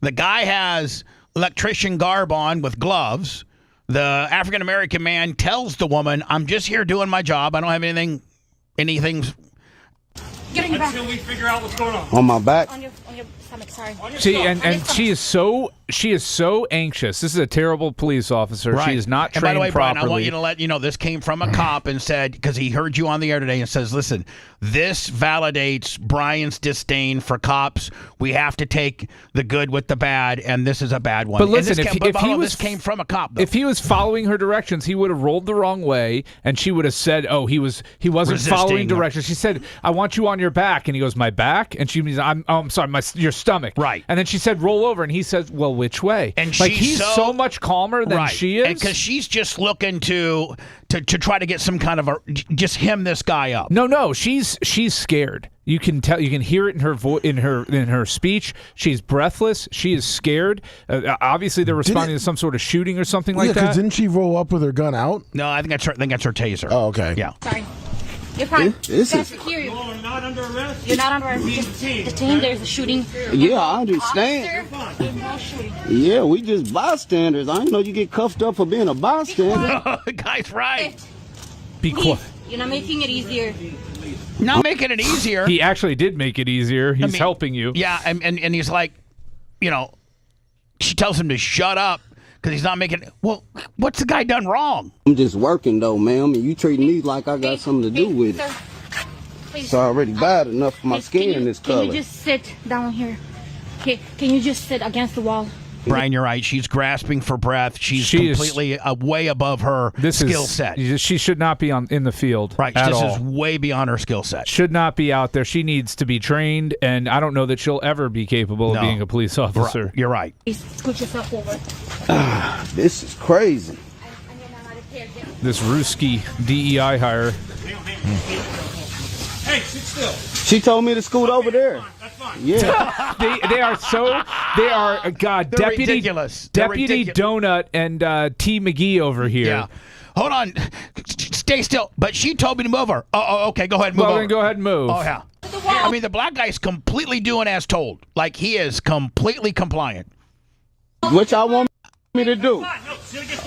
The guy has electrician garb on with gloves. The African-American man tells the woman, I'm just here doing my job. I don't have anything. Get on your back. Until we figure out what's going on. On my back? On your stomach, sorry. See, and she is so anxious. This is a terrible police officer. Right. She is not trained properly. And by the way, Brian, I want you to let you know this came from a cop and said, because he heard you on the air today and says, listen, this validates Brian's disdain for cops. We have to take the good with the bad, and this is a bad one. But listen, this came from a cop, though. If he was following her directions, he would have rolled the wrong way, and she would have said, "Oh, he wasn't resisting. Following directions." She said, "I want you on your back," and he goes, "My back?" And she means, "I'm sorry, your stomach." Right. And then she said, "Roll over," and he says, "Well, which way?" And he's so much calmer than she is, because she's just looking to try to get some kind of just hem this guy up. No, she's scared. You can tell. You can hear it in her in her speech. She's breathless. She is scared. Obviously, they're responding to some sort of shooting or something like that. Yeah, because didn't she roll up with her gun out? No, I think that's her taser. Oh, okay. Yeah. Sorry. You're fine. This is secure you. You're not under arrest. You're not under arrest. Just detained. There's a shooting. Yeah, I understand. Officer, there's no shooting. Yeah, we just bystanders. I didn't know you get cuffed up for being a bystander. The guy's right. Be quiet. You're not making it easier. Not making it easier. He actually did make it easier. He's helping you. Yeah, and he's like, she tells him to shut up because he's not making it. Well, what's the guy done wrong? I'm just working, though, ma'am, and you treating me like I got something to do with it. It's already bad enough for my skin this color. Can you just sit down here? Okay, can you just sit against the wall? Brian, you're right. She's grasping for breath. She's completely way above her skill set. She should not be in the field. Right. This is way beyond her skill set. Should not be out there. She needs to be trained, and I don't know that she'll ever be capable of being a police officer. Right. You're right. Scoot yourself over. This is crazy. This Ruski DEI hire. Hey, sit still. She told me to scoot over there. That's fine. Yeah. They are Deputy ridiculous. Deputy Donut and T. McGee over here. Yeah. Hold on. Stay still. But she told me to move her. Oh, okay. Go ahead and move over. Then go ahead and move. Oh, yeah. I mean, the black guy's completely doing as told. Like, he is completely compliant. What y'all want me to do?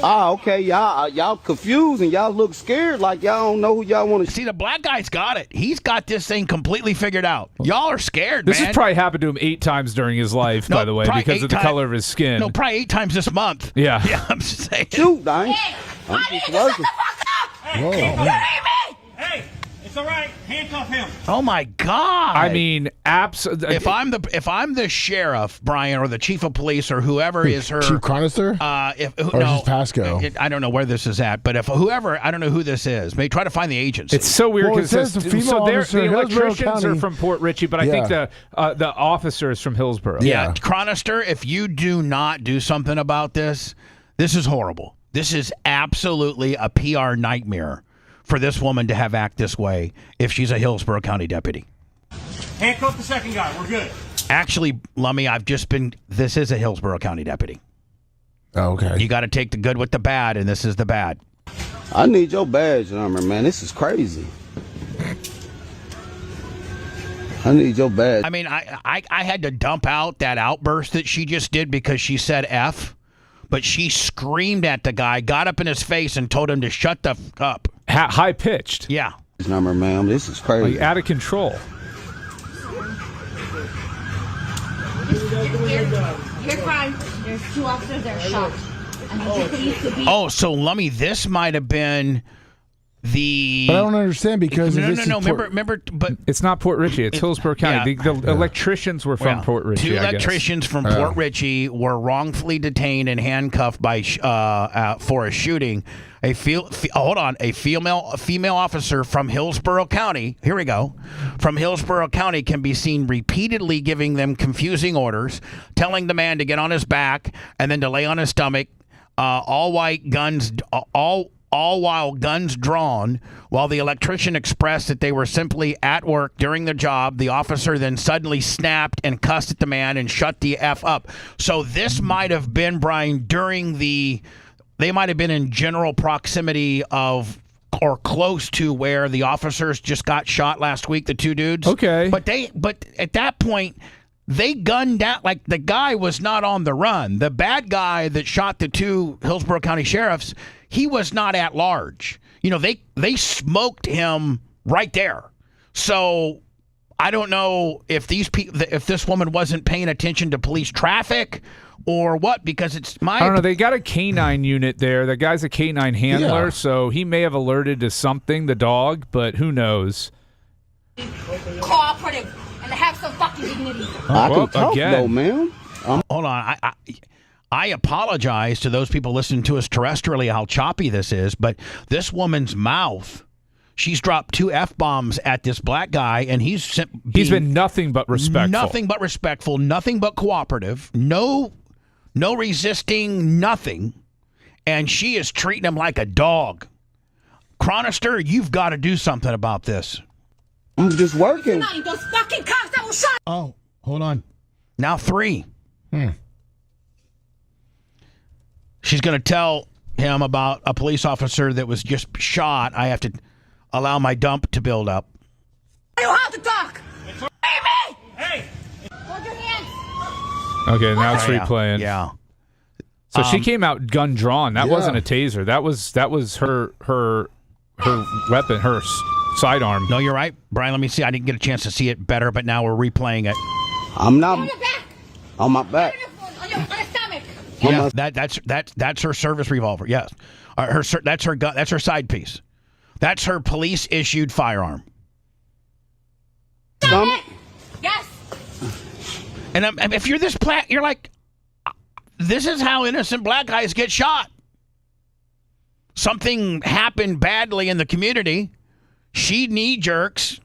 Okay. Y'all confused and y'all look scared like y'all don't know who y'all want to see. The black guy's got it. He's got this thing completely figured out. Y'all are scared, This man. has probably happened to him 8 times during his life, by the way, because of the color of his skin. No, probably 8 times this month. Yeah. Yeah, I'm just saying. Shoot, I'm just working. Whoa. Hey, it's all right. Handcuff him. Oh my God! I mean, absolutely. If I'm the sheriff, Brian, or the chief of police, or whoever is her Chief Chronister, no, Pasco. I don't know where this is at, but if whoever, I don't know who this is. Maybe try to find the agency. It's so weird because the electricians County are from Port Richey, but I think the officer is from Hillsborough. Yeah, Chronister. If you do not do something about this, this is horrible. This is absolutely a PR nightmare for this woman to have act this way if she's a Hillsborough County deputy. Handcuff the second guy. We're good. Actually, Lummy, this is a Hillsborough County deputy. Oh, okay. You got to take the good with the bad, and this is the bad. I need your badge number, man. This is crazy. I need your badge. I mean, I had to dump out that outburst that she just did because she said F, but she screamed at the guy, got up in his face, and told him to shut the f up. High pitched. Yeah. Number, ma'am. This is crazy. Like out of control. You're fine. There's 2 officers that are shot. Oh, so Lummy, this might have been the. But I don't understand because no. Remember, but it's not Port Richey. It's Hillsborough County. Yeah. The electricians were from Port Richey. Two electricians from Port Richey were wrongfully detained and handcuffed by for a shooting. A female officer from Hillsborough County. Here we go. From Hillsborough County can be seen repeatedly giving them confusing orders, telling the man to get on his back and then to lay on his stomach. All while guns drawn. While the electrician expressed that they were simply at work during the job, the officer then suddenly snapped and cussed at the man and shut the F up. So this might have been, Brian, during they might have been in general proximity of or close to where the officers just got shot last week, the two dudes. Okay. But at that point, they gunned down, like the guy was not on the run. The bad guy that shot the two Hillsborough County sheriffs, he was not at large. You know, they smoked him right there. So I don't know if if this woman wasn't paying attention to police traffic or what, because I don't know. They got a canine unit there. The guy's a canine handler, so he may have alerted to something, the dog, but who knows? Cooperative and have some fucking dignity. I can talk though, man. Hold on. I apologize to those people listening to us terrestrially how choppy this is, but this woman's mouth, she's dropped 2 F-bombs at this black guy, and he's been nothing but respectful. Nothing but respectful, nothing but cooperative, no resisting, nothing, and she is treating him like a dog. Chronister, you've got to do something about this. I'm just working. Those fucking cops that will shot. Oh, hold on. Now 3. She's going to tell him about a police officer that was just shot. I have to allow my dump to build up. You have to talk. Leave me. Hey. Hold your hands. Okay, now it's replaying. Yeah. So she came out gun drawn. That wasn't a taser. That was her weapon, her sidearm. No, you're right, Brian. Let me see. I didn't get a chance to see it better, but now we're replaying it. I'm not on my back. On your stomach. Yeah, that's her service revolver. Yes, that's her gun. That's her side piece. That's her police issued firearm. Yes. And if you're this black, you're like, this is how innocent black guys get shot. Something happened badly in the community. She knee jerks,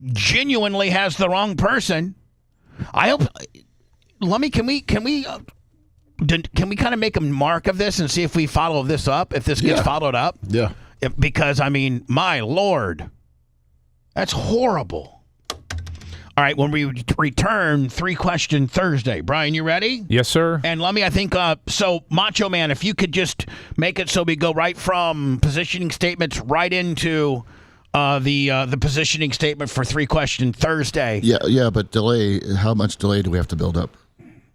genuinely has the wrong person. I hope. Can we kind of make a mark of this and see if we follow this up? If this gets followed up? Yeah. Because I mean, my Lord, that's horrible. All right, when we return, 3-question Thursday. Brian, you ready? Yes, sir. And let me, I think, so Macho Man, if you could just make it so we go right from positioning statements right into the positioning statement for 3-question Thursday. Yeah, but delay. How much delay do we have to build up?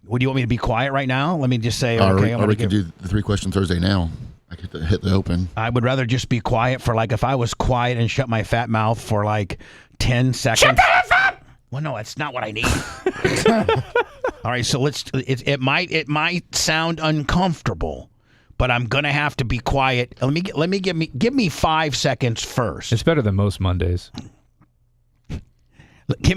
Would you want me to be quiet right now? Let me just say, okay. Or we can do the 3-question Thursday now. I could hit the open. I would rather just be quiet for if I was quiet and shut my fat mouth for 10 seconds. Shut that up! Well, no, that's not what I need. All right, so it might sound uncomfortable, but I'm gonna have to be quiet. Give me 5 seconds first. It's better than most Mondays. Give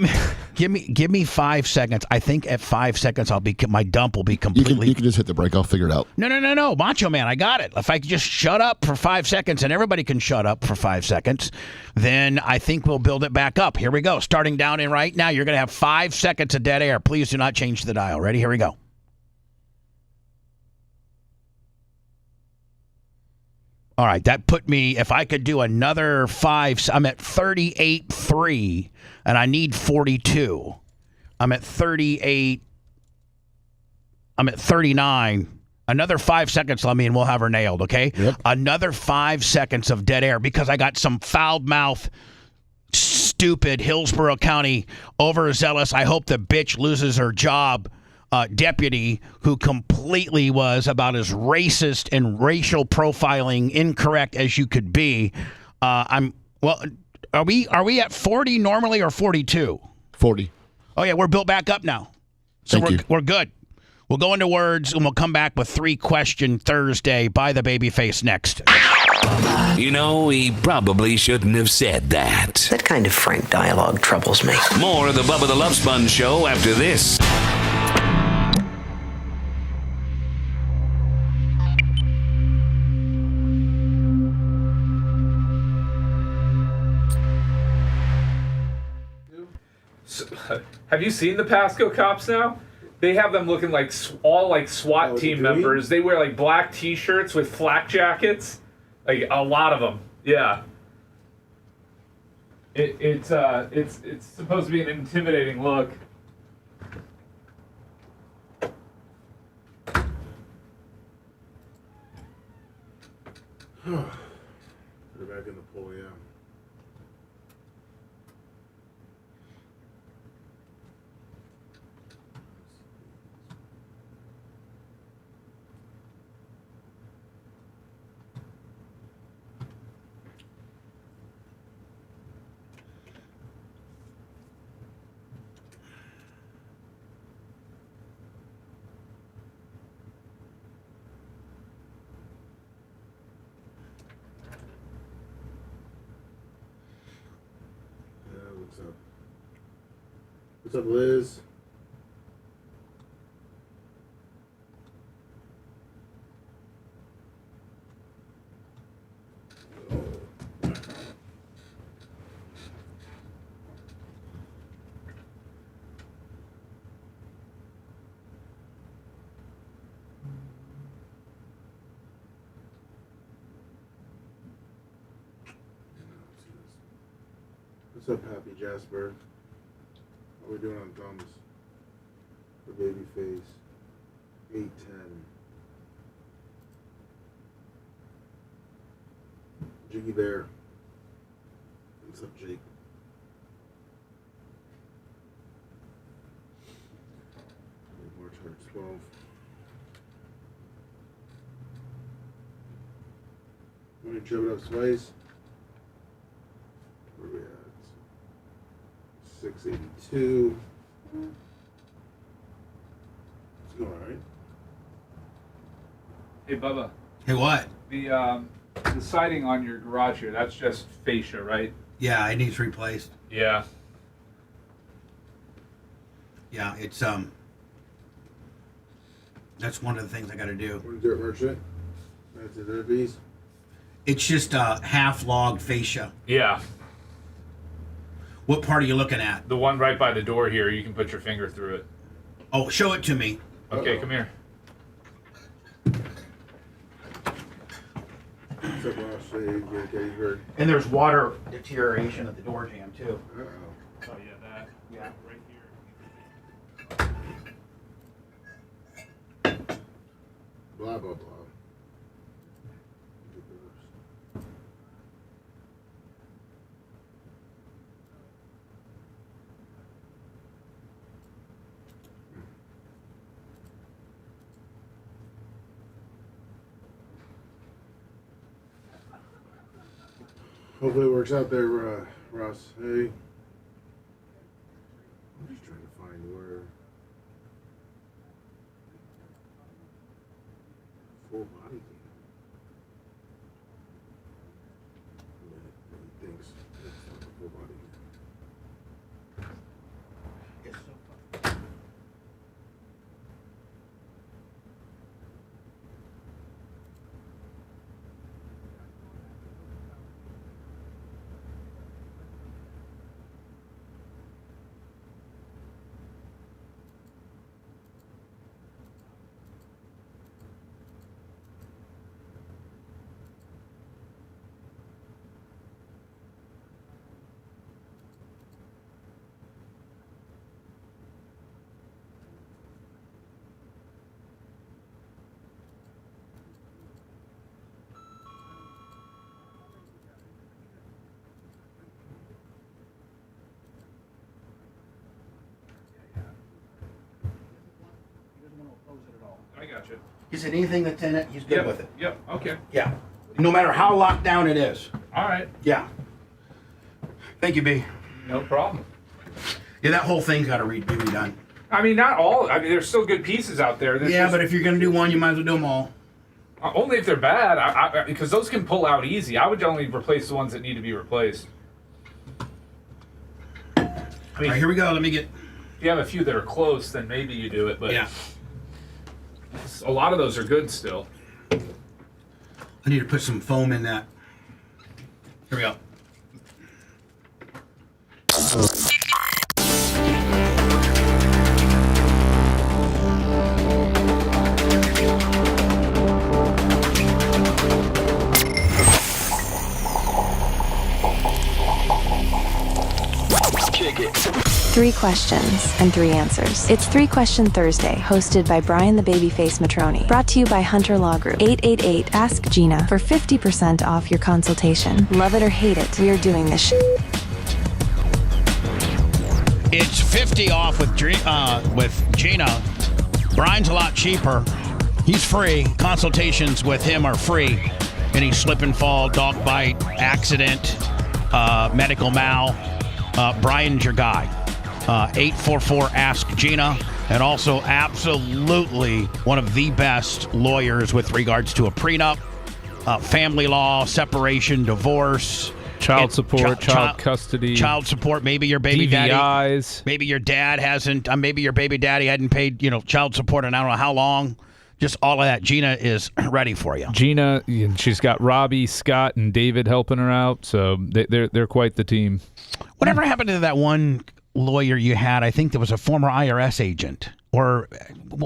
me 5 seconds. I think at 5 seconds my dump will be completely. You can just hit the break. I'll figure it out. No, Macho Man, I got it. If I could just shut up for 5 seconds and everybody can shut up for 5 seconds, then I think we'll build it back up. Here we go. Starting down in right now, you're going to have 5 seconds of dead air. Please do not change the dial. Ready? Here we go. All right, that put me, if I could do another 5, I'm at 38.3, and I need 42. I'm at 38. I'm at 39. Another 5 seconds, let me, and we'll have her nailed, okay? Yep. Another 5 seconds of dead air because I got some foul-mouthed, stupid Hillsborough County overzealous, I hope the bitch loses her job, deputy who completely was about as racist and racial profiling incorrect as you could be. Are we at 40 normally or 42? 40. Oh yeah, we're built back up now. So we're good. We'll go into words, and we'll come back with 3-question Thursday by the babyface next. You know, he probably shouldn't have said that. That kind of frank dialogue troubles me. More of the Bubba the Love Sponge Show after this. Have you seen the Pasco cops now? They have them looking like all like SWAT team members. They wear like black T-shirts with flak jackets, like a lot of them. Yeah. It's supposed to be an intimidating look. Put it back in the pool, yeah. What's up, Liz? What's up, Happy Jasper? How we doing on thumbs? The baby face. 810. Jiggy Bear. What's up, Jake? March 112. Want to chop it up spice? Where are we at? 682. It's going all right. Hey, Bubba. Hey, what? The siding on your garage here, that's just fascia, right? Yeah, it needs replaced. Yeah. Yeah, it's that's one of the things I got to do. What dirt merchant? That's a dirt piece. It's just a half-log fascia. Yeah. What part are you looking at? The one right by the door here. You can put your finger through it. Oh, show it to me. Okay, come here. What's up, Ross? Gettysburg. And there's water deterioration at the door jamb, too. Oh, yeah, that. Yeah. Right here. Blah, blah, blah. Hopefully it works out there, Ross. Hey. I'm just trying to find where full body cam. He thinks it's not a full body cam. It's so I got you. He said anything that's in it, he's good with it. Yep, okay. Yeah. No matter how locked down it is. All right. Yeah. Thank you, B. No problem. Yeah, that whole thing's got to be redone. I mean, not all. I mean, there's still good pieces out there. But if you're going to do one, you might as well do them all. Only if they're bad, because those can pull out easy. I would only replace the ones that need to be replaced. I mean, all right, here we go. Let me get... If you have a few that are close, then maybe you do it. But yeah, a lot of those are good still. I need to put some foam in that. Here we go. Kick it. 3 questions and 3 answers. It's 3 Question Thursday, hosted by Brian the Babyface Matroni. Brought to you by Hunter Law Group. 888 Ask Gina for 50% off your consultation. Love it or hate it, we are doing this It's 50 off with Gina. Brian's a lot cheaper. He's free. Consultations with him are free. Any slip and fall, dog bite, accident, medical mal. Brian's your guy. 844 Ask Gina. And also absolutely one of the best lawyers with regards to a prenup, family law, separation, divorce. Child support, child custody. Child support. Maybe your baby DVIs. daddy. Maybe your dad hasn't. Maybe your baby daddy hadn't paid, child support in I don't know how long. Just all of that. Gina is ready for you. Gina, she's got Robbie, Scott, and David helping her out, so they're quite the team. Whatever happened to that one lawyer you had? I think there was a former IRS agent, or I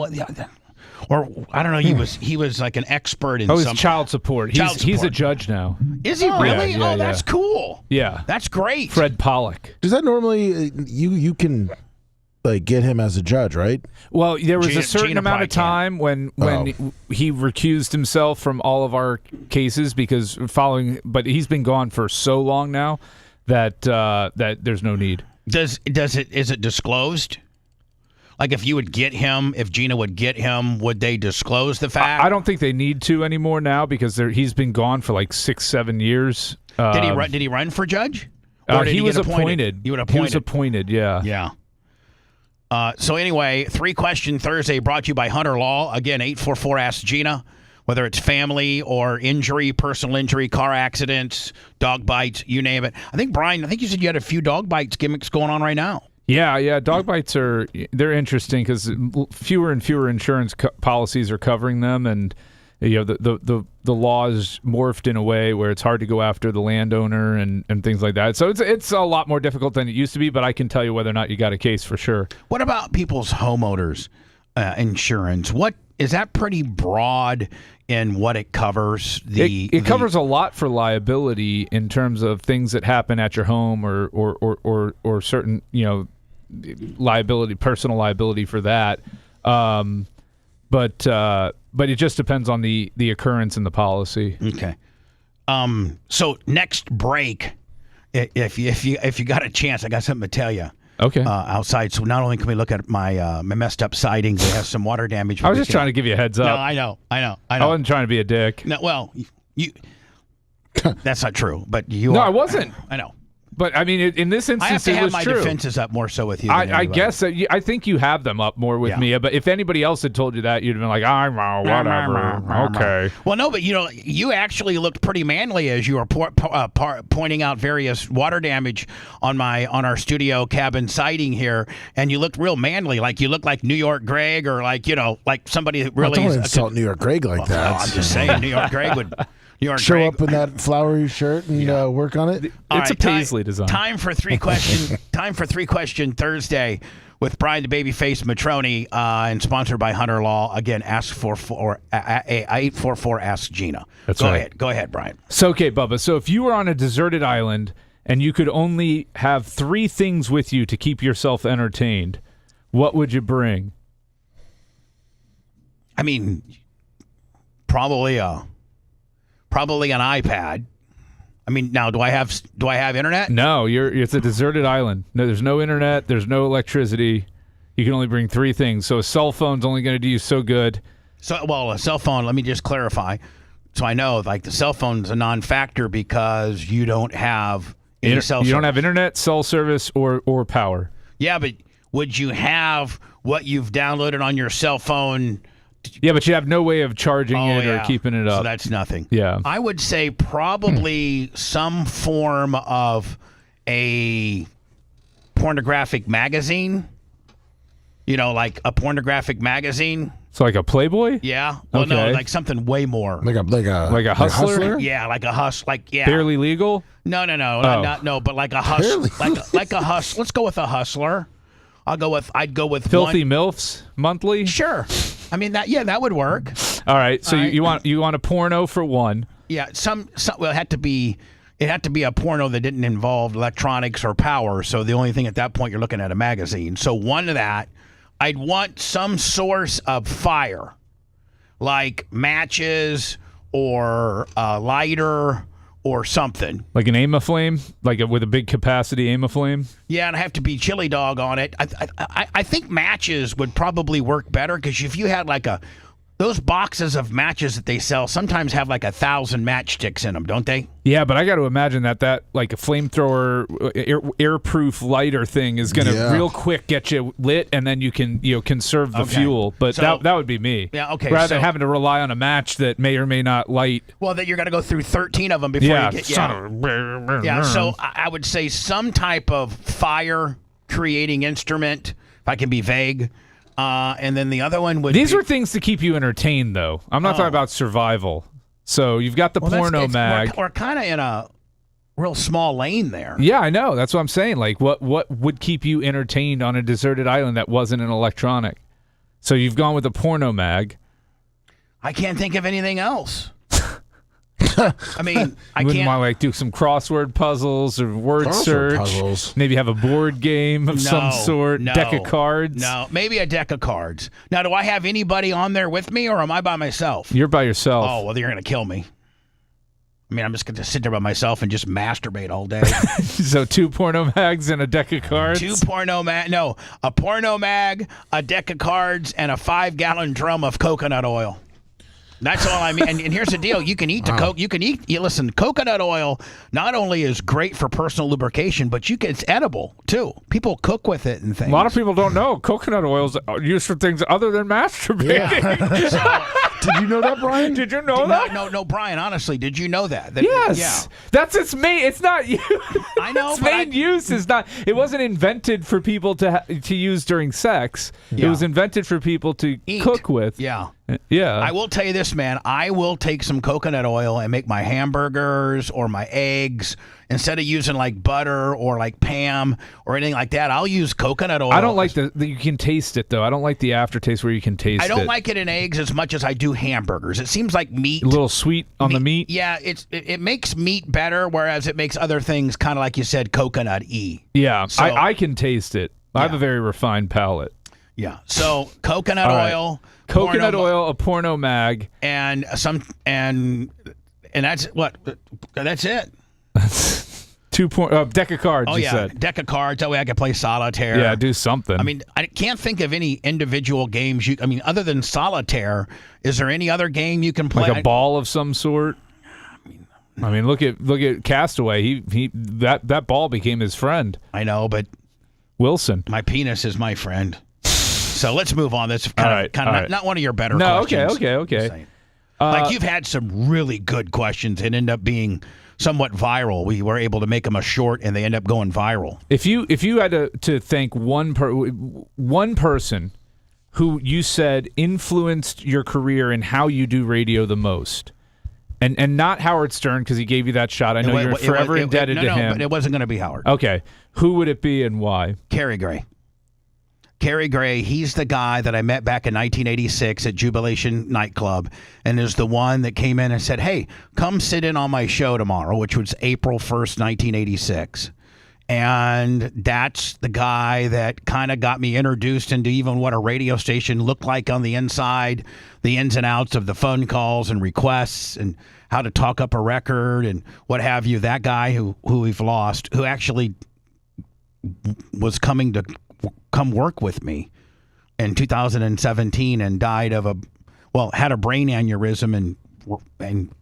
don't know. He was like an expert in some child support. He's a judge now. Is he really? Yeah, that's cool. Yeah, that's great. Fred Pollock. Does that normally you can get him as a judge, right? Well, there was a certain amount of time when he recused himself from all of our cases because but he's been gone for so long now that there's no need. Is it disclosed? Like if Gina would get him, would they disclose the fact? I don't think they need to anymore now because he's been gone for like 6-7 years. Did he run for judge? Or did he was appointed. He was appointed. Yeah. Yeah. So anyway, 3 Question Thursday brought to you by Hunter Law. Again, 844 Ask Gina. Whether it's family or injury, personal injury, car accidents, dog bites, you name it. Brian, you said you had a few dog bites gimmicks going on right now. Yeah. Dog bites they're interesting because fewer and fewer insurance policies are covering them, and the law is morphed in a way where it's hard to go after the landowner and things like that. So it's a lot more difficult than it used to be, but I can tell you whether or not you got a case for sure. What about people's homeowners insurance? What is that pretty broad in what it covers? It covers a lot for liability in terms of things that happen at your home or certain liability, personal liability for that. But it just depends on the occurrence in the policy. Okay. So next break, if you got a chance, I got something to tell you. Okay. Outside, so not only can we look at my messed up sidings that has some water damage. I was just trying to give you a heads up. No, I know. I wasn't trying to be a dick. No, well, you. That's not true. But you. No, are. I wasn't. I know. But I mean, in this instance, I have to have my true. defenses up more so with you. I guess that I think you have them up more with me. But if anybody else had told you that, you'd have been like, whatever. Okay. Well, no, but you actually looked pretty manly as you were pointing out various water damage on our studio cabin siding here, and you looked real manly, like you looked like New York Greg, or like somebody that really. Don't insult New York Greg like that. I'm just saying, New York Greg would. Show up in that flowery shirt and work on it. It's a paisley design. Time for 3 Question. Time for 3 Question Thursday with Brian the Babyface Matroni, and sponsored by Hunter Law. Again, 844 Ask Gina. That's right. Ahead. Go ahead, Brian. So okay, Bubba. So if you were on a deserted island and you could only have 3 things with you to keep yourself entertained, what would you bring? I mean, probably an iPad. I mean, now do I have internet? No, it's a deserted island. No, there's no internet. There's no electricity. You can only bring 3 things. So a cell phone's only going to do you so good. So, a cell phone. Let me just clarify, so I know. Like the cell phone's a non-factor because you don't have any cell service. You don't have internet, cell service, or power. Yeah, but would you have what you've downloaded on your cell phone? Yeah, but you have no way of charging it or keeping it up. So that's nothing. Yeah. I would say probably some form of a pornographic magazine. You know, like a pornographic magazine. So like a Playboy? Yeah. Well, no, Okay. like something way more. Like a hustler? Yeah, like a yeah. Barely legal? No, but like a hustler. like a hustler. Let's go with a hustler. I'd go with Filthy MILFs monthly? Sure. I mean that would work. All right. So All right. you want a porno for one. Yeah, well, it had to be a porno that didn't involve electronics or power. So the only thing at that point you're looking at a magazine. So one of that, I'd want some source of fire, like matches or a lighter or something. Like an aim-a-flame? With a big capacity aim-a-flame? Yeah, and I have to be chili dog on it. I think matches would probably work better because if you had those boxes of matches that they sell sometimes have 1,000 matchsticks in them, don't they? Yeah, but I got to imagine that like a flamethrower, airproof lighter thing is going to real quick get you lit, and then you can conserve the fuel. But that would be me. Yeah, okay. Rather than having to rely on a match that may or may not light. Well, that you're going to go through 13 of them before you get. Yeah. So I would say some type of fire creating instrument. If I can be vague. And then the other one would These are things to keep you entertained, though. I'm not talking about survival. So you've got the porno mag. We're kind of in a real small lane there. Yeah, I know. That's what I'm saying. Like, what would keep you entertained on a deserted island that wasn't an electronic? So you've gone with the porno mag. I can't think of anything else. I mean, I wouldn't can't. want to do some crossword puzzles or word search. Puzzles. Maybe have a board game of some sort. Deck of cards. No, maybe a deck of cards. Now, do I have anybody on there with me, or am I by myself? You're by yourself. Oh, well, you're going to kill me. I mean, I'm just going to sit there by myself and just masturbate all day. So 2 porno mags and a deck of cards? A porno mag, a deck of cards, and a 5-gallon drum of coconut oil. That's all I mean. And here's the deal: you can eat the coke. You can eat. Listen, coconut oil not only is great for personal lubrication, but it's edible too. People cook with it and things. A lot of people don't know coconut oil's used for things other than masturbating. Yeah. Did you know that, Brian? Did you know that? No, Brian. Honestly, did you know that? Yes. Yeah. That's its main. It's not. I know. Its main use is not. It wasn't invented for people to use during sex. Yeah. It was invented for people to cook with. Yeah. Yeah. I will tell you this, man. I will take some coconut oil and make my hamburgers or my eggs. Instead of using like butter or like Pam or anything like that, I'll use coconut oil. I don't like the you can taste it, though. I don't like the aftertaste where you can taste it. I don't like it in eggs as much as I do hamburgers. It seems like meat. A little sweet on the meat? Yeah, it makes meat better, whereas it makes other things kind of like you said, coconut-y. Yeah, so, I can taste it. I have a very refined palate. Yeah, so coconut oil. Coconut oil, a porno mag. And that's what? That's it. 2 deck of cards. You said. Deck of cards. That way I can play solitaire. Yeah, do something. I mean, I can't think of any individual games. Other than solitaire, is there any other game you can play? Like a ball of some sort. I mean, look at Castaway. He that ball became his friend. I know, but Wilson. My penis is my friend. So let's move on. That's kind of not one of your better questions. Okay. Like you've had some really good questions and end up being somewhat viral. We were able to make them a short, and they end up going viral. If you had to thank one person who you said influenced your career and how you do radio the most, and not Howard Stern because he gave you that shot. I know you're forever indebted to him. But it wasn't going to be Howard. Okay, who would it be and why? Kerry Gray. Kerry Gray, he's the guy that I met back in 1986 at Jubilation Nightclub and is the one that came in and said, hey, come sit in on my show tomorrow, which was April 1st, 1986. And that's the guy that kind of got me introduced into even what a radio station looked like on the inside, the ins and outs of the phone calls and requests and how to talk up a record and what have you. That guy who we've lost, who actually was coming to come work with me in 2017 and died of had a brain aneurysm and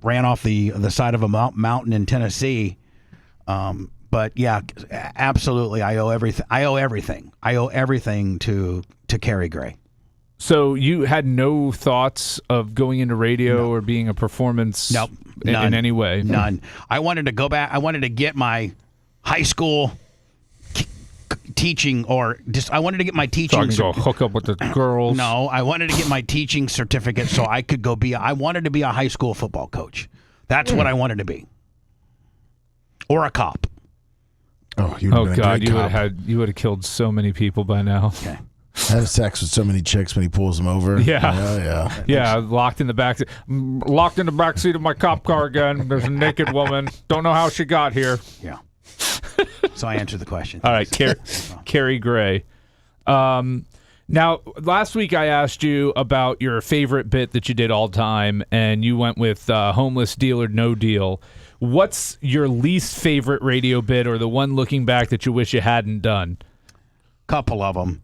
ran off the side of a mountain in Tennessee. But But yeah, absolutely. I owe everything. I owe everything to Kerry Gray. So you had no thoughts of going into radio or being a performance in any way? None. I wanted to go back. I wanted to get my high school teaching, or just I wanted to get my teaching. So I can go hook up with the girls. No, I wanted to get my teaching certificate so I could go I wanted to be a high school football coach. That's what I wanted to be, or a cop. Oh, God! You would have killed so many people by now. Okay. Have sex with so many chicks when he pulls them over. Yeah. Locked in the back seat of my cop car again. There's a naked woman. Don't know how she got here. Yeah. So I answered the question. All right, Kerry Gray. Now, last week I asked you about your favorite bit that you did all time, and you went with homeless deal or no deal. What's your least favorite radio bit, or the one looking back that you wish you hadn't done? Couple of them.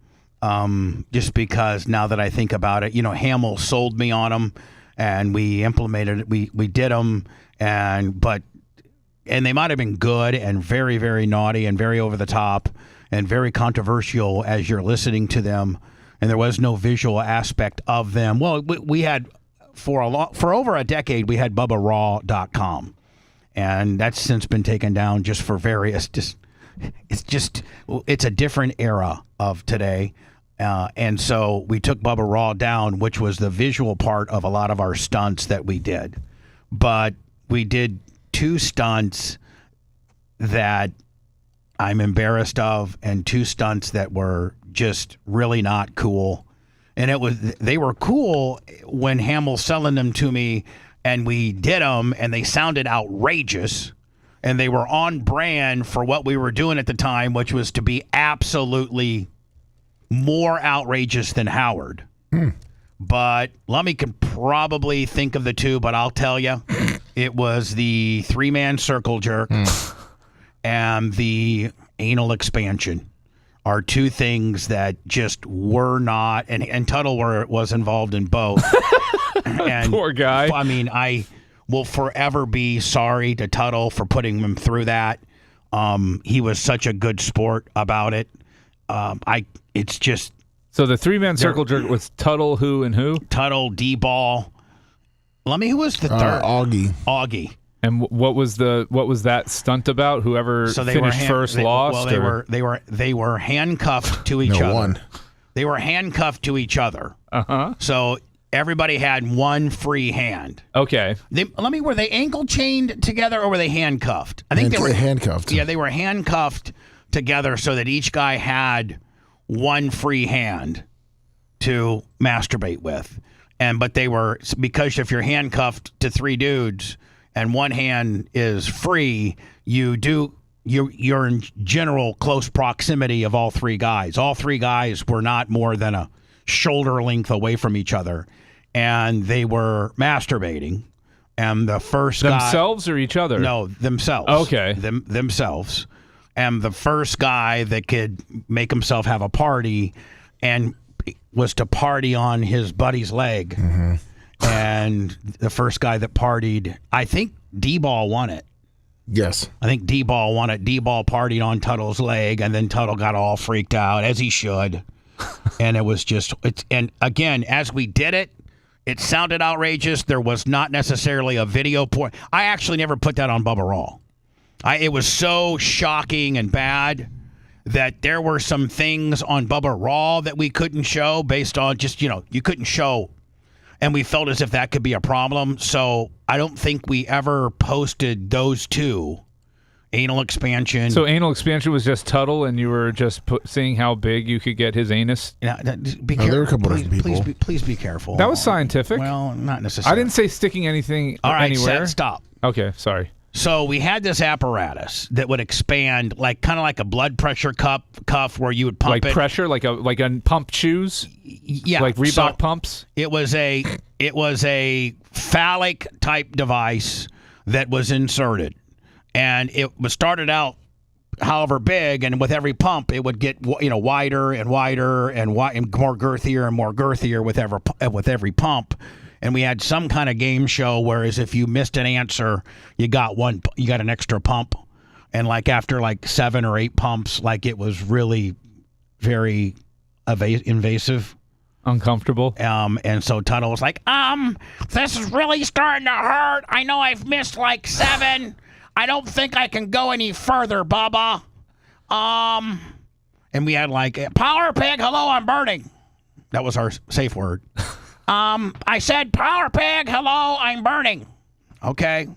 Just because now that I think about it, Hamill sold me on them, and we implemented it. We did them, and they might have been good and very, very naughty and very over the top and very controversial as you're listening to them, and there was no visual aspect of them. Well, we had for over a decade we had BubbaRaw.com, and that's since been taken down just for various it's a different era of today. And so we took Bubba Raw down, which was the visual part of a lot of our stunts that we did. But we did 2 stunts that I'm embarrassed of, and 2 stunts that were just really not cool. And they were cool when Hamill's selling them to me, and we did them, and they sounded outrageous. And they were on brand for what we were doing at the time, which was to be absolutely more outrageous than Howard. But Lummy can probably think of the 2, but I'll tell you, it was the 3-man circle jerk and the anal expansion are 2 things that just were not, and Tuttle was involved in both. And poor guy. I mean, I will forever be sorry to Tuttle for putting him through that. He was such a good sport about it. It's just. So the 3-man circle jerk was Tuttle, who, and who? Tuttle, D-ball. Who was the third? Augie. And what was that stunt about? Whoever finished first lost. Well, they were handcuffed to each other. They were handcuffed to each other. So everybody had one free hand. Okay. Were they ankle chained together or were they handcuffed? I think they were handcuffed. Yeah, they were handcuffed together so that each guy had one free hand to masturbate with. But they were, because if you're handcuffed to 3 dudes and one hand is free, you're in general close proximity of all 3 guys. All 3 guys were not more than a shoulder length away from each other, and they were masturbating. And the first themselves or each other? No, themselves. Okay. Themselves. And the first guy that could make himself have a party and was to party on his buddy's leg. Mm-hmm. And the first guy that partied, I think D-Ball won it. Yes. I think D-Ball won it. D-Ball partied on Tuttle's leg, and then Tuttle got all freaked out, as he should. And it was just, and again, as we did it, it sounded outrageous. There was not necessarily a video point. I actually never put that on Bubba Raw. It was so shocking and bad that there were some things on Bubba Raw that we couldn't show based on just, you couldn't show. And we felt as if that could be a problem. So I don't think we ever posted those 2. Anal expansion. So anal expansion was just Tuttle, and you were just seeing how big you could get his anus? Be careful. There were a couple of people. Please be careful. That was scientific. Well, not necessarily. I didn't say sticking anything anywhere. Set, stop. Okay, sorry. So we had this apparatus that would expand, kind of like a blood pressure cuff where you would pump like it. Pressure, like a pump shoes. Yeah, like Reebok pumps. It was a phallic type device that was inserted, and it was started out however big, and with every pump it would get wider and wider and more girthier with every pump. And we had some kind of game show, whereas if you missed an answer, you got an extra pump. And like after like 7 or 8 pumps, like it was really very invasive. Uncomfortable. And so Tuttle was like, this is really starting to hurt. I know I've missed like 7. I don't think I can go any further, Bubba. And we had like, Power Pig, hello, I'm burning. That was our safe word. I said, Power Pig, hello, I'm burning. Okay.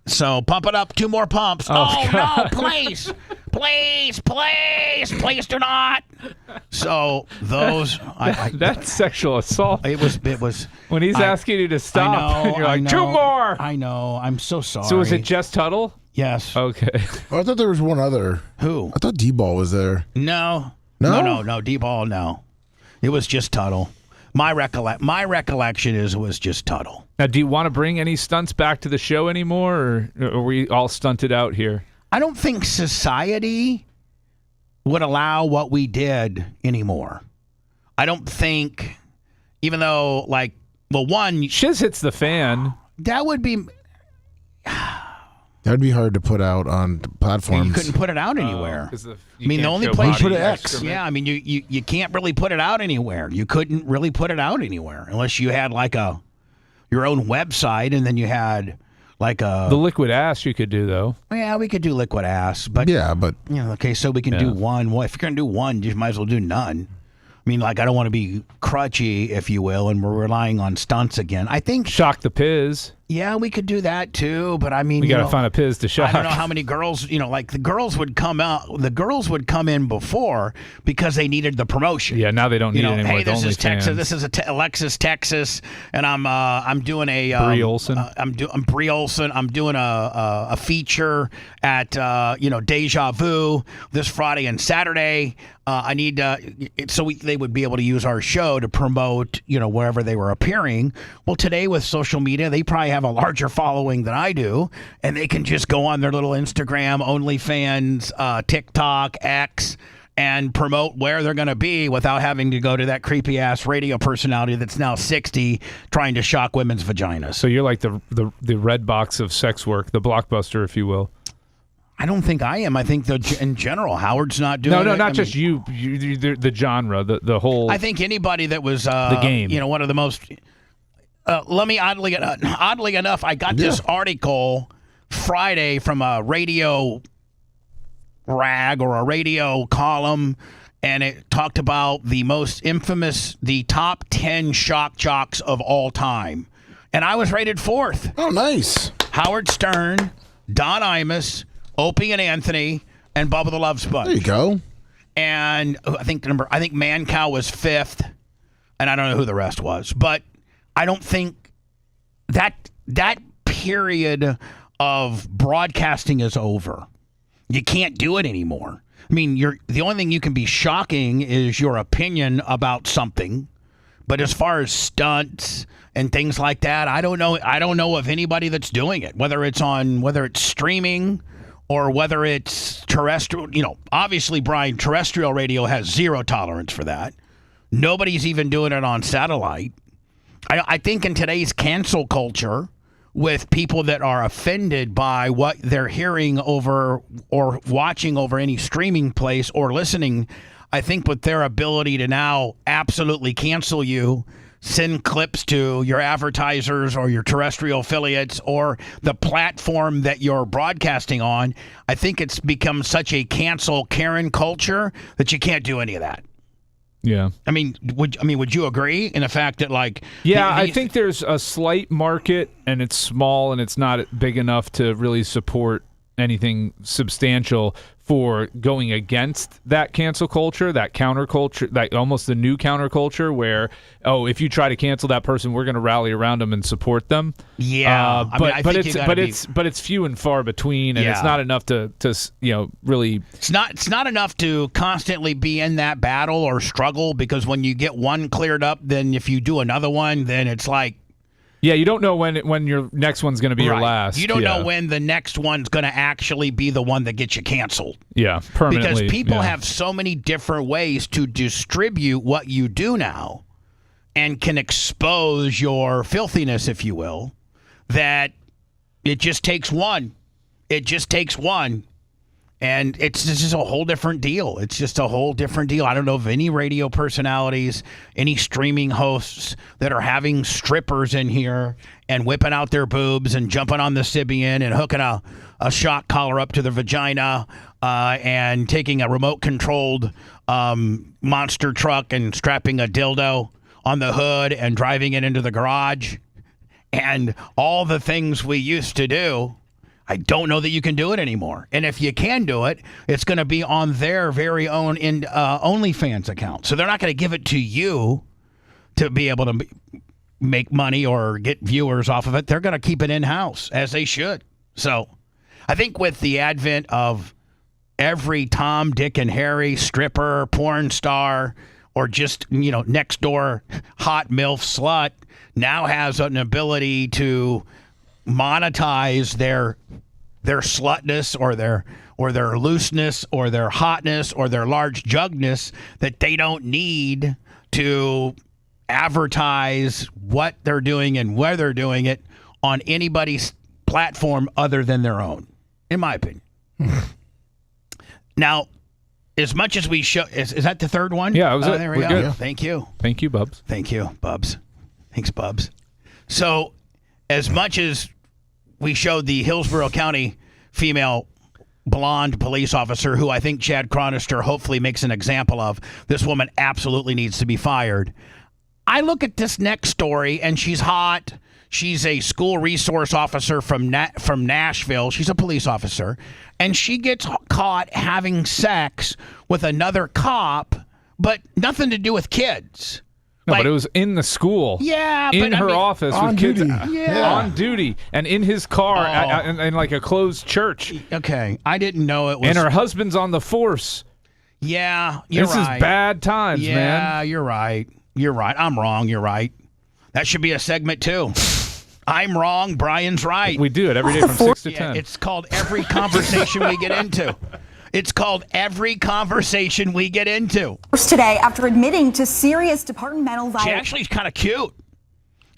So pump it up, 2 more pumps. Oh no, please. Please do not. So those that's sexual assault. It was when he's asking you to stop. And you're like 2 more. I know. I'm so sorry. So was it just Tuttle? Yes. Okay. Oh, I thought there was one other. Who? I thought D-Ball was there. No. D-Ball, no. It was just Tuttle. My recollection is it was just Tuttle. Now, do you want to bring any stunts back to the show anymore, or are we all stunted out here? I don't think society would allow what we did anymore. I don't think, even though, like, well, one... Shiz hits the fan. That would be... That'd be hard to put out on platforms. You couldn't put it out anywhere. The only place you put it X. Yeah, I mean, you can't really put it out anywhere. You couldn't really put it out anywhere unless you had like your own website, and then you had like the liquid ass. You could do though. Yeah, we could do liquid ass, but okay, so we can do one. Well, if you're gonna do one, you might as well do none. I mean, like, I don't want to be crutchy, if you will, and we're relying on stunts again. I think shock the Piz. Yeah, we could do that too, but I mean, we got to find a Piz to shock. I don't know how many girls, like the girls would come out. The girls would come in before because they needed the promotion. Yeah, now they don't need it anymore. Hey, this is Texas. This is Alexis, Texas, and I'm doing a Brie Olson. I'm Brie Olson. I'm doing a feature at Deja Vu this Friday and Saturday. I need they would be able to use our show to promote, wherever they were appearing. Well, today with social media, they probably have a larger following than I do, and they can just go on their little Instagram, OnlyFans, TikTok, X, and promote where they're going to be without having to go to that creepy ass radio personality that's now 60 trying to shock women's vaginas. So you're like the red box of sex work, the Blockbuster, if you will. I don't think I am. I think in general, Howard's not doing it. No, not just you. The genre, the whole. I think anybody that was the game. One of the most. Oddly enough, I got this article Friday from a radio rag or a radio column, and it talked about the most infamous, the top 10 shock jocks of all time, and I was rated 4th. Oh, nice. Howard Stern, Don Imus, Opie and Anthony, and Bubba the Love Sponge. There you go. And I think Mancow was 5th, and I don't know who the rest was. But I don't think that period of broadcasting is over. You can't do it anymore. I mean, the only thing you can be shocking is your opinion about something. But as far as stunts and things like that, I don't know of anybody that's doing it. Whether it's streaming or whether it's terrestrial, obviously, Brian, terrestrial radio has zero tolerance for that. Nobody's even doing it on satellite. I think in today's cancel culture, with people that are offended by what they're hearing over or watching over any streaming place or listening, I think with their ability to now absolutely cancel you, send clips to your advertisers or your terrestrial affiliates or the platform that you're broadcasting on, I think it's become such a cancel Karen culture that you can't do any of that. Yeah. I mean, would you agree in the fact that I think there's a slight market and it's small and it's not big enough to really support anything substantial for going against that cancel culture, that counterculture, that almost the new counterculture where, if you try to cancel that person, we're going to rally around them and support them. Yeah, but it's few and far between, and it's not enough to really. It's not enough to constantly be in that battle or struggle, because when you get one cleared up, then if you do another one, then it's like. Yeah, you don't know when your next one's going to be your last. You don't know when the next one's going to actually be the one that gets you canceled. Yeah, permanently. Because people have so many different ways to distribute what you do now and can expose your filthiness, if you will, that it just takes one. It just takes one. And it's just a whole different deal. It's just a whole different deal. I don't know of any radio personalities, any streaming hosts that are having strippers in here and whipping out their boobs and jumping on the Sybian and hooking a shock collar up to their vagina and taking a remote-controlled monster truck and strapping a dildo on the hood and driving it into the garage. And all the things we used to do, I don't know that you can do it anymore. And if you can do it, it's going to be on their very own OnlyFans account. So they're not going to give it to you to be able to make money or get viewers off of it. They're going to keep it in-house, as they should. So I think with the advent of every Tom, Dick, and Harry stripper, porn star, or just, next door hot MILF slut now has an ability to monetize their slutness or their looseness or their hotness or their large jugness, that they don't need to advertise what they're doing and where they're doing it on anybody's platform other than their own, in my opinion. Now, as much as we show, is that the third one? Yeah, it was it. There we go. Good. Thank you. Thank you, Bubs. Thank you, Bubs. Thanks, Bubs. So, as much as we showed the Hillsborough County female blonde police officer, who I think Chad Chronister hopefully makes an example of, this woman absolutely needs to be fired. I look at this next story, and she's hot. She's a school resource officer from Nashville. She's a police officer. And she gets caught having sex with another cop, but nothing to do with kids. No, but it was in the school. Yeah, in her office with kids on duty, and in his car, in like a closed church. Okay, I didn't know it was. And her husband's on the force. Yeah, you're right. This is bad times, man. Yeah, you're right. You're right. I'm wrong. You're right. That should be a segment too. I'm wrong. Brian's right. We do it every day from 6 to 10. It's called Every Conversation We Get Into. It's called Every Conversation We Get Into. Today, after admitting to serious departmental violence. She actually is kind of cute.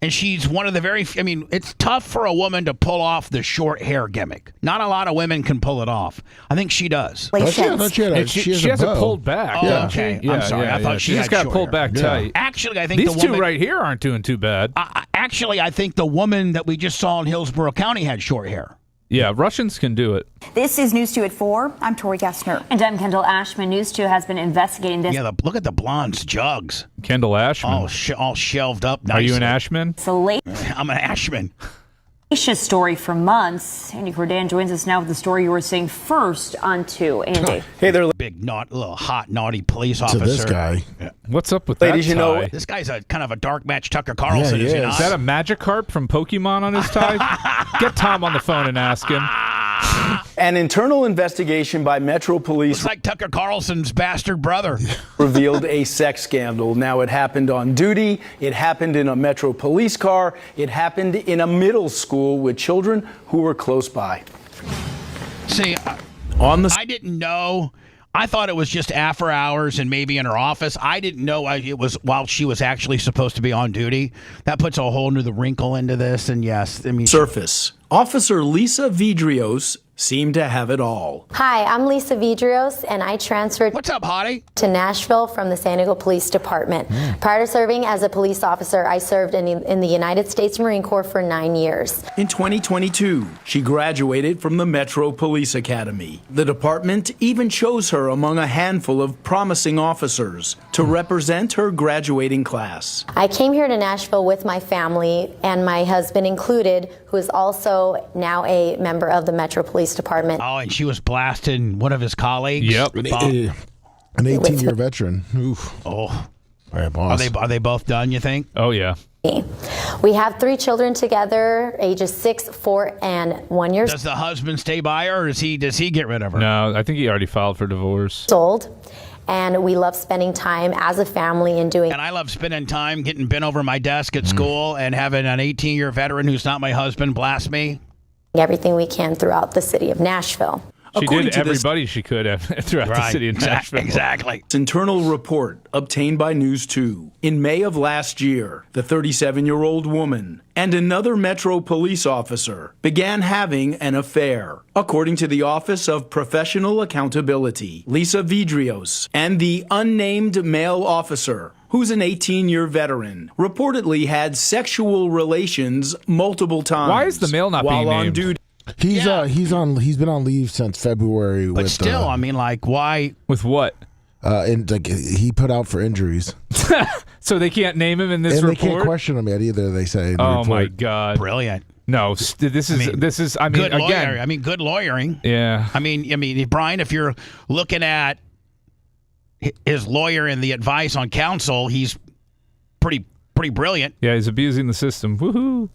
And she's one of the very, it's tough for a woman to pull off the short hair gimmick. Not a lot of women can pull it off. I think she does. She has it pulled back. Oh, okay. I'm sorry. I thought she just got pulled back tight. Actually, I think these the woman, two right here aren't doing too bad. Actually, I think the woman that we just saw in Hillsborough County had short hair. Yeah, Russians can do it. This is News 2 at 4. I'm Tori Gessner. And I'm Kendall Ashman. News 2 has been investigating this. Yeah, look at the blonde's jugs. Kendall Ashman. All shelved up nicely. Are you an Ashman? I'm an Ashman. Story for months. Andy Cordan joins us now with the story you were saying first on 2. Andy. Hey there, big, little hot, naughty police officer. To this guy. Yeah. What's up with that tie? This guy's a kind of a dark match Tucker Carlson. Is he not? Is that a Magikarp from Pokemon on his tie? Get Tom on the phone and ask him. An internal investigation by Metro Police. It's like Tucker Carlson's bastard brother. Revealed a sex scandal. Now, it happened on duty. It happened in a Metro Police car. It happened in a middle school with children who were close by. See, I didn't know. I thought it was just after hours and maybe in her office. I didn't know it was while she was actually supposed to be on duty. That puts a whole new wrinkle into this. And yes, Surface. Officer Lisa Vidrios seemed to have it all. Hi, I'm Lisa Vidrios, and I transferred What's up, hottie? to Nashville from the San Diego Police Department. Prior to serving as a police officer, I served in the United States Marine Corps for 9 years. In 2022, she graduated from the Metro Police Academy. The department even chose her among a handful of promising officers to represent her graduating class. I came here to Nashville with my family, and my husband included, who is also now a member of the Metro Police Department. Oh, and she was blasting one of his colleagues. Yep. An 18-year veteran. Oof. Oh. All right, boss. Are they both done, you think? Oh, yeah. We have 3 children together, ages 6, 4, and 1 year Does the husband stay by her, or does he get rid of her? No, I think he already filed for divorce. old. And we love spending time as a family and doing. And I love spending time getting bent over my desk at school and having an 18-year veteran who's not my husband blast me. Everything we can throughout the city of Nashville. She According did to this everybody she could have throughout the city of Nashville. Exactly. internal report obtained by News 2. In May of last year, the 37-year-old woman and another Metro police officer began having an affair. According to the Office of Professional Accountability, Lisa Vidrios and the unnamed male officer, who's an 18-year veteran, reportedly had sexual relations multiple times. Why is the male not while being on named? duty? He's been on leave since February. But still, I mean, like, why? With what? And like he put out for injuries. So they can't name him in this and report? they can't question him yet either, they say in the report. My God. Brilliant. No, this is good again. lawyer. I mean, good lawyering. Yeah. I mean, Brian, if you're looking at his lawyer and the advice on counsel, he's pretty brilliant. Yeah, he's abusing the system. Woohoo.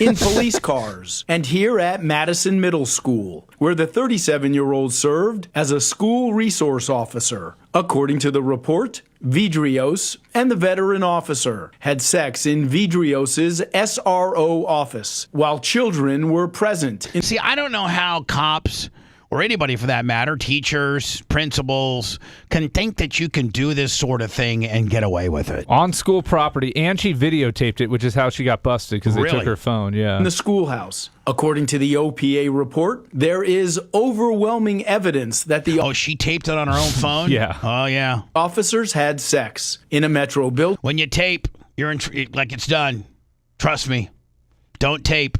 In police cars, and here at Madison Middle School, where the 37-year-old served as a school resource officer. According to the report, Vidrios and the veteran officer had sex in Vidrios's SRO office while children were present. See, I don't know how cops, or anybody for that matter, teachers, principals, can think that you can do this sort of thing and get away with it. On school property, and she videotaped it, which is how she got busted because they took her phone. Yeah. In the schoolhouse. According to the OPA report, there is overwhelming evidence that the... Oh, she taped it on her own phone? Yeah. Oh, yeah. Officers had sex in a Metro building. When you tape, you're like it's done. Trust me. Don't tape.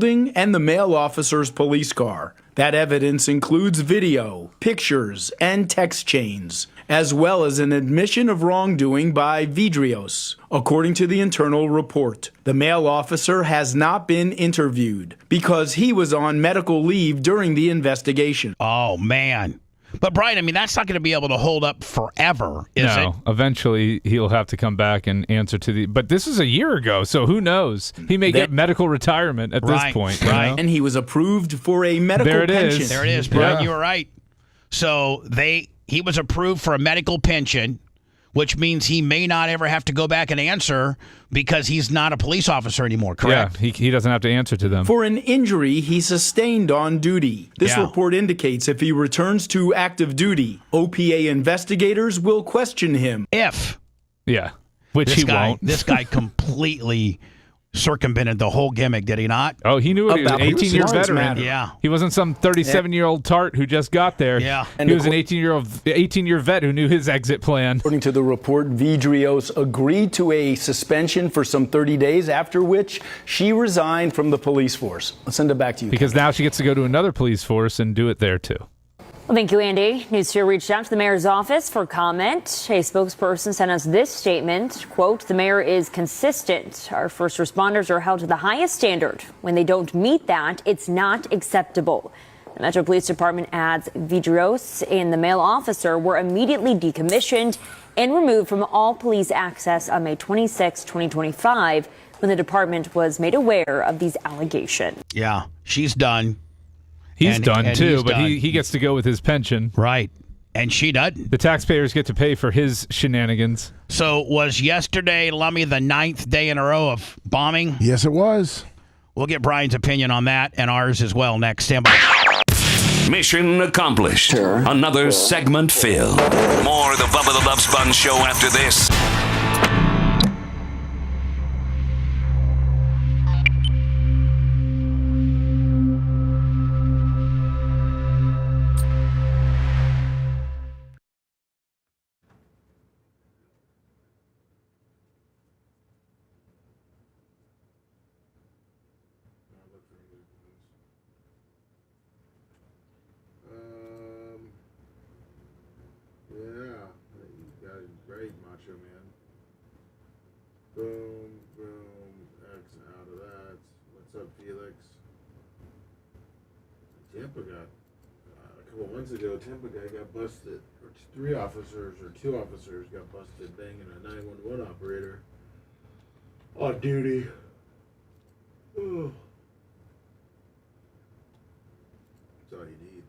And the male officer's police car. That evidence includes video, pictures, and text chains, as well as an admission of wrongdoing by Vidrios. According to the internal report, the male officer has not been interviewed because he was on medical leave during the investigation. Oh, man. But, Brian, I mean, that's not going to be able to hold up forever, is it? No, eventually he'll have to come back and answer to the... But this is a year ago, so who knows? He may get medical retirement at this point. Right. You know? And he was approved for a medical There it pension. is. There it is, Brian. You were right. So he was approved for a medical pension, which means he may not ever have to go back and answer because he's not a police officer anymore, correct? Yeah, he doesn't have to answer to them. For an injury he sustained on duty. This report indicates if he returns to active duty, OPA investigators will question him. Which he won't. This guy completely circumvented the whole gimmick, did he not? Oh, he knew it. He was an 18-year veteran. Yeah. He wasn't some 37-year-old tart who just got there. Yeah. He was an 18-year vet who knew his exit plan. According to the report, Vidrios agreed to a suspension for some 30 days, after which she resigned from the police force. I'll send it back to you. Because now she gets to go to another police force and do it there, too. Well, thank you, Andy. News 2 reached out to the mayor's office for comment. A spokesperson sent us this statement, quote, "The mayor is consistent. Our first responders are held to the highest standard. When they don't meet that, it's not acceptable." The Metro Police Department adds Vidrios and the male officer were immediately decommissioned and removed from all police access on May 26, 2025, when the department was made aware of these allegations. Yeah, she's done. He's done too, he's but done. he gets to go with his pension. Right. And she doesn't. The taxpayers get to pay for his shenanigans. So was yesterday, Lummy, the 9th day in a row of bombing? Yes, it was. We'll get Brian's opinion on that and ours as well next. Stand by. Mission accomplished. Another segment filled. More of the Bubba the Love Sponge show after this. Boom, boom, X out of that. What's up, Felix? Tampa got, a couple months ago, Tampa guy got busted, or two officers got busted banging a 911 operator on duty. Oh. That's all you need.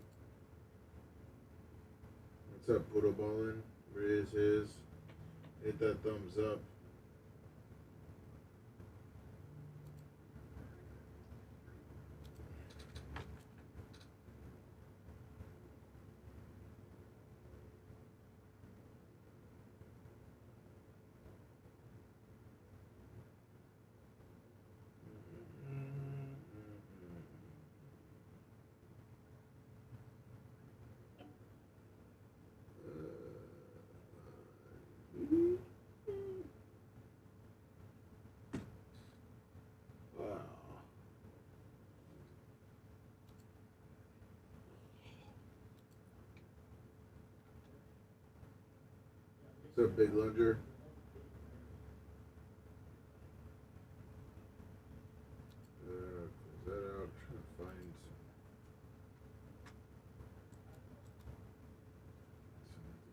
What's up, Poodle Ballin'? Where is his? Hit that thumbs up. What's up, Big Lunger? Close that out. Trying to find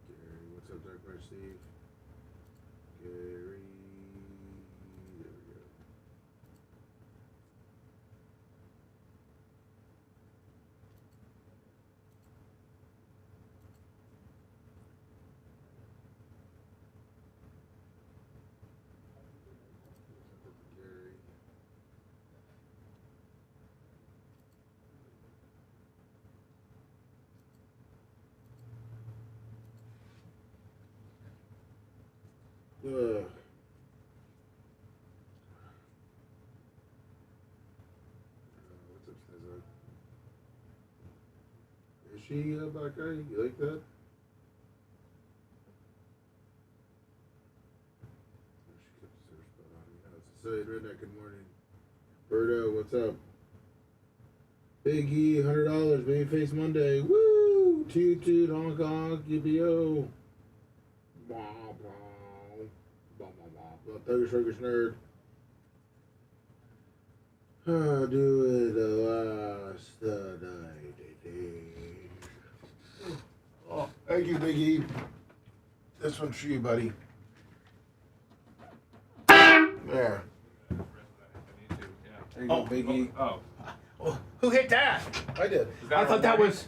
Gary. What's up, Dark Bear Steve? Gary. There we go. What's up, Snezza? Is she a black guy? You like that? She kept the search spot on. You know, it's a side redneck. Good morning. Birdo, what's up? Big E, $100, Babyface Monday. Woo! Toot toot, honk honk, UBO. Blah, blah. Thuggish, Ruggish Nerd. Do it the last night. Oh, thank you, Big E. This one's for you, buddy. There. There you go, Big E. Oh, who hit that? I did. I thought that was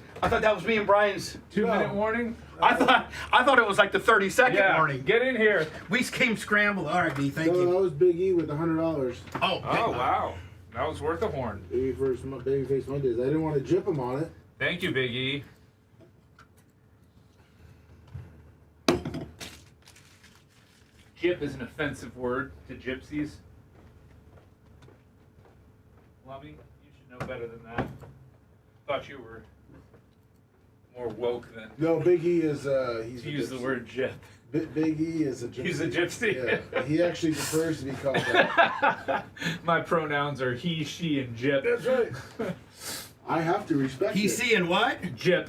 me and Brian's 2-minute warning. I thought it was like the 30-second warning. Get in here. We came scrambled. All right, B, thank So you. That was Big E with $100. Oh, wow. That was worth a horn. Babyface Mondays. I didn't want to jip him on it. Thank you, Big E. Jip is an offensive word to gypsies. Lummy, you should know better than that. Thought you were more woke than. No, Big E is he's use the word jip. Big E is a gypsy. He's a gypsy. Yeah, he actually prefers to be called that. My pronouns are he, she, and jip. That's right. I have to respect He, it. she, and what? Jip.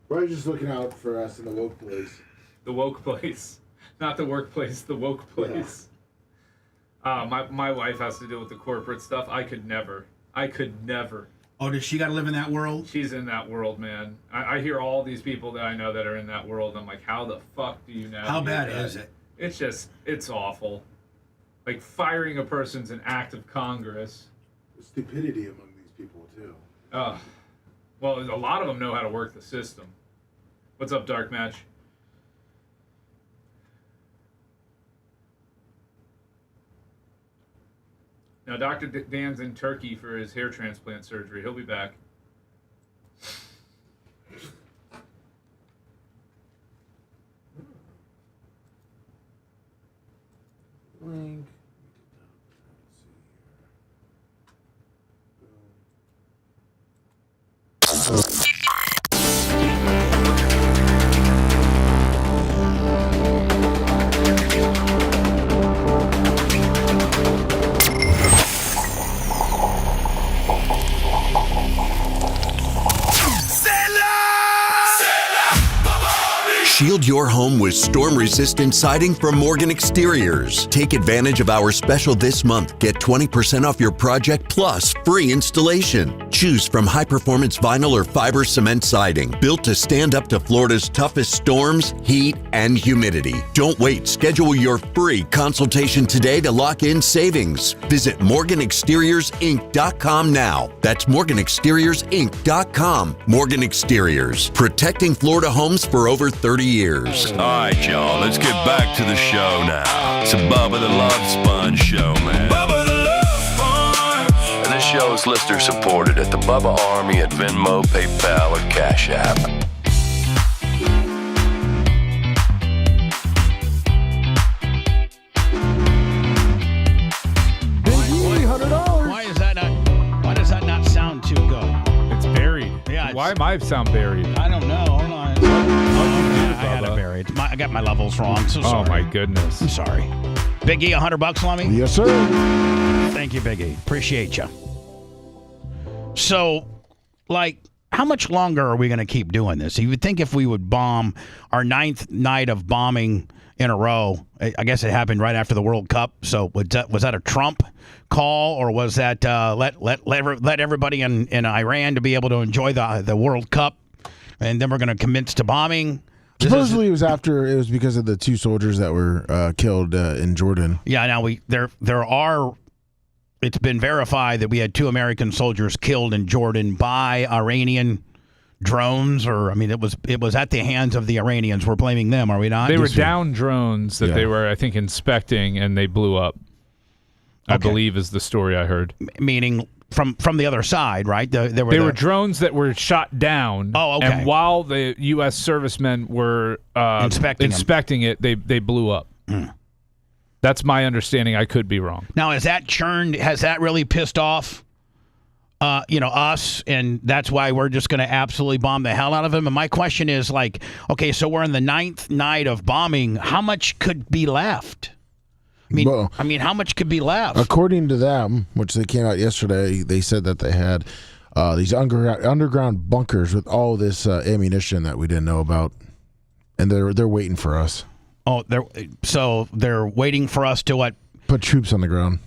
We're just looking out for us in the woke place. The woke place. Not the workplace, the woke place. Yeah. My wife has to deal with the corporate stuff. I could never. Oh, does she got to live in that world? She's in that world, man. I hear all these people that I know that are in that world. I'm like, how the fuck do you know? How bad is it? It's awful. Like, firing a person's an act of Congress. The stupidity among these people, too. Well, a lot of them know how to work the system. What's up, Dark Match? Now, Dr. Dan's in Turkey for his hair transplant surgery. He'll be back. Link. Shield your home with storm-resistant siding from Morgan Exteriors. Take advantage of our special this month. Get 20% off your project plus free installation. Choose from high-performance vinyl or fiber cement siding, built to stand up to Florida's toughest storms, heat, and humidity. Don't wait. Schedule your free consultation today to lock in savings. Visit MorganExteriorsInc.com now. That's MorganExteriorsInc.com. Morgan Exteriors, protecting Florida homes for over 30 years. All right, y'all, let's get back to the show now. It's a Bubba the Love Sponge show, man. Bubba the Love Sponge! And this show is listener supported at the Bubba Army at Venmo, PayPal, or Cash App. Why does that not sound too good? It's buried. Yeah. Why am I sound buried? I don't know. Hold on. I had it buried. I got my levels wrong. So sorry. Oh my goodness. I'm sorry. Big E, $100, Lummy? Yes, sir. Thank you, Big E. Appreciate you. So, like, how much longer are we going to keep doing this? You would think if we would bomb our 9th night of bombing in a row, I guess it happened right after the World Cup. So was that a Trump call, or was that let everybody in Iran to be able to enjoy the World Cup, and then we're going to commence to bombing? Supposedly it was because of the 2 soldiers that were killed in Jordan. Yeah, now there are. It's been verified that we had 2 American soldiers killed in Jordan by Iranian drones, it was at the hands of the Iranians. We're blaming them, are we not? They were down drones that they were, I think, inspecting, and they blew up. I believe is the story I heard. Meaning from the other side, right? They were drones that were shot down. Oh, okay. And while the U.S. servicemen were inspecting it, they blew up. That's my understanding. I could be wrong. Now, has that really pissed off, us, and that's why we're just going to absolutely bomb the hell out of them? And my question is, okay, so we're in the 9th night of bombing. How much could be left? How much could be left? According to them, which they came out yesterday, they said that they had these underground bunkers with all this ammunition that we didn't know about, and they're waiting for us. Oh, they're waiting for us to what? Put troops on the ground.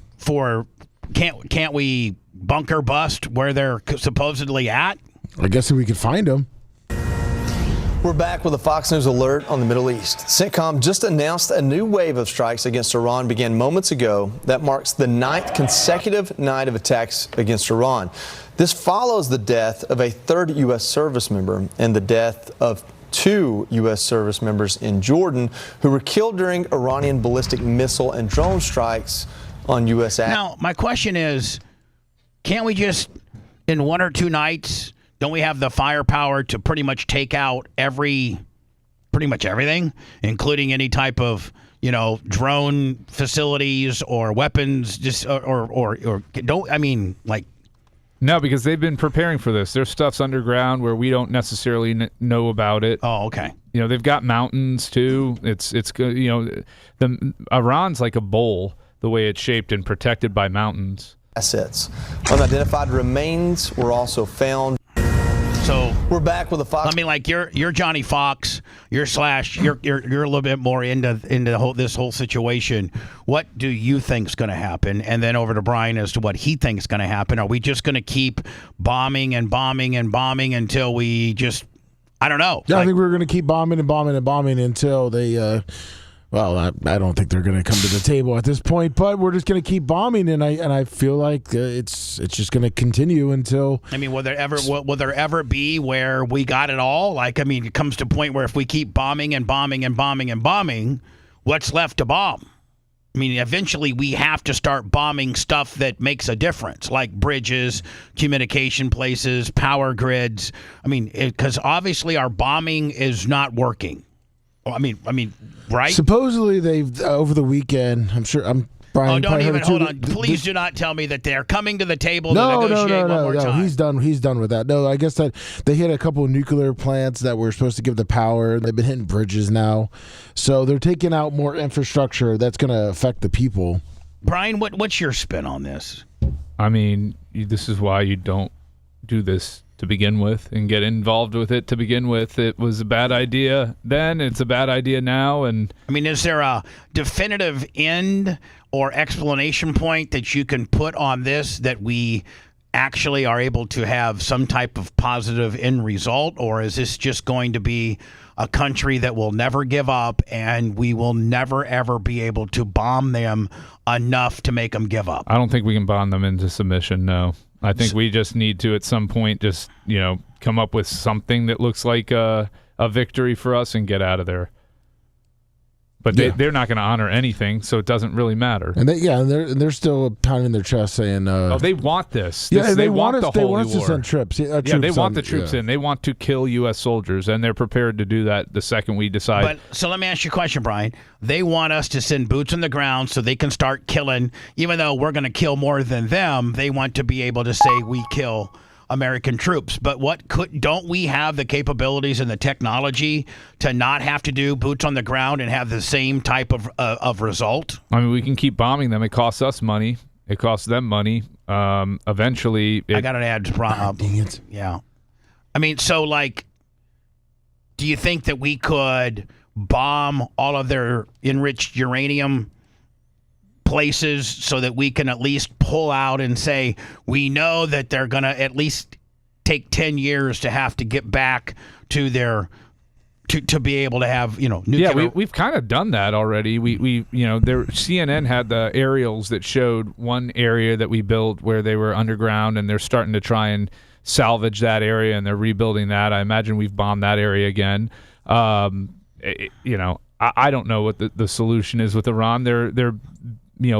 Can't we bunker bust where they're supposedly at? I guess if we could find them. We're back with a Fox News alert on the Middle East. CENTCOM just announced a new wave of strikes against Iran began moments ago. That marks the 9th consecutive night of attacks against Iran. This follows the death of a 3rd U.S. service member and the death of 2 U.S. service members in Jordan who were killed during Iranian ballistic missile and drone strikes on U.S. Now, my question is, can't we just, in 1 or 2 nights, don't we have the firepower to pretty much take out pretty much everything, including any type of, drone facilities or weapons, No, because they've been preparing for this. Their stuff's underground where we don't necessarily know about it. Oh, okay. They've got mountains too. It's Iran's like a bowl, the way it's shaped and protected by mountains. Assets. Unidentified remains were also found. So we're back with a Fox. You're Johnny Fox. You're a little bit more into this whole situation. What do you think's going to happen? And then over to Brian as to what he thinks going to happen. Are we just going to keep bombing and bombing and bombing until we just? I don't know. Yeah, I think we're going to keep bombing and bombing and bombing until they. I don't think they're going to come to the table at this point, but we're just going to keep bombing, and I feel like it's just going to continue until. Will there ever be where we got it all? It comes to a point where if we keep bombing and bombing and bombing and bombing, what's left to bomb? Eventually we have to start bombing stuff that makes a difference, like bridges, communication places, power grids. Because obviously our bombing is not working. Right? Supposedly they've over the weekend. Brian. Don't even hold on. Please do not tell me that they're coming to the table to negotiate one more time. He's done with that. No, I guess that they hit a couple of nuclear plants that were supposed to give the power. They've been hitting bridges now, so they're taking out more infrastructure that's going to affect the people. Brian, what's your spin on this? This is why you don't do this to begin with and get involved with it to begin with. It was a bad idea then. It's a bad idea now. And is there a definitive end or explanation point that you can put on this that we actually are able to have some type of positive end result? Or is this just going to be a country that will never give up and we will never, ever be able to bomb them enough to make them give up? I don't think we can bomb them into submission, no. I think we just need to, at some point, just come up with something that looks like a victory for us and get out of there. But they're not going to honor anything, so it doesn't really matter. And they're still pounding their chest saying, they want this. They want the us. They holy want us to war. send troops. They want the troops in. They want to kill U.S. soldiers, and they're prepared to do that the second we decide. So let me ask you a question, Brian. They want us to send boots on the ground so they can start killing. Even though we're going to kill more than them, they want to be able to say we kill American troops. But don't we have the capabilities and the technology to not have to do boots on the ground and have the same type of result? We can keep bombing them. It costs us money. It costs them money. Eventually, I got an ad. Dang it. Yeah. I mean, so like, do you think that we could bomb all of their enriched uranium places so that we can at least pull out and say we know that they're going to at least take 10 years to have to get back to their to be able to have, nuclear. Yeah, we've kind of done that already. CNN had the aerials that showed one area that we built where they were underground, and they're starting to try and salvage that area, and they're rebuilding that. I imagine we've bombed that area again. I don't know what the solution is with Iran. They're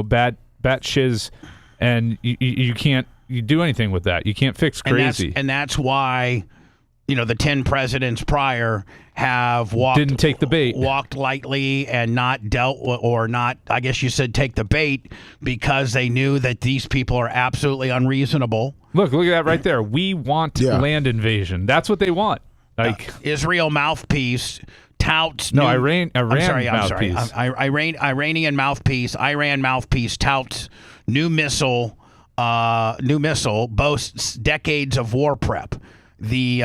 bat shiz, and you can't do anything with that. You can't fix crazy. And that's why, the 10 presidents prior have didn't take the bait, walked lightly, and not dealt with, or not, I guess you said take the bait, because they knew that these people are absolutely unreasonable. Look at that right there. We want land invasion. That's what they want. Like Israel mouthpiece touts. Iranian mouthpiece. Iran mouthpiece touts new missile boasts decades of war prep. The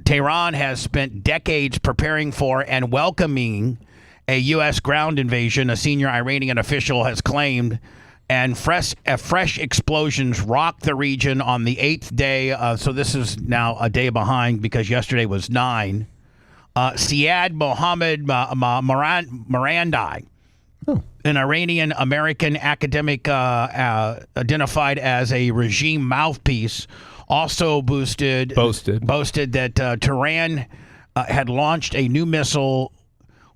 Tehran has spent decades preparing for and welcoming a U.S. ground invasion, a senior Iranian official has claimed, and fresh explosions rocked the region on the 8th day. So this is now a day behind because yesterday was 9. Siad Mohammed Marandi, an Iranian-American academic identified as a regime mouthpiece, also boasted that Tehran had launched a new missile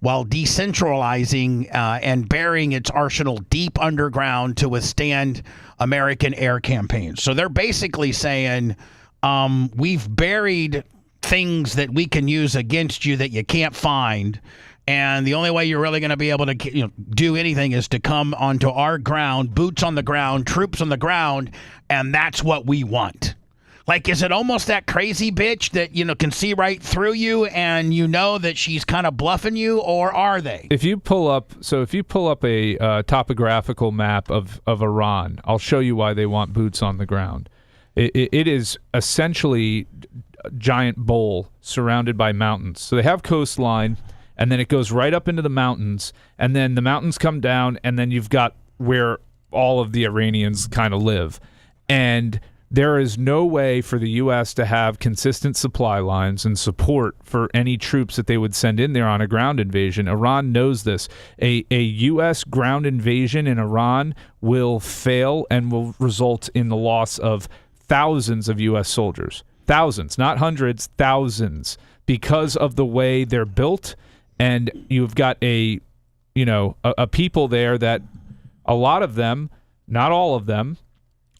while decentralizing and burying its arsenal deep underground to withstand American air campaigns. So they're basically saying, we've buried things that we can use against you that you can't find, and the only way you're really going to be able to do anything is to come onto our ground, boots on the ground, troops on the ground, and that's what we want. Like, is it almost that crazy bitch that, can see right through you and that she's kind of bluffing you, or are they? If you pull up a topographical map of Iran, I'll show you why they want boots on the ground. It is essentially a giant bowl surrounded by mountains. So they have coastline, and then it goes right up into the mountains, and then the mountains come down, and then you've got where all of the Iranians kind of live. And there is no way for the U.S. to have consistent supply lines and support for any troops that they would send in there on a ground invasion. Iran knows this. A U.S. ground invasion in Iran will fail and will result in the loss of thousands of U.S. soldiers. Thousands, not hundreds, thousands, because of the way they're built. And you've got a people there that a lot of them, not all of them,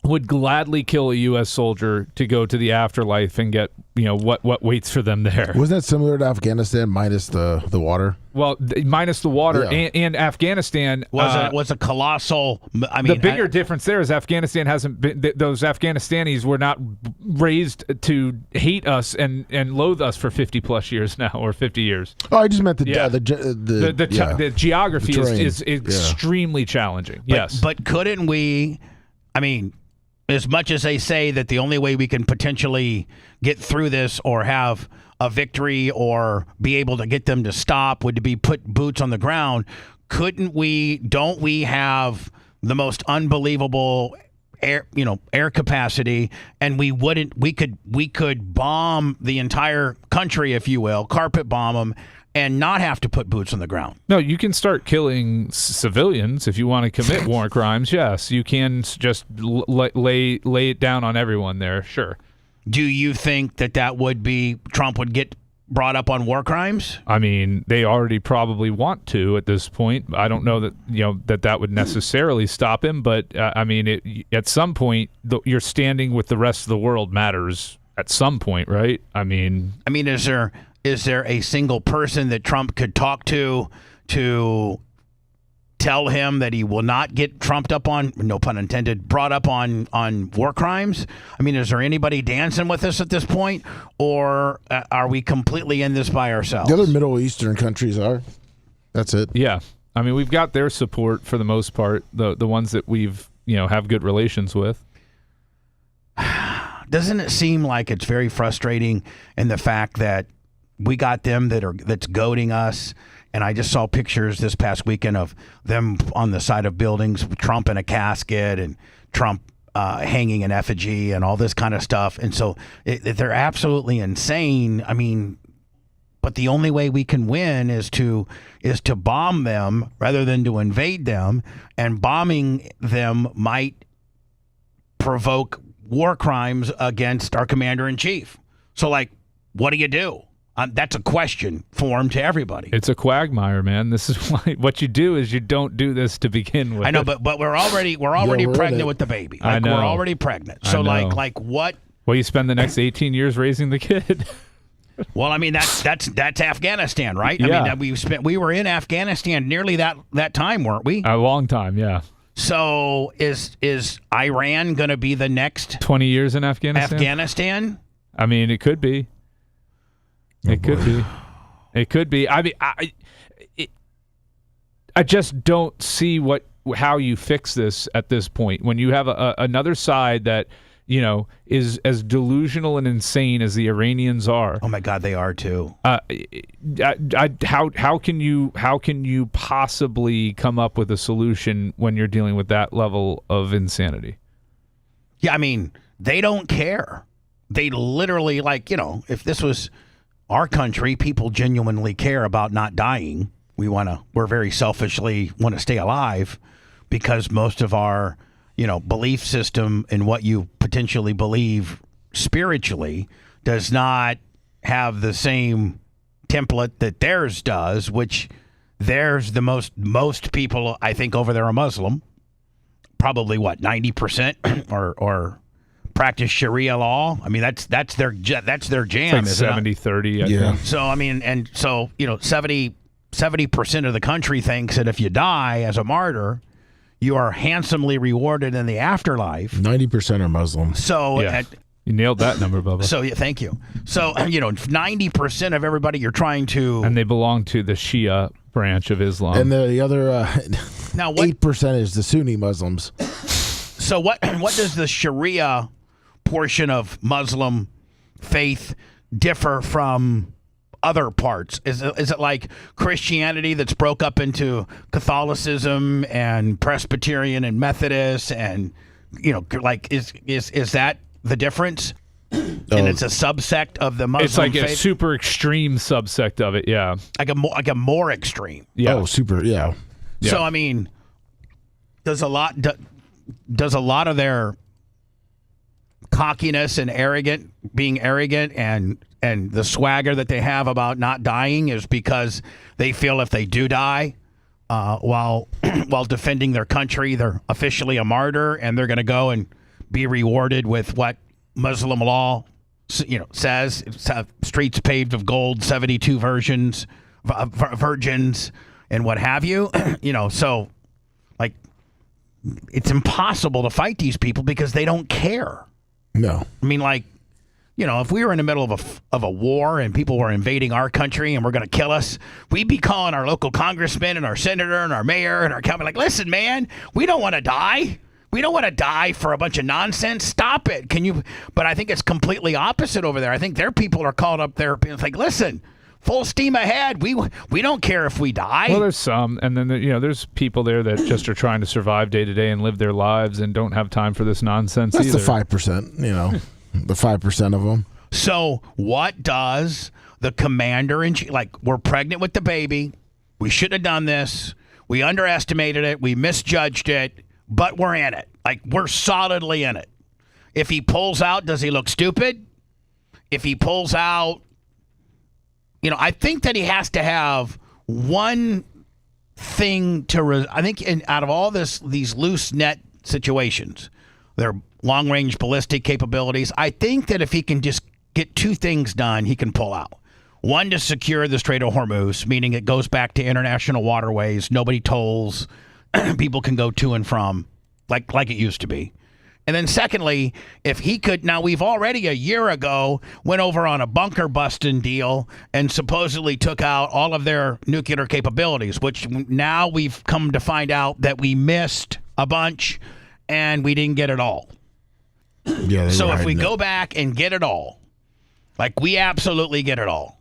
would gladly kill a U.S. soldier to go to the afterlife and get, what waits for them there. Wasn't that similar to Afghanistan minus the water? Well, minus the water, and Afghanistan was a colossal. The bigger difference there is Afghanistan hasn't been. Those Afghanistanis were not raised to hate us and loathe us for 50 plus years now, or 50 years. Oh, I just meant the geography is Yeah. extremely challenging. Yes, but couldn't we? As much as they say that the only way we can potentially get through this or have a victory or be able to get them to stop would be put boots on the ground, don't we have the most unbelievable air capacity, and we could bomb the entire country, if you will, carpet bomb them, and not have to put boots on the ground. No, you can start killing civilians if you want to commit war crimes. Yes, you can just lay it down on everyone there. Sure. Do you think that would be Trump would get brought up on war crimes? They already probably want to at this point. I don't know that that would necessarily stop him, but at some point, your standing with the rest of the world matters. At some point, right? Is there a single person that Trump could talk to tell him that he will not get trumped up on, no pun intended, brought up on war crimes? Is there anybody dancing with us at this point, or are we completely in this by ourselves? The other Middle Eastern countries are. That's it. Yeah. We've got their support for the most part, the ones that we've, have good relations with. doesn't it seem like it's very frustrating in the fact that we got them that's goading us? And I just saw pictures this past weekend of them on the side of buildings, Trump in a casket and Trump hanging an effigy and all this kind of stuff. And so they're absolutely insane. I mean, but the only way we can win is to bomb them rather than to invade them. And bombing them might provoke war crimes against our commander-in-chief. So, like, what do you do? That's a question formed to everybody. It's a quagmire, man. This is why what you do is you don't do this to begin with. I know, but we're already pregnant with the baby. Like, I know. We're already pregnant. So like what? Well, you spend the next 18 years raising the kid. Well, I mean that's Afghanistan, right? Yeah. I mean we were in Afghanistan nearly that time, weren't we? A long time, yeah. So is Iran going to be the next 20 years in Afghanistan? I mean, it could be. It could be. It could be. I mean, I just don't see how you fix this at this point when you have another side that is as delusional and insane as the Iranians are. Oh my God, they are too. How can you possibly come up with a solution when you're dealing with that level of insanity? Yeah, I mean, they don't care. They literally, if this was our country, people genuinely care about not dying. We're very selfishly want to stay alive because most of our, belief system and what you potentially believe spiritually does not have the same template that theirs does, which theirs, the most people, I think, over there are Muslim. Probably 90% or practice Sharia law. I mean, that's their jam. It's like 70-30. Yeah. So I mean, and so 70% of the country thinks that if you die as a martyr, you are handsomely rewarded in the afterlife. 90% are Muslim. So you nailed that number, Bubba. So yeah, thank you. So 90% of everybody you're trying to, and they belong to the Shia branch of Islam, and the other now 8% is the Sunni Muslims. So what does the Sharia portion of Muslim faith differ from other parts? Is it like Christianity that's broke up into Catholicism and Presbyterian and Methodist and is that the difference? And it's a subsect of the Muslim It's like faith? a super extreme subsect of it, yeah. Like a more extreme. Yeah. Oh, super, yeah. So I mean, does a lot of their cockiness and being arrogant and the swagger that they have about not dying is because they feel if they do die while defending their country, they're officially a martyr and they're going to go and be rewarded with what Muslim law says. It's, streets paved of gold, 72 virgins and what have you. So like it's impossible to fight these people because they don't care. No. I mean, if we were in the middle of a war and people were invading our country and were going to kill us, we'd be calling our local congressman and our senator and our mayor and our county like, listen, man, we don't want to die. We don't want to die for a bunch of nonsense. Stop it. Can you? But I think it's completely opposite over there. I think their people are called up there and it's like, listen, full steam ahead. We don't care if we die. Well, there's some, and then there's people there that just are trying to survive day to day and live their lives and don't have time for this nonsense. That's either. the 5%. The 5% of them. So what does the commander-in-chief, we're pregnant with the baby. We shouldn't have done this. We underestimated it. We misjudged it, but we're in it. We're solidly in it. If he pulls out, does he look stupid? If he pulls out, I think that he has to have one thing I think out of all these loose net situations, their long-range ballistic capabilities, I think that if he can just get two things done, he can pull out. One, to secure the Strait of Hormuz, meaning it goes back to international waterways, nobody tolls, people can go to and from, like it used to be. And then secondly, if he could, now we've already a year ago went over on a bunker busting deal and supposedly took out all of their nuclear capabilities, which now we've come to find out that we missed a bunch and we didn't get it all. Yeah. So if we go back and get it all, like we absolutely get it all,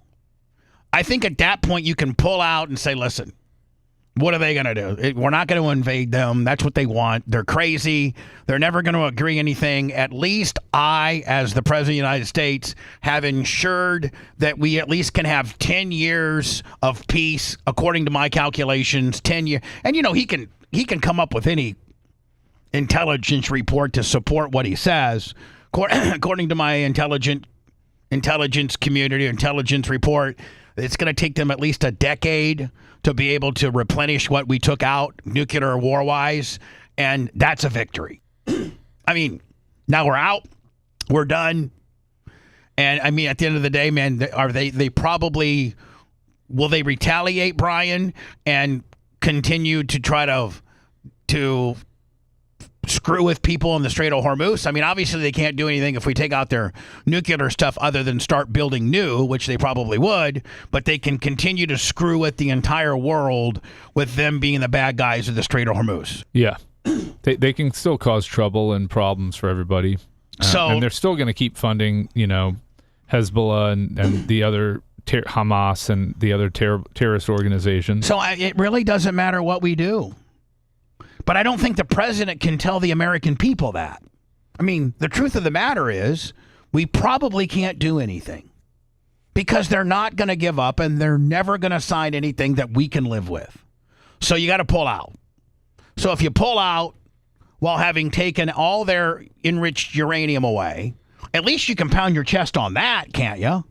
I think at that point you can pull out and say, listen, what are they going to do? We're not going to invade them. That's what they want. They're crazy. They're never going to agree anything. At least I, as the President of the United States, have ensured that we at least can have 10 years of peace, according to my calculations, 10 years. And, he can come up with any intelligence report to support what he says. According to my intelligence community intelligence report, it's going to take them at least a decade to be able to replenish what we took out nuclear war-wise, and that's a victory. I mean, now we're out, we're done, and I mean, at the end of the day, man, they probably will they retaliate, Brian, and continue to try to screw with people in the Strait of Hormuz? I mean, obviously they can't do anything if we take out their nuclear stuff other than start building new, which they probably would, but they can continue to screw with the entire world with them being the bad guys of the Strait of Hormuz. Yeah. They can still cause trouble and problems for everybody. And they're still going to keep funding, Hezbollah and the other Hamas and the other terrorist organizations. So it really doesn't matter what we do. But I don't think the president can tell the American people that. I mean, the truth of the matter is we probably can't do anything because they're not going to give up and they're never going to sign anything that we can live with. So you got to pull out. So if you pull out while having taken all their enriched uranium away, at least you can pound your chest on that, can't you?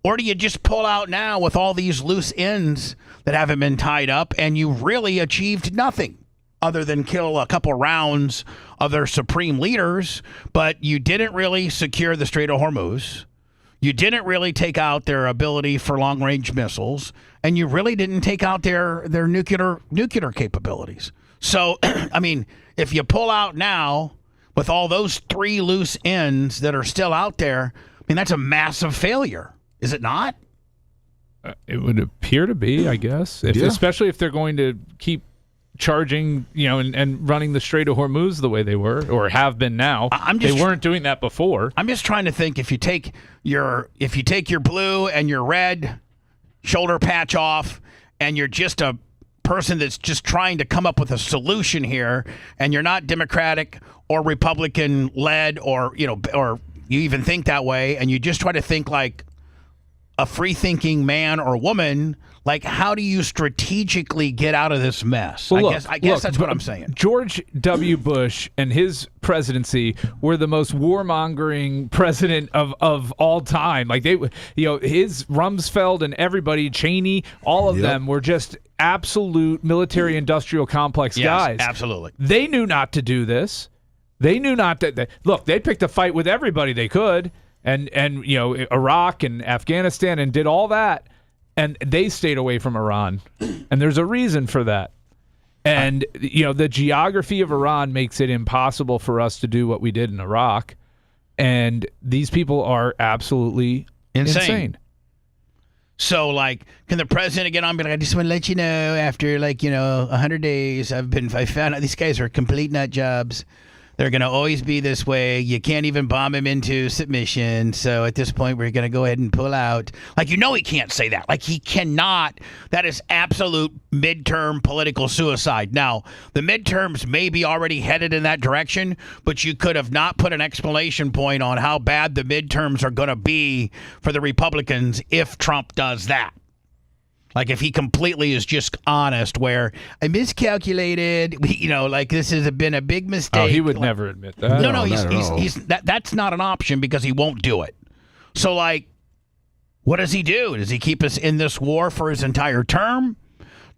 Or do you just pull out now with all these loose ends that haven't been tied up and you really achieved nothing other than kill a couple rounds of their supreme leaders, but you didn't really secure the Strait of Hormuz. You didn't really take out their ability for long-range missiles, and you really didn't take out their nuclear capabilities. So, I mean, if you pull out now with all those three loose ends that are still out there, I mean, that's a massive failure, is it not? It would appear to be, I guess, especially if they're going to keep charging, and running the Strait of Hormuz the way they were or have been now. They weren't doing that before. I'm just trying to think, if you take your blue and your red shoulder patch off and you're just a person that's just trying to come up with a solution here, and you're not Democratic or Republican led or you even think that way, and you just try to think like a free-thinking man or woman, like, how do you strategically get out of this mess? Well, I guess that's what I'm saying. George W. Bush and his presidency were the most warmongering president of all time. Like his Rumsfeld and everybody, Cheney, all of them were just absolute military-industrial complex guys. Absolutely. They knew not to do this. They knew not that. Look, they picked a fight with everybody they could, and Iraq and Afghanistan, and did all that. And they stayed away from Iran. And there's a reason for that. And, the geography of Iran makes it impossible for us to do what we did in Iraq. And these people are absolutely insane. So, can the president get on and be like, I just want to let you know, after, 100 days, I found out these guys are complete nut jobs. They're going to always be this way. You can't even bomb him into submission. So at this point, we're going to go ahead and pull out. He can't say that. He cannot. That is absolute midterm political suicide. Now, the midterms may be already headed in that direction, but you could have not put an exclamation point on how bad the midterms are going to be for the Republicans if Trump does that. If he completely is just honest, where I miscalculated, this has been a big mistake. Oh, he would never admit that. No, he's that's not an option because he won't do it. So, what does he do? Does he keep us in this war for his entire term?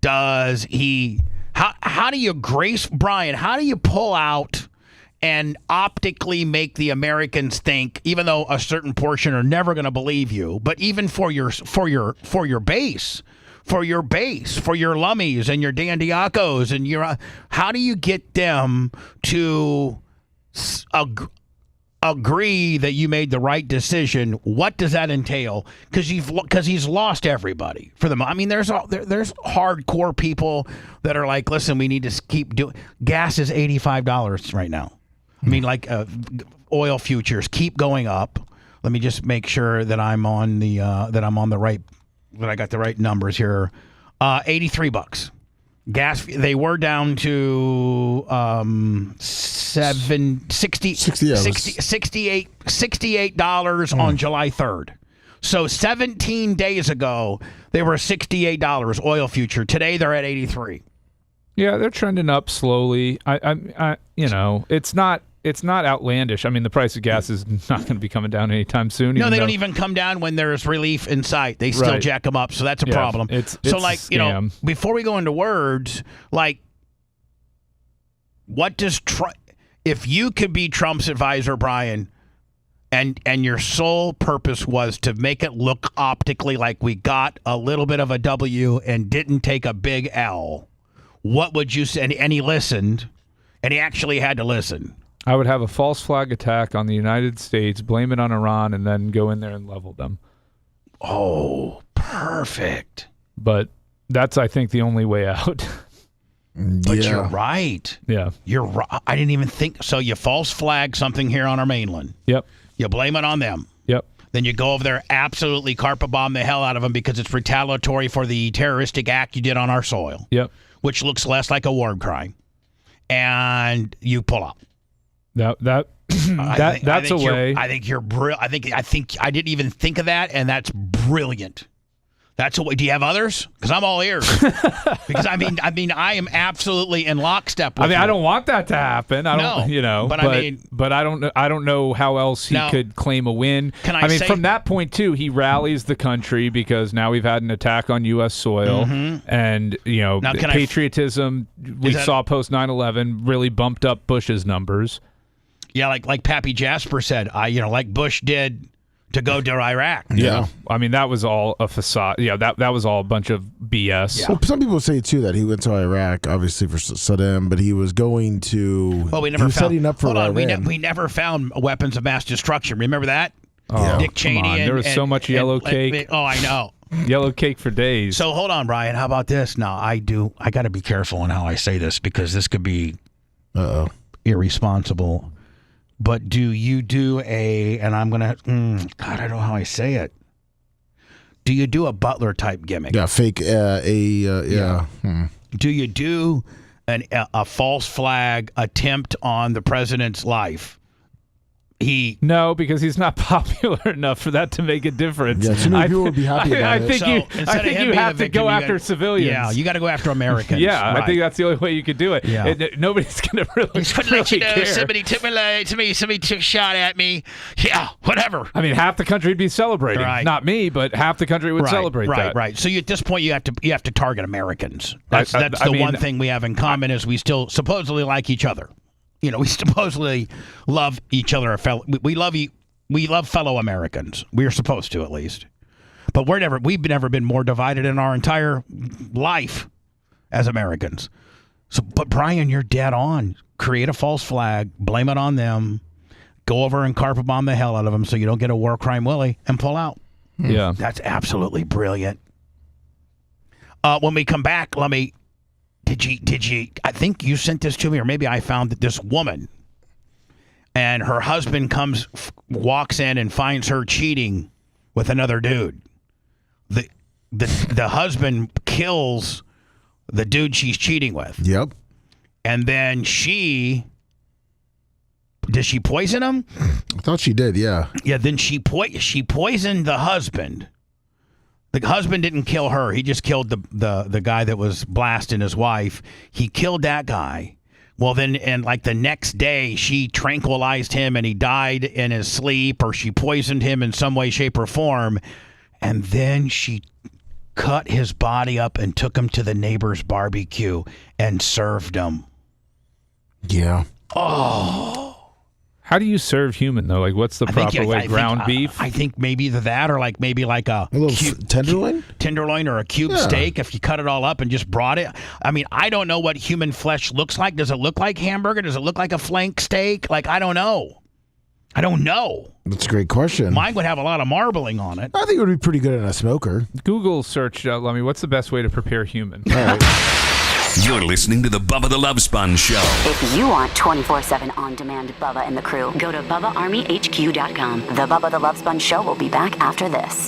Does he? How do you Brian? How do you pull out and optically make the Americans think, even though a certain portion are never going to believe you, but even for your base? For your Lummies and your Dan Diacos and how do you get them to agree that you made the right decision? What does that entail? Because he's lost everybody for them. I mean, there's hardcore people that are like, listen, we need to keep doing. Gas is $85 right now. I mean, like oil futures keep going up. Let me just make sure that I'm on the that I got the right numbers here. $83. Gas, they were down to $68 on July 3rd. So 17 days ago, they were $68 oil future. Today they're at 83. Yeah, they're trending up slowly. I it's not outlandish. I mean, the price of gas is not going to be coming down anytime soon. No, they don't even come down when there's relief in sight. They still jack them up, so that's a problem. So, like, before we go into words, like, what does Trump? If you could be Trump's advisor, Brian, and your sole purpose was to make it look optically like we got a little bit of a W and didn't take a big L, what would you say? And he listened, and he actually had to listen. I would have a false flag attack on the United States, blame it on Iran, and then go in there and level them. Oh, perfect. But that's, I think, the only way out. But you're right. Yeah. You're right. I didn't even think. So you false flag something here on our mainland. Yep. You blame it on them. Yep. Then you go over there, absolutely carpet bomb the hell out of them because it's retaliatory for the terroristic act you did on our soil. Yep. Which looks less like a war crime. And you pull out. That's a way. I think you're brilliant. I think I didn't even think of that, and that's brilliant. That's a way. Do you have others? Because I'm all ears. Because I mean, I am absolutely in lockstep with you. I don't want that to happen. I don't, but I don't know how else he could claim a win. I mean, from that point too, he rallies the country because now we've had an attack on U.S. soil, and patriotism we saw post 9/11 really bumped up Bush's numbers. Yeah, like Pappy Jasper said, like Bush did to go to Iraq. Yeah. I mean, that was all a facade. Yeah, that was all a bunch of BS. Yeah. Well, some people say, too, that he went to Iraq, obviously, for Saddam, but he was going to... Well, we never found... setting up for Iran. We never found weapons of mass destruction. Remember that? Oh, Dick Cheney. There was so much yellow cake. I know. Yellow cake for days. So, hold on, Brian. How about this? Now, I got to be careful on how I say this because this could be irresponsible. But do you do and I'm going to, God, I don't know how I say it. Do you do a Butler type gimmick? Yeah, fake, yeah. Do you do a false flag attempt on the president's life? No, because he's not popular enough for that to make a difference. Yeah, too many people would be happy about it. I think you have to go after civilians. Yeah, you got to go after Americans. Yeah, right. I think that's the only way you could do it. Yeah. Nobody's going to really care. Somebody took somebody took a shot at me. Yeah, whatever. I mean, half the country would be celebrating. Right. Not me, but half the country would celebrate that. Right. So at this point, you have to target Americans. That's one thing we have in common is we still supposedly like each other. We supposedly love each other. We love fellow Americans. We're supposed to, at least. But we've never been more divided in our entire life as Americans. But Brian, you're dead on. Create a false flag, blame it on them, go over and carpet bomb the hell out of them so you don't get a war crime Willie and pull out. Yeah. That's absolutely brilliant. When we come back, Did you? I think you sent this to me, or maybe I found that this woman and her husband walks in and finds her cheating with another dude. The husband kills the dude she's cheating with. Yep. And then does she poison him? I thought she did. Yeah. Yeah. Then she poisoned the husband. The husband didn't kill her. He just killed the guy that was blasting his wife. He killed that guy. Well, then, and like the next day, she tranquilized him and he died in his sleep, or she poisoned him in some way, shape, or form. And then she cut his body up and took him to the neighbor's barbecue and served him. Yeah. Oh. How do you serve human, though? Like, what's the proper way? Ground beef? I think maybe that, or maybe like a little tenderloin? Tenderloin or a cube steak if you cut it all up and just brought it. I mean, I don't know what human flesh looks like. Does it look like hamburger? Does it look like a flank steak? Like, I don't know. That's a great question. Mine would have a lot of marbling on it. I think it would be pretty good in a smoker. Google search, Lummy, what's the best way to prepare human? All right. You're listening to the Bubba the Love Sponge Show. If you want 24/7 on-demand Bubba and the crew, go to BubbaArmyHQ.com. The Bubba the Love Sponge Show will be back after this.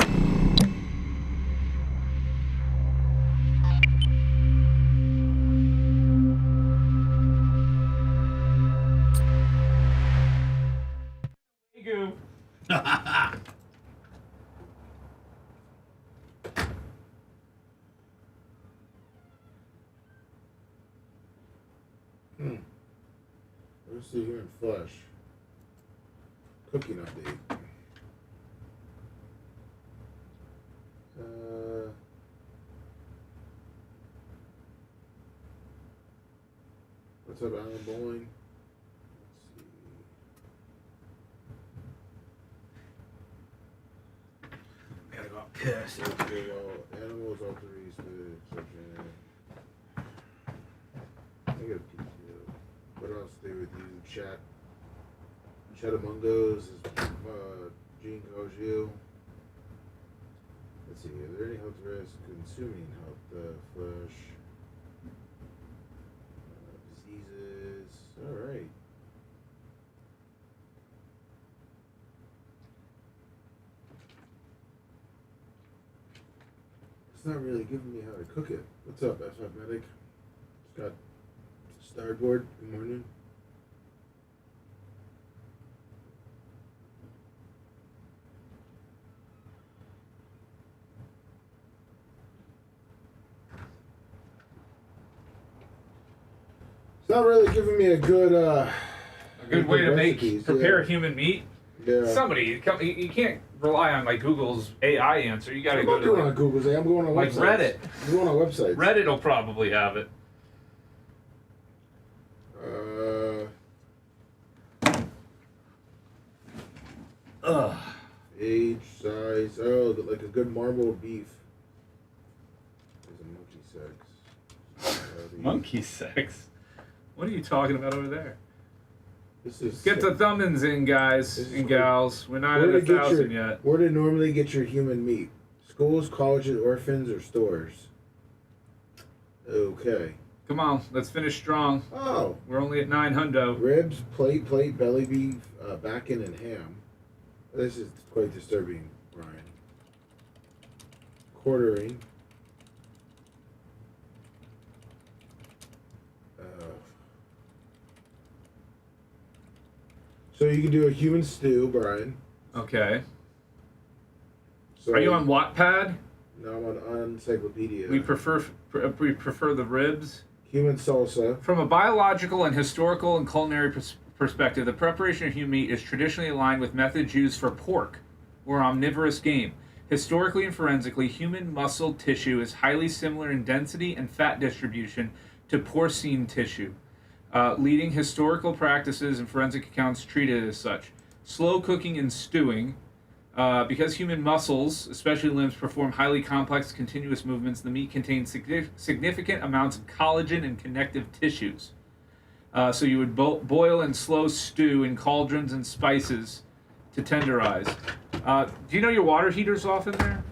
Let's see here in flesh. Cooking update. What's up, Alan Bowling? Gotta go piss. Okay, well, animals, all three, subject. I got a PQ. What else stay with you? Chat. Chat among those is Gene calls you. Let's see, are there any health risks consuming health flesh? Diseases. Alright. It's not really giving me how to cook it. What's up, SF Medic? Scott Starboard, good morning. It's not really giving me a good way to recipes, prepare human meat. Yeah. Somebody, you can't rely on like Google's AI answer. You got to I'm go not to going on Google's. I'm going on like websites. Reddit. I'm going on websites. Reddit will probably have it. Age, size. Oh, like a good marble beef. There's a monkey sex. Monkey sex? What are you talking about over there? This is Get the thumbins in, guys and gals. We're not at 1,000 yet. Where do you normally get your human meat? Schools, colleges, orphans, or stores? Okay. Come on, let's finish strong. Oh. We're only at 900. Ribs, plate, belly beef, bacon, and ham. This is quite disturbing, Brian. Quartering. So you can do a human stew, Brian. Okay. So Are you on Wattpad? No, I'm on Encyclopedia. We prefer the ribs. Human salsa. From a biological and historical and culinary perspective, the preparation of human meat is traditionally aligned with methods used for pork, or omnivorous game. Historically and forensically, human muscle tissue is highly similar in density and fat distribution to porcine tissue. Leading historical practices and forensic accounts treat it as such. Slow cooking and stewing. Because human muscles, especially limbs, perform highly complex continuous movements, the meat contains significant amounts of collagen and connective tissues. So you would boil and slow stew in cauldrons and spices to tenderize. Do you know your water heater's off in there?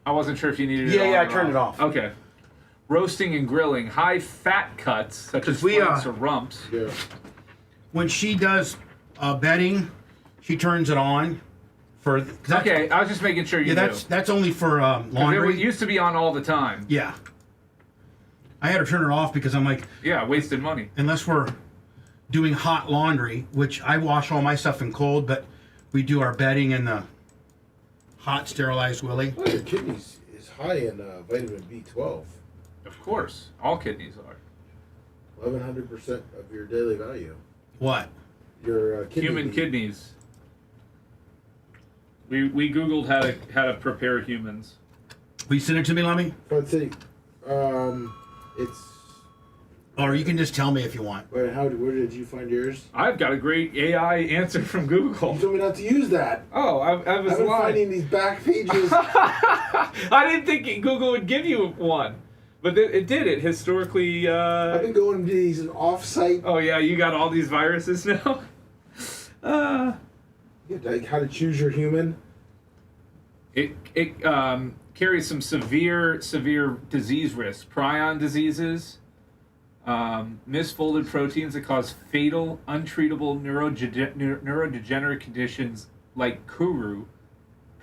I wasn't sure if you needed it on. Yeah, I turned it off. Okay. Roasting and grilling. High fat cuts, such as flanks or rumps. Yeah. When she does bedding, she turns it on. Okay, I was just making sure you knew. That's only for laundry. It used to be on all the time. Yeah. I had to turn it off because I'm like... Yeah, wasted money. Unless we're doing hot laundry, which I wash all my stuff in cold, but we do our bedding in the hot sterilized willy. Oh, your kidneys is high in vitamin B12. Of course. All kidneys are. 1,100% of your daily value. What? Your human kidneys. We Googled how to prepare humans. Will you send it to me, Lummy? Let's see. It's... Or you can just tell me if you want. Wait, where did you find yours? I've got a great AI answer from Google. You told me not to use that. Oh, I was I've been lying. finding these back pages. I didn't think Google would give you one. But it did it historically. I've been going to these off-site. Oh yeah, you got all these viruses now. Like how to choose your human. It carries some severe disease risks. Prion diseases, misfolded proteins that cause fatal, untreatable neurodegenerative conditions like Kuru.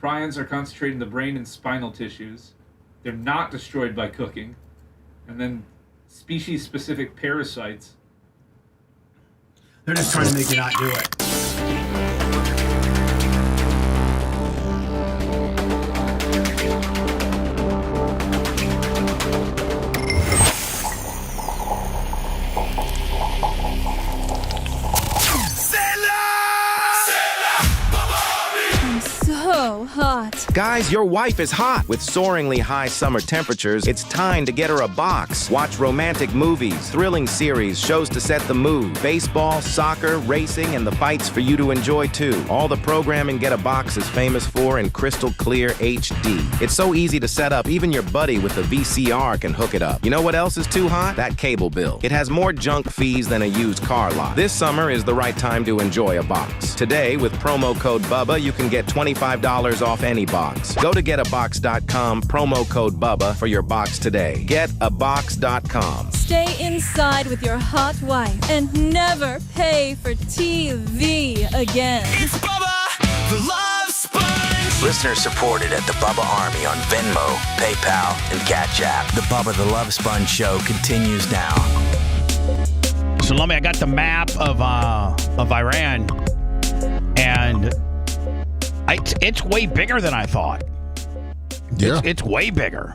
Prions are concentrated in the brain and spinal tissues. They're not destroyed by cooking. And then species-specific parasites. They're just trying to make you not do it. So hot. Guys, your wife is hot. With soaringly high summer temperatures, it's time to get her a box. Watch romantic movies, thrilling series, shows to set the mood, baseball, soccer, racing, and the fights for you to enjoy too. All the programming Get a Box is famous for in crystal clear HD. It's so easy to set up, even your buddy with a VCR can hook it up. You know what else is too hot? That cable bill. It has more junk fees than a used car lot. This summer is the right time to enjoy a box. Today, with promo code Bubba, you can get $25 off any box. Go to getabox.com, promo code Bubba for your box today. Getabox.com. Stay inside with your hot wife and never pay for TV again. It's Bubba, the Love Sponge. Listener supported at the Bubba Army on Venmo, PayPal, and Cash App. The Bubba the Love Sponge show continues now. So, Lummy, I got the map of Iran, and it's way bigger than I thought. Yeah. It's way bigger.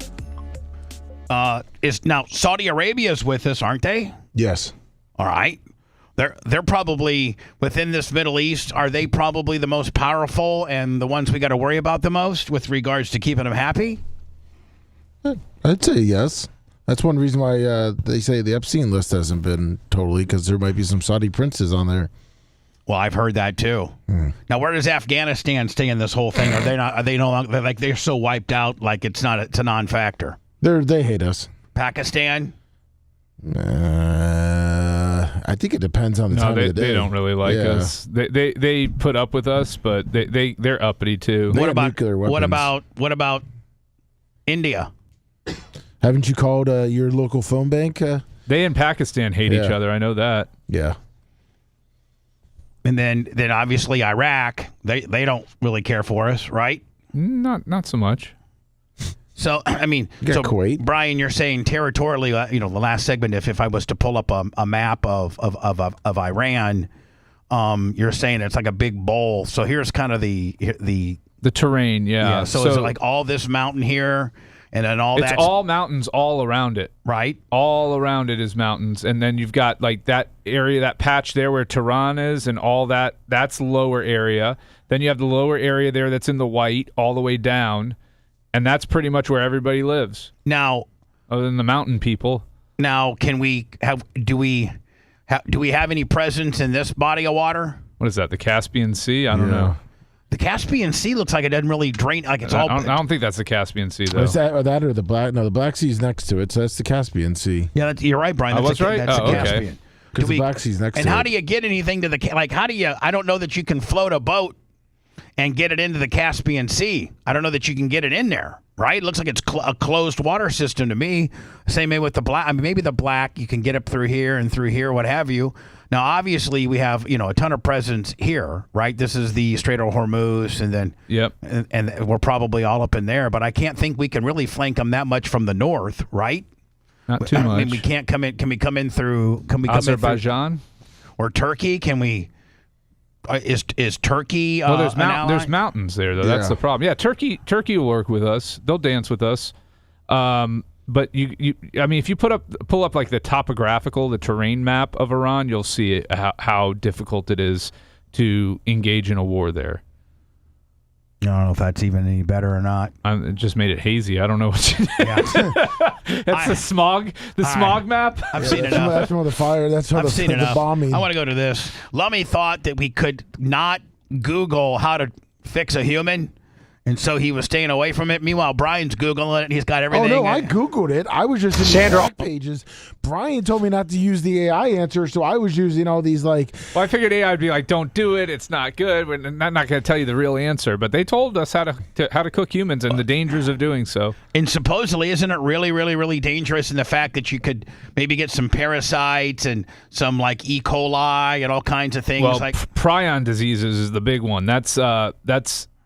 Now Saudi Arabia's with us, aren't they? Yes. All right. They're probably within this Middle East. Are they probably the most powerful and the ones we got to worry about the most with regards to keeping them happy? I'd say yes. That's one reason why they say the Epstein list hasn't been totally, because there might be some Saudi princes on there. Well, I've heard that too. Now, where does Afghanistan stay in this whole thing? Are they not? Are they no longer like they're so wiped out? Like it's a non-factor. They hate us. Pakistan. I think it depends on the time of the day. They don't really like us. They put up with us, but they're uppity too. What about nuclear weapons. What about India? Haven't you called your local phone bank? They and Pakistan hate each other. I know that. Yeah. And then obviously Iraq, they don't really care for us, right? Not so much. So I mean, Kuwait. Brian, you're saying territorially, the last segment, if I was to pull up a map of Iran, you're saying it's like a big bowl. So here's kind of the terrain, yeah. So is it like all this mountain here? And then it's all mountains all around it. Right. All around it is mountains. And then you've got like that area, that patch there where Tehran is and all that, that's lower area. Then you have the lower area there that's in the white all the way down. And that's pretty much where everybody lives. Now, other than the mountain people. Now, do we have any presence in this body of water? What is that, the Caspian Sea? I don't know. The Caspian Sea looks like it doesn't really drain. Like it's all. I don't think that's the Caspian Sea, though. Is that or the Black? No, the Black Sea's next to it, so that's the Caspian Sea. Yeah, you're right, Brian. That's right. That's the Caspian. Okay. Because the Black Sea's next to it. And how do you get anything to the like? How do you? I don't know that you can float a boat and get it into the Caspian Sea. I don't know that you can get it in there. Right? It looks like it's a closed water system to me. Same way with the Black. I mean, maybe the Black you can get up through here, what have you. Now, obviously, we have a ton of presence here, right? This is the Strait of Hormuz, and then and we're probably all up in there. But I can't think we can really flank them that much from the north, right? Not too much. I mean, we can't come in. Can we come in through? Can we Azerbaijan or Turkey? Can we? Is Turkey? Well, there's mountains there, though. That's the problem. Yeah, Turkey will work with us. They'll dance with us. But I mean, if you pull up like the terrain map of Iran, you'll see how difficult it is to engage in a war there. I don't know if that's even any better or not. It just made it hazy. I don't know what you did. That's the smog map. I've seen enough. That's from the fire. That's from the bombing. I want to go to this. Lummy thought that we could not Google how to fix a human And so he was staying away from it. Meanwhile, Brian's Googling it, and he's got everything. Oh, no, I Googled it. I was just in the back pages. Brian told me not to use the AI answer, so I was using all these, like... Well, I figured AI would be like, don't do it. It's not good. We're not going to tell you the real answer. But they told us how to cook humans and the dangers of doing so. And supposedly, isn't it really, really, really dangerous in the fact that you could maybe get some parasites and some, like, E. coli and all kinds of things? Well, like prion diseases is the big one. That's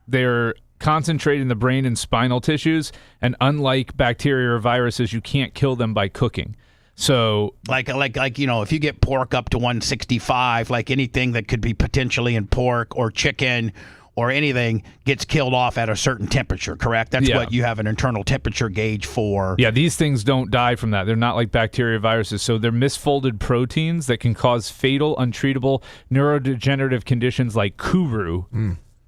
they're concentrated in the brain and spinal tissues, and unlike bacteria or viruses, you can't kill them by cooking. So like if you get pork up to 165, like anything that could be potentially in pork or chicken or anything gets killed off at a certain temperature, correct? That's what you have an internal temperature gauge for. Yeah, these things don't die from that. They're not like bacteria, viruses. So they're misfolded proteins that can cause fatal, untreatable neurodegenerative conditions like Kuru,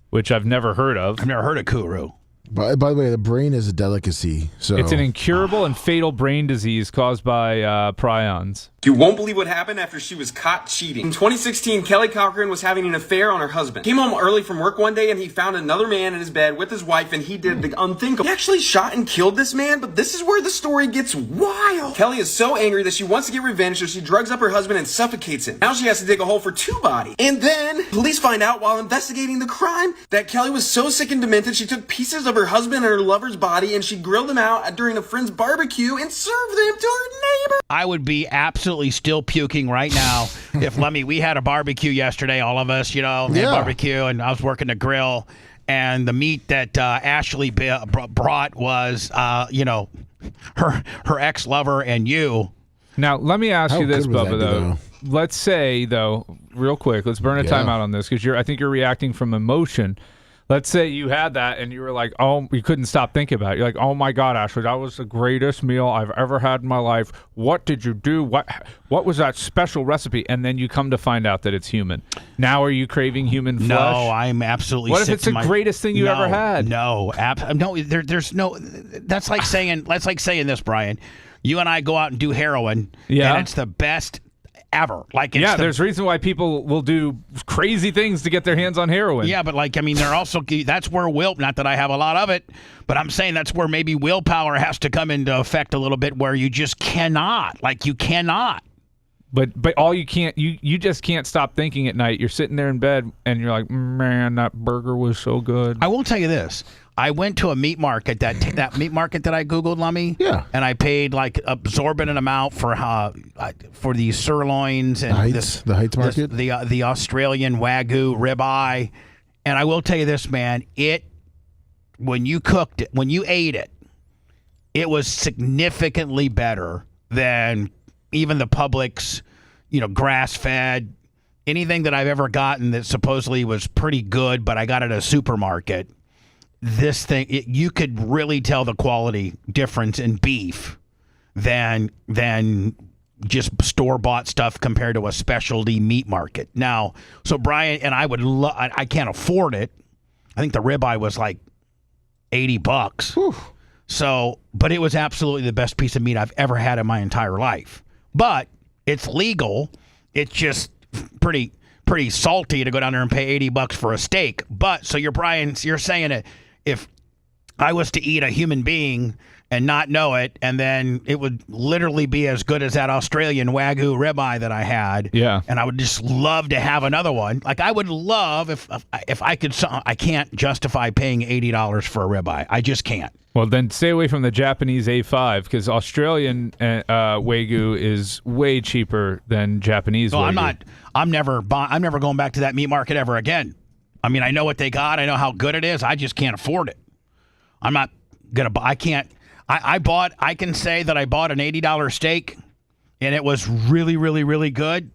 which I've never heard of. I've never heard of Kuru. By the way, the brain is a delicacy. So it's an incurable and fatal brain disease caused by prions. You won't believe what happened after she was caught cheating. In 2016, Kelly Cochran was having an affair on her husband. Came home early from work one day and he found another man in his bed with his wife, and he did the unthinkable. He actually shot and killed this man, but this is where the story gets wild. Kelly is so angry that she wants to get revenge, so she drugs up her husband and suffocates him. Now she has to dig a hole for 2 bodies. And then police find out while investigating the crime that Kelly was so sick and demented she took pieces of her husband and her lover's body and she grilled them out during a friend's barbecue and served them to her neighbor. I would be absolutely still puking right now if we had a barbecue yesterday, all of us, had barbecue, and I was working the grill, and the meat that Ashley brought was, her ex-lover and you. Now, let me ask you this, Bubba, though. Let's say, though, real quick, let's burn a timeout on this, because I think you're reacting from emotion. Let's say you had that and you were like, oh, you couldn't stop thinking about it. You're like, oh my God, Ashley, that was the greatest meal I've ever had in my life. What did you do? What was that special recipe? And then you come to find out that it's human. Now are you craving human flesh? No, I'm absolutely What if it's the greatest thing you ever had? No, there's no. That's like saying this, Brian. You and I go out and do heroin, and it's the best ever. There's reason why people will do crazy things to get their hands on heroin. Yeah, but they're also, that's where not that I have a lot of it, but I'm saying that's where maybe willpower has to come into effect a little bit, where you just cannot. You cannot. But all you can't, you just can't stop thinking at night. You're sitting there in bed and you're like, man, that burger was so good. I will tell you this. I went to a meat market, that meat market that I Googled, Lummy. Yeah. And I paid absorbent amount for these sirloins and the Heights market, the Australian Wagyu ribeye. And I will tell you this, man, when you ate it, it was significantly better than even the Publix, grass-fed, anything that I've ever gotten that supposedly was pretty good, but I got it at a supermarket. This thing, you could really tell the quality difference in beef than just store-bought stuff compared to a specialty meat market. Now, so Brian and I I can't afford it. I think the ribeye was like $80. Whew. So, but it was absolutely the best piece of meat I've ever had in my entire life. But it's legal. It's just pretty salty to go down there and pay $80 for a steak. But so you're saying it. If I was to eat a human being and not know it, and then it would literally be as good as that Australian Wagyu ribeye that I had. Yeah. And I would just love to have another one. I would love if I could. I can't justify paying $80 for a ribeye. I just can't. Well, then stay away from the Japanese A5, because Australian Wagyu is way cheaper than Japanese Wagyu. I'm never going back to that meat market ever again. I mean, I know what they got. I know how good it is. I just can't afford it. I'm not going to buy. I can't. I can say that I bought an $80 steak, and it was really, really, really good,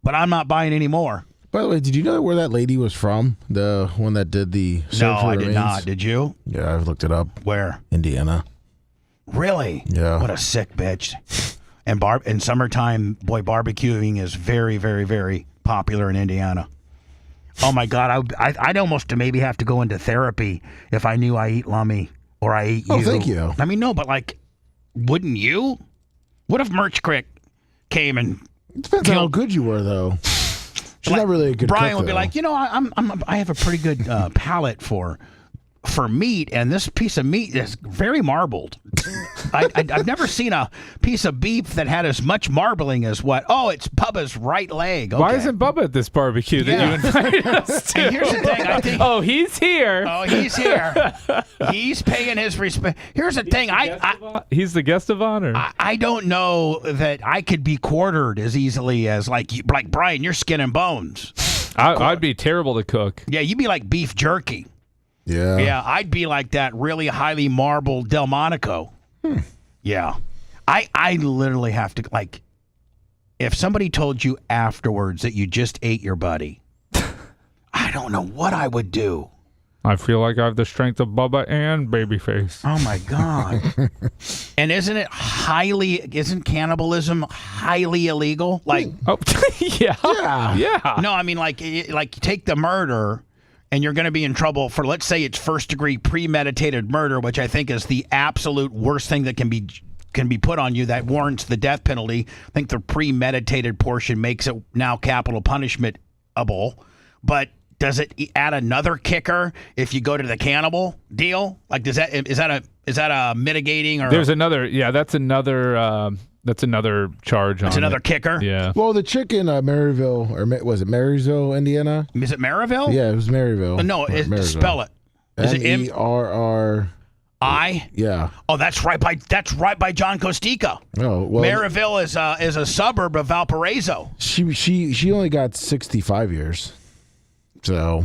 but I'm not buying any more. By the way, did you know where that lady was from? The one that did the No, I did not. Did you? Yeah, I've looked it up. Where? Indiana. Really? Yeah. What a sick bitch. And in summertime, boy, barbecuing is very, very, very popular in Indiana. Oh, my God. I'd almost maybe have to go into therapy if I knew I eat Lummy or I eat you. Oh, thank you. I mean, no, but wouldn't you? What if Merch Crick came and depends on how good you were, though. She's not really a good Brian cook, would be though. like, I have a pretty good palate for for meat, and this piece of meat is very marbled. I've never seen a piece of beef that had as much marbling as what? Oh, it's Bubba's right leg. Okay. Why isn't Bubba at this barbecue that you invited us to? And here's the thing. I think. Oh, he's here. Oh, he's here. He's paying his respect. Here's the thing. He's the guest of honor. I don't know that I could be quartered as easily as like Brian. You're skin and bones. I'd be terrible to cook. Yeah, you'd be like beef jerky. Yeah. Yeah, I'd be like that really highly marbled Delmonico. Yeah. I literally have to, like, if somebody told you afterwards that you just ate your buddy, I don't know what I would do. I feel like I have the strength of Bubba and Babyface. Oh, my God. And isn't cannibalism highly illegal? Like, yeah. No, I mean, like take the murder, and you're going to be in trouble for, let's say it's first-degree premeditated murder, which I think is the absolute worst thing that can be put on you that warrants the death penalty. I think the premeditated portion makes it now capital punishment-able. But does it add another kicker if you go to the cannibal deal? Like, is that a mitigating or? There's another. Yeah, that's another. That's another charge on. It's another kicker. Yeah. Well, the chick in Maryville, or was it Marysville, Indiana? Is it Maryville? Yeah, it was Maryville. No, spell it. Is it MERRI? Yeah. Oh, that's right by John Costica. Oh, well, Maryville is a suburb of Valparaiso. She only got 65 years. So.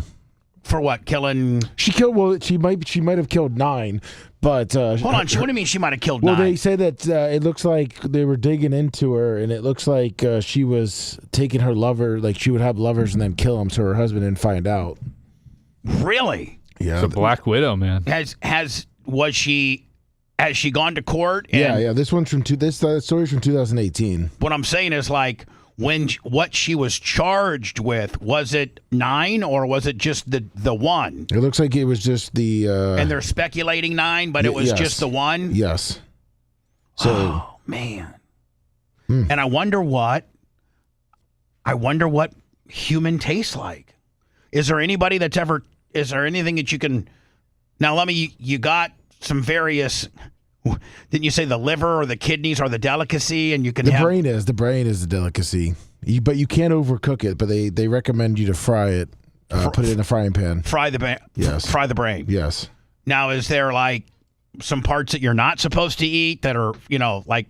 For what? Killing? She killed. Well, she might have killed 9. But hold on, what do you mean she might have killed 9? Well, they say that it looks like they were digging into her, and it looks like she was taking her lover, like she would have lovers and then kill them, so her husband didn't find out. Really? Yeah. It's a Black Widow, man. Has she gone to court? Yeah. This one's from this story's from 2018. What I'm saying is, like, what she was charged with, was it 9 or was it just the 1? It looks like it was just the. And they're speculating 9, but it was just the 1. Yes. So. Oh man. And I wonder what human tastes like. Is there anybody that's ever? Is there anything that you can? Now, let me. You got some various. Didn't you say the liver or the kidneys are the delicacy, and you can the brain is the delicacy, but you can't overcook it. But they recommend you to fry it, put it in a frying pan. Fry the brain. Yes. Fry the brain. Yes. Now, is there like some parts that you're not supposed to eat that are, like?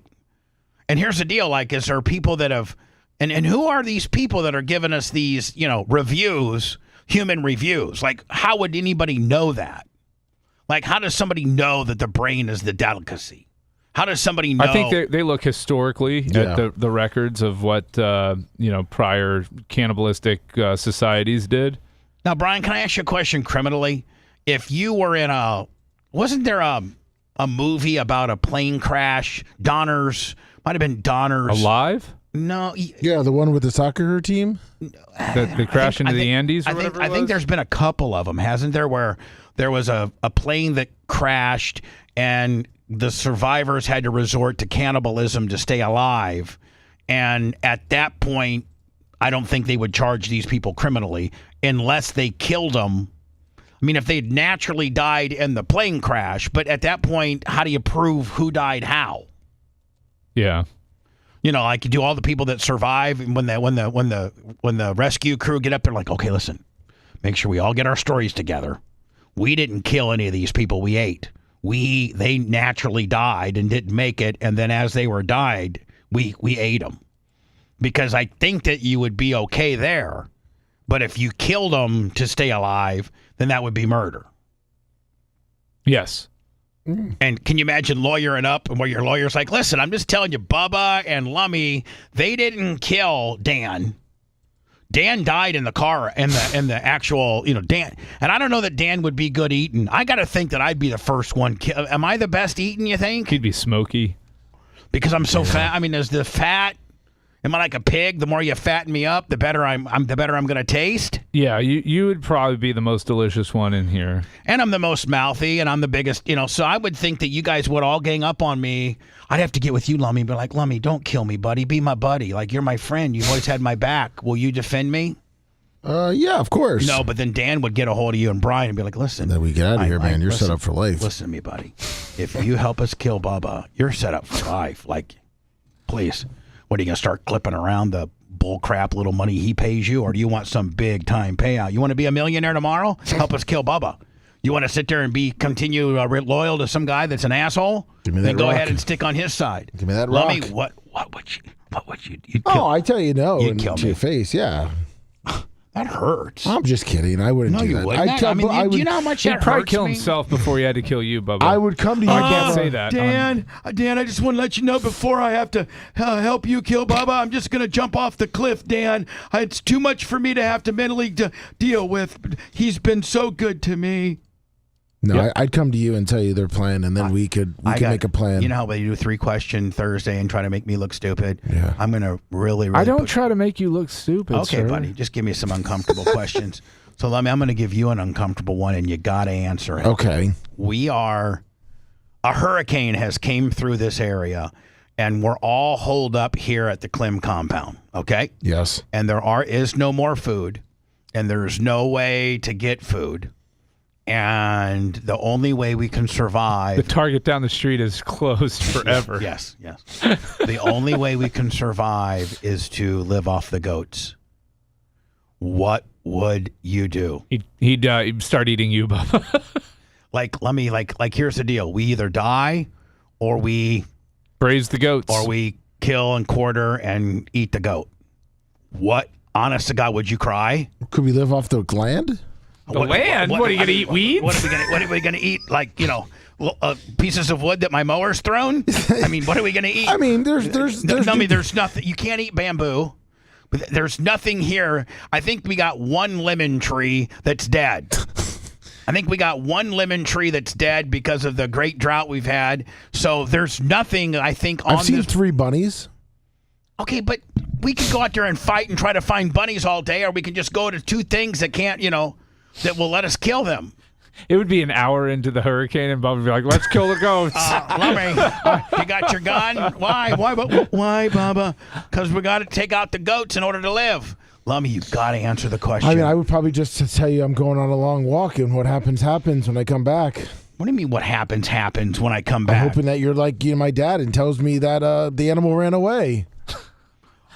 And here's the deal: like, is there people that have, and who are these people that are giving us these, reviews, human reviews? Like, how would anybody know that? Like, how does somebody know that the brain is the delicacy? How does somebody know? I think they look historically at the records of what prior cannibalistic societies did. Now, Brian, can I ask you a question criminally? If you were in wasn't there a movie about a plane crash? Might have been Donner's. Alive? No. Yeah, the one with the soccer team? The crash into the Andes or whatever I think there's been a couple of them, hasn't there, where there was a plane that crashed and the survivors had to resort to cannibalism to stay alive. And at that point, I don't think they would charge these people criminally unless they killed them. I mean, if they'd naturally died in the plane crash, but at that point, how do you prove who died how? Yeah. Like, do all the people that survive when the rescue crew get up there, like, okay, listen, make sure we all get our stories together. We didn't kill any of these people we ate. They naturally died and didn't make it, and then as they were died, we ate them. Because I think that you would be okay there, but if you killed them to stay alive, then that would be murder. Yes. And can you imagine lawyering up and where your lawyer's like, listen, I'm just telling you, Bubba and Lummy, they didn't kill Dan. Dan died in the car and the actual, Dan. And I don't know that Dan would be good eating. I got to think that I'd be the first one. Am I the best eating, you think? He'd be smoky. Because I'm so fat. I mean, is the fat, am I like a pig? The more you fatten me up, the better I'm going to taste. Yeah, you would probably be the most delicious one in here. And I'm the most mouthy, and I'm the biggest, so I would think that you guys would all gang up on me. I'd have to get with you, Lummy, but like, Lummy, don't kill me, buddy. Be my buddy. Like, you're my friend. You've always had my back. Will you defend me? Yeah, of course. No, but then Dan would get a hold of you and Brian and be like, listen. Then we get out of here, man. You're listen, set up for life. Listen to me, buddy. If you help us kill Bubba, you're set up for life. Like, please. What, are you going to start clipping around the bullcrap little money he pays you? Or do you want some big time payout? You want to be a millionaire tomorrow? Help us kill Bubba. You want to sit there and continue loyal to some guy that's an asshole? Give me that then go rock. ahead and stick on his side. Give me that Lummy, rock. What would you you'd kill? Oh, I tell you no. You'd kill to me. your face, yeah. That hurts. I'm just kidding. I wouldn't No, do you that. wouldn't. Do you know how much He'd that probably hurts kill me? himself before he had to kill you, Bubba. I would come to you. I can't say that. Dan, I just want to let you know before I have to help you kill Bubba, I'm just going to jump off the cliff, Dan. It's too much for me to have to mentally deal with. He's been so good to me. No, I'd come to you and tell you their plan, and then we could make a plan. You know how they do 3-question Thursday and try to make me look stupid? Yeah. I'm going to really I don't try to make you look stupid, Okay, sir. buddy. Just give me some uncomfortable questions. So I'm going to give you an uncomfortable one, and you got to answer it. Okay. A hurricane has came through this area, and we're all holed up here at the Clem compound, okay? Yes. And there is no more food, and there's no way to get food. And the only way we can survive... The Target down the street is closed forever. Yes. The only way we can survive is to live off the goats. What would you do? He'd start eating you, Bubba. Like, here's the deal. We either die or we... Braise the goats. Or we kill and quarter and eat the goat. What, honest to God, would you cry? Could we live off the land? The land? What are you going to eat? Weeds? What are we going to eat? Like, pieces of wood that my mower's thrown? I mean, what are we going to eat? I mean, there's nothing. You can't eat bamboo. There's nothing here. I think we got one lemon tree that's dead. I think we got one lemon tree that's dead because of the great drought we've had. So there's nothing, I think, on I've seen this. 3 bunnies. Okay, but we could go out there and fight and try to find bunnies all day, or we can just go to 2 things that can't, that will let us kill them. It would be an hour into the hurricane, and Bubba would be like, let's kill the goats. Lummy, you got your gun? Why, Bubba? Because we got to take out the goats in order to live. Lummy, you got to answer the question. I mean, I would probably just tell you I'm going on a long walk, and what happens when I come back. What do you mean what happens when I come back? I'm hoping that you're like my dad and tells me that the animal ran away.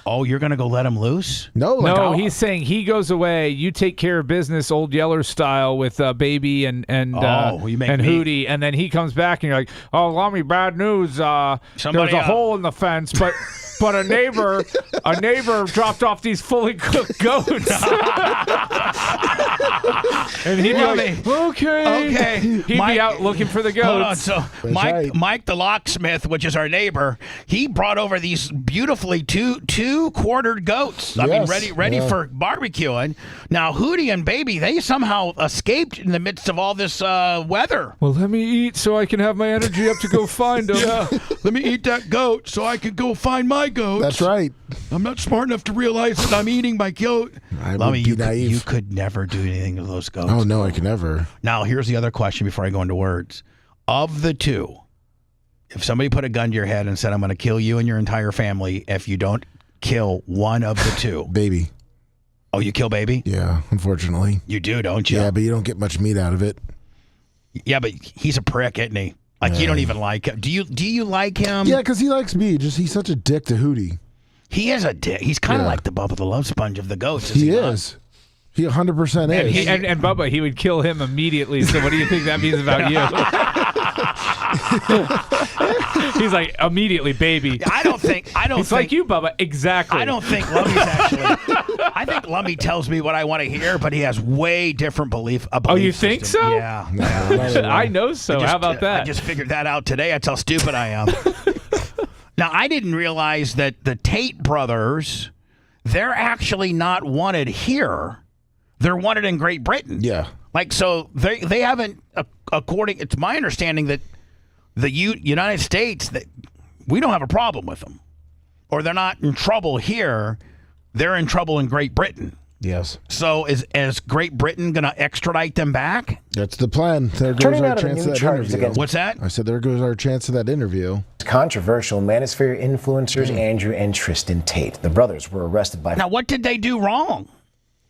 Oh, you're going to go let him loose? No, he's saying he goes away. You take care of business, Old Yeller style, with Baby and Hootie, and then he comes back and you're like, "Oh, Lummy, bad news. There's a hole in the fence, but a neighbor dropped off these fully cooked goats." And he'd be like, "Okay." He'd be out looking for the goats. Hold on. So Mike the locksmith, which is our neighbor, he brought over these beautifully two quartered goats. I mean, ready for barbecuing. Now, Hootie and Baby, they somehow escaped in the midst of all this weather. Well, let me eat so I can have my energy up to go find them. Yeah, let me eat that goat so I can go find my goats. That's right. I'm not smart enough to realize that I'm eating my goat. Lummy, you could never do anything to those goats. Oh, no, I could never. Now, here's the other question before I go into words. Of the 2, if somebody put a gun to your head and said, I'm going to kill you and your entire family if you don't kill one of the 2. Baby. Oh, you kill Baby? Yeah, unfortunately. You do, don't you? Yeah, but you don't get much meat out of it. Yeah, but he's a prick, isn't he? Like, you don't even like him. Do you like him? Yeah, because he likes me. He's such a dick to Hootie. He is a dick. He's kind of like the Bubba the Love Sponge of the goats. He is. He 100% is. And Bubba, he would kill him immediately. So what do you think that means about you? He's like, immediately, Baby. I don't think. It's like you, Bubba. Exactly. I don't think Lummy's actually. I think Lummy tells me what I want to hear, but he has way different belief. Oh, you think system. so? Yeah. I know so. How about that? I just figured that out today. That's how stupid I am. Now, I didn't realize that the Tate brothers, they're actually not wanted here. They're wanted in Great Britain. Yeah. Like, so they haven't, it's my understanding that the United States, that we don't have a problem with them. Or they're not in trouble here. They're in trouble in Great Britain. Yes. So is Great Britain going to extradite them back? That's the plan. There goes our chance of that interview. What's that? I said there goes our chance of that interview. Controversial Manosphere influencers Andrew and Tristan Tate. The brothers were arrested by... Now, what did they do wrong?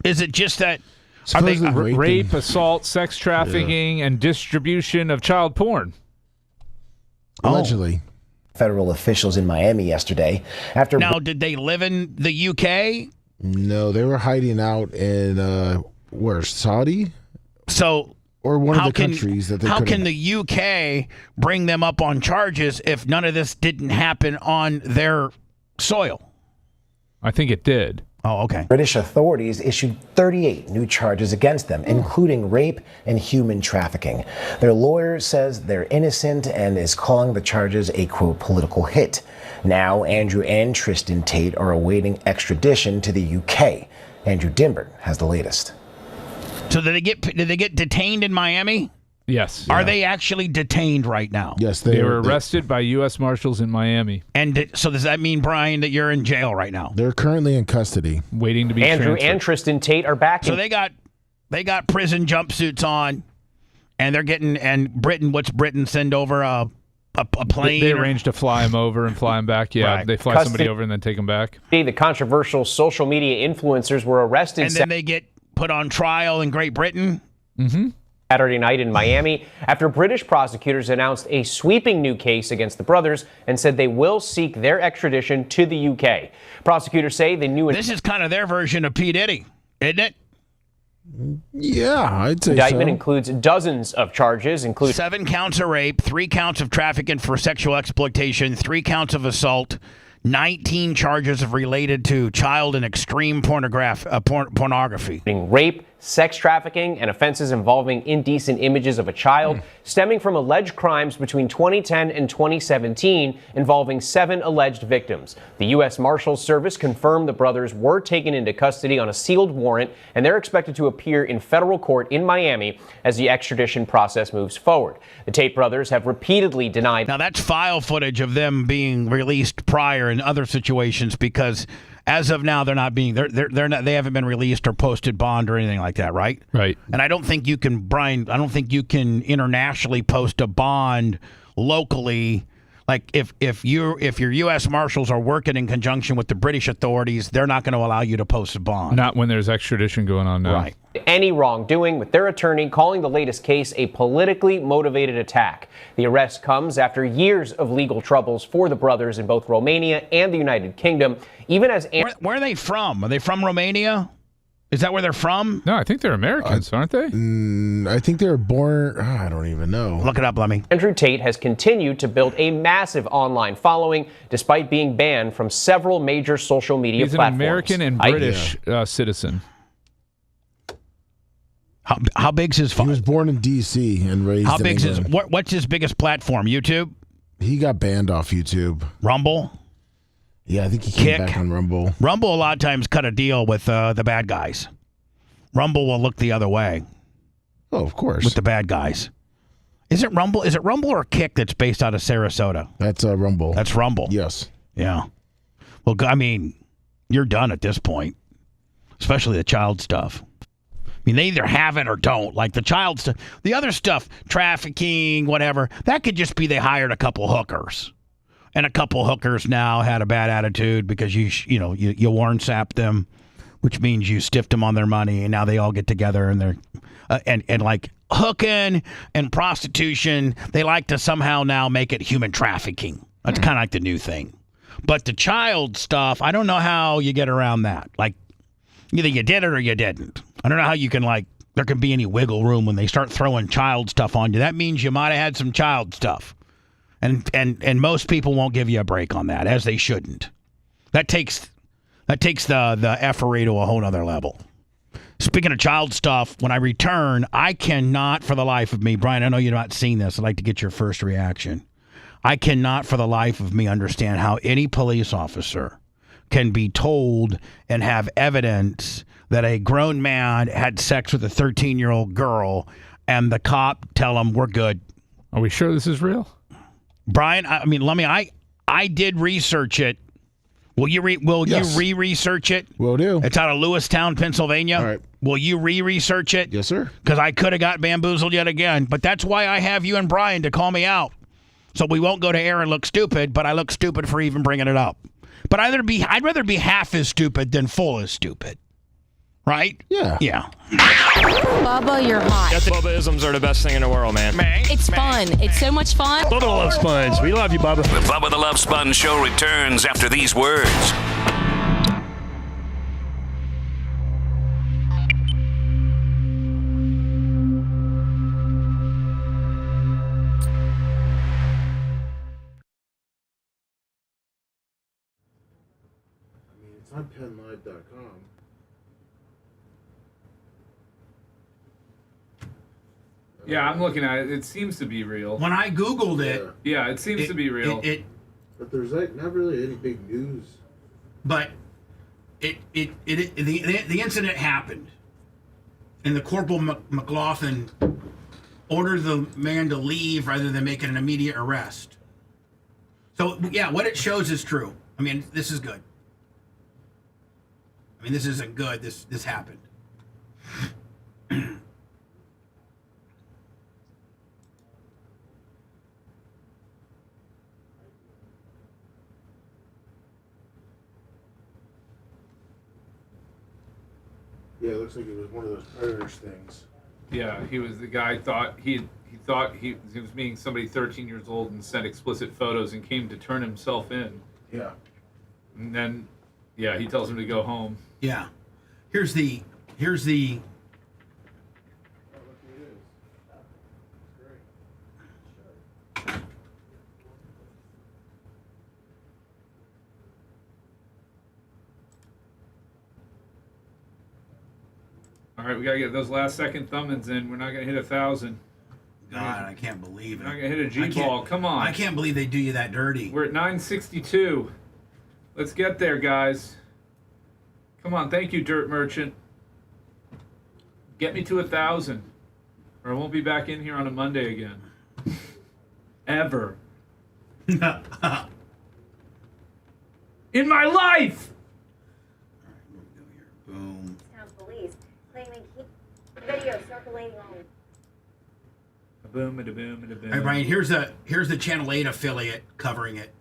Is it just that? Rape, assault, sex trafficking, and distribution of child porn. Allegedly. Federal officials in Miami yesterday after. Now, did they live in the UK? No, they were hiding out in where, Saudi? So, or one of the countries that they. How can the UK bring them up on charges if none of this didn't happen on their soil? I think it did. Oh, okay. British authorities issued 38 new charges against them, including rape and human trafficking. Their lawyer says they're innocent and is calling the charges a, quote, political hit. Now, Andrew and Tristan Tate are awaiting extradition to the UK. Andrew Dimbert has the latest. So did they get detained in Miami? Yes. Are they actually detained right now? Yes, they were arrested by U.S. Marshals in Miami. And so does that mean, Brian, that you're in jail right now? They're currently in custody, waiting to be Andrew transferred. and Tristan Tate are back. So they got prison jumpsuits on, and they're getting What's Britain send over a plane? They arranged to fly him over and fly him back. Yeah, Right. they fly somebody over and then take him back. The controversial social media influencers were arrested. And then they get put on trial in Great Britain. Mm-hmm. Saturday night in Miami after British prosecutors announced a sweeping new case against the brothers and said they will seek their extradition to the UK. Prosecutors say the new This is kind of their version of P. Diddy, isn't it? Yeah, I'd say indictment so. includes dozens of charges, including 7 counts of rape, 3 counts of trafficking for sexual exploitation, 3 counts of assault, 19 charges of related to child and extreme pornography. Rape, sex trafficking, and offenses involving indecent images of a child stemming from alleged crimes between 2010 and 2017 involving 7 alleged victims. The U.S. Marshals Service confirmed the brothers were taken into custody on a sealed warrant, and they're expected to appear in federal court in Miami as the extradition process moves forward. The Tate brothers have repeatedly denied. Now, that's file footage of them being released prior in other situations because as of now, they're not being they haven't been released or posted bond or anything like that, right? Right. And I don't think you can, Brian. I don't think you can internationally post a bond locally. Like if your U.S. Marshals are working in conjunction with the British authorities, they're not going to allow you to post a bond. Not when there's extradition going on now. Right. Any wrongdoing, with their attorney calling the latest case a politically motivated attack. The arrest comes after years of legal troubles for the brothers in both Romania and the United Kingdom. Even as where are they from? Are they from Romania? Is that where they're from? No, I think they're Americans, aren't they? I think they were born. I don't even know. Look it up, Lemmy. Andrew Tate has continued to build a massive online following despite being banned from several major social media He's platforms. He's an American and British citizen. How big's his phone? He was born in D.C. and raised How in big's England. what's his biggest platform? YouTube? He got banned off YouTube. Rumble? Yeah, I think he came back on Rumble. Rumble a lot of times cut a deal with the bad guys. Rumble will look the other way. Oh, of course. With the bad guys. Is it Rumble? Is it Rumble or Kick that's based out of Sarasota? That's Rumble. That's Rumble. Yes. Yeah. Well, I mean, you're done at this point, especially the child stuff. I mean, they either have it or don't. Like the child stuff, the other stuff, trafficking, whatever, that could just be they hired a couple hookers. And a couple hookers now had a bad attitude because you warn sapped them, which means you stiffed them on their money, and now they all get together and they're and like hooking and prostitution. They like to somehow now make it human trafficking. That's kind of like the new thing. But the child stuff, I don't know how you get around that. Like either you did it or you didn't. I don't know how you can there can be any wiggle room when they start throwing child stuff on you. That means you might have had some child stuff. And most people won't give you a break on that, as they shouldn't. That takes the effery to a whole nother level. Speaking of child stuff, when I return, I cannot for the life of me, Brian, I know you've not seen this. I'd like to get your first reaction. I cannot for the life of me understand how any police officer can be told and have evidence that a grown man had sex with a 13-year-old girl and the cop tell him we're good. Are we sure this is real? Brian, I did research it. Will you re-research it? Will do. It's out of Lewistown, Pennsylvania. All right. Will you re-research it? Yes, sir. Because I could have got bamboozled yet again. But that's why I have you and Brian to call me out. So we won't go to air and look stupid, but I look stupid for even bringing it up. But I'd rather be half as stupid than full as stupid. right? Yeah. Yeah. Bubba, you're hot. Bubba-isms are the best thing in the world, man. It's fun. It's so much fun. Bubba the Love Sponge. We love you, Bubba. The Bubba the Love Sponge Show returns after these words. It's on penlive.com. Yeah, I'm looking at it. It seems to be real. When I Googled it, Yeah, it seems to be real. But there's like not really any big news. But the incident happened, and the Corporal McLaughlin ordered the man to leave rather than making an immediate arrest. So yeah, what it shows is true. I mean, this is good. I mean, this isn't good. This happened. Yeah, it looks like it was one of those predators things. Yeah, he was the guy. He thought he was meeting somebody 13 years old and sent explicit photos and came to turn himself in. Yeah. And then, yeah, he tells him to go home. Yeah. Here's the All right, we gotta get those last second thumbins in. We're not gonna hit 1,000. God, I can't believe it. We're not gonna hit a G-ball. Come on. I can't believe they do you that dirty. We're at 962. Let's get there, guys. Come on, thank you, Dirt Merchant. Get me to 1,000, or I won't be back in here on a Monday again. Ever. In my life! Boom. Town police claiming video circulating on. Boom, boom, boom. Hey, Brian, here's the Channel 8 affiliate covering it.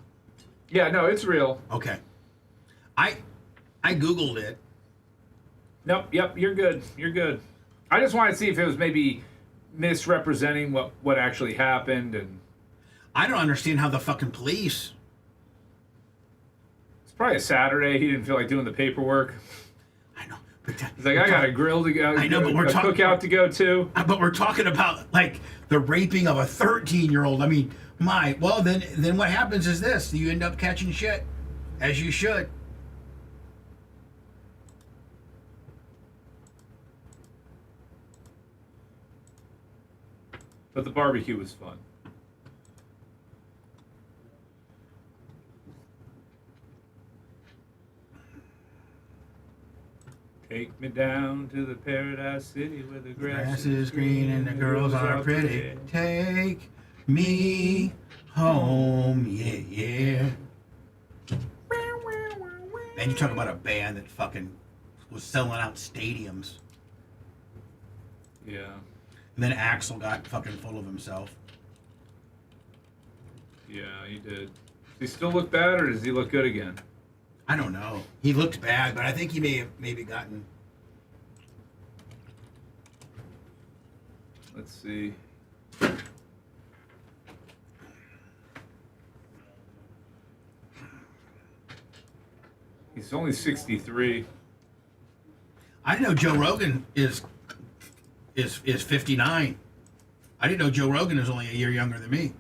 Yeah, no, it's real. Okay. I Googled it. Nope, yep, you're good. You're good. I just wanted to see if it was maybe misrepresenting what actually happened. And I don't understand how the fucking police. It's probably a Saturday. He didn't feel like doing the paperwork. I know. He's like, I got a grill to go. I know, but we're talking cookout to go to. But we're talking about like the raping of a 13-year-old. I mean, then what happens is this: you end up catching shit, as you should. But the barbecue was fun. Take me down to the paradise city where the grass is green and the girls are pretty. Take me home, yeah. Man, you talk about a band that fucking was selling out stadiums. Yeah. And then Axl got fucking full of himself. Yeah, he did. Does he still look bad, or does he look good again? I don't know. He looked bad, but I think he may have maybe gotten. Let's see. He's only 63. I didn't know Joe Rogan is 59. I didn't know Joe Rogan is only a year younger than me.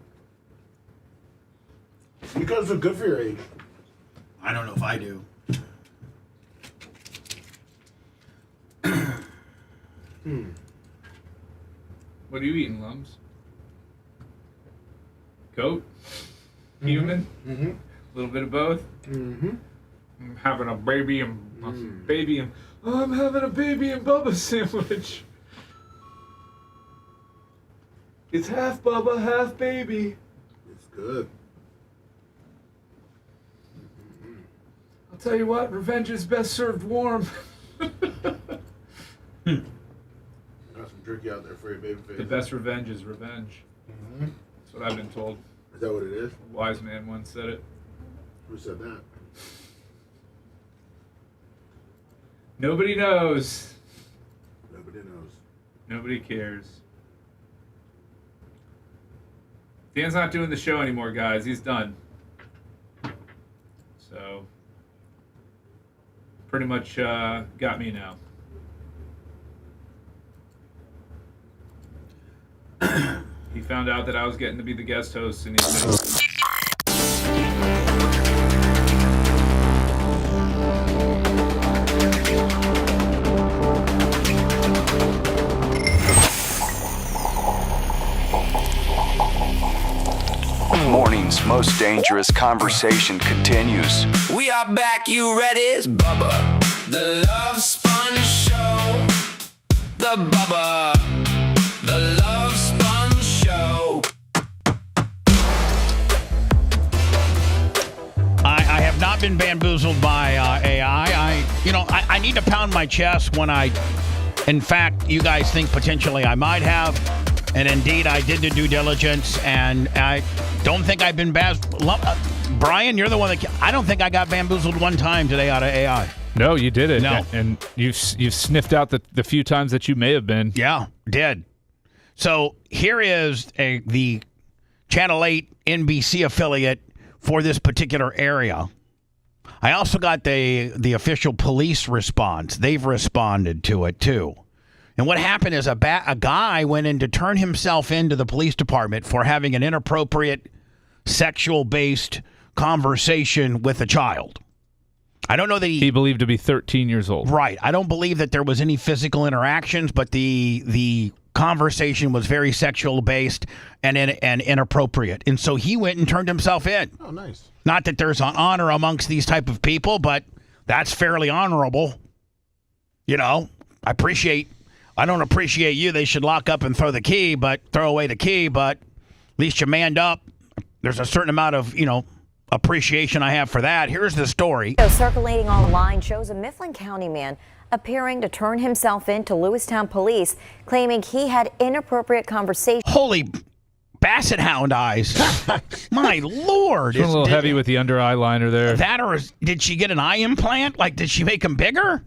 You guys are good for your age. I don't know if I do. What are you eating, Lums? Goat? Human? Mm-hmm. A little bit of both? Mm-hmm. I'm having a baby and I'm having a baby and Bubba sandwich. It's half Bubba, half baby. It's good. I'll tell you what, revenge is best served warm. Got some jerky out there for you, baby face. The best revenge is revenge. Mm-hmm. That's what I've been told. Is that what it is? A wise man once said it. Who said that? Nobody knows. Nobody cares. Dan's not doing the show anymore, guys. He's done. So, pretty much got me now. He found out that I was getting to be the guest host, and he said... Morning's most dangerous conversation continues. We are back, you ready? It's Bubba, the Love Sponge Show. The Bubba, the Love Sponge Show. I have not been bamboozled by AI. I need to pound my chest when in fact, you guys think potentially I might have. And indeed, I did the due diligence, and I don't think I've been Brian, you're the one that... I don't think I got bamboozled one time today out of AI. No, you did it. No. And you've sniffed out the few times that you may have been. Yeah, did. So here is the Channel 8 NBC affiliate for this particular area. I also got the official police response. They've responded to it, too. And what happened is a guy went in to turn himself into the police department for having an inappropriate sexual-based conversation with a child. I don't know that he believed to be 13 years old. Right. I don't believe that there was any physical interactions, but the conversation was very sexual-based and inappropriate. And so he went and turned himself in. Oh, nice. Not that there's an honor amongst these type of people, but that's fairly honorable. You know, I don't appreciate you. They should lock up and throw away the key, but at least you manned up. There's a certain amount of, appreciation I have for that. Here's the story. Circulating online shows a Mifflin County man appearing to turn himself in to Lewistown police, claiming he had inappropriate conversation. Holy basset hound eyes. My Lord. It's a little heavy with the under eyeliner there. That, or did she get an eye implant? Like, did she make him bigger?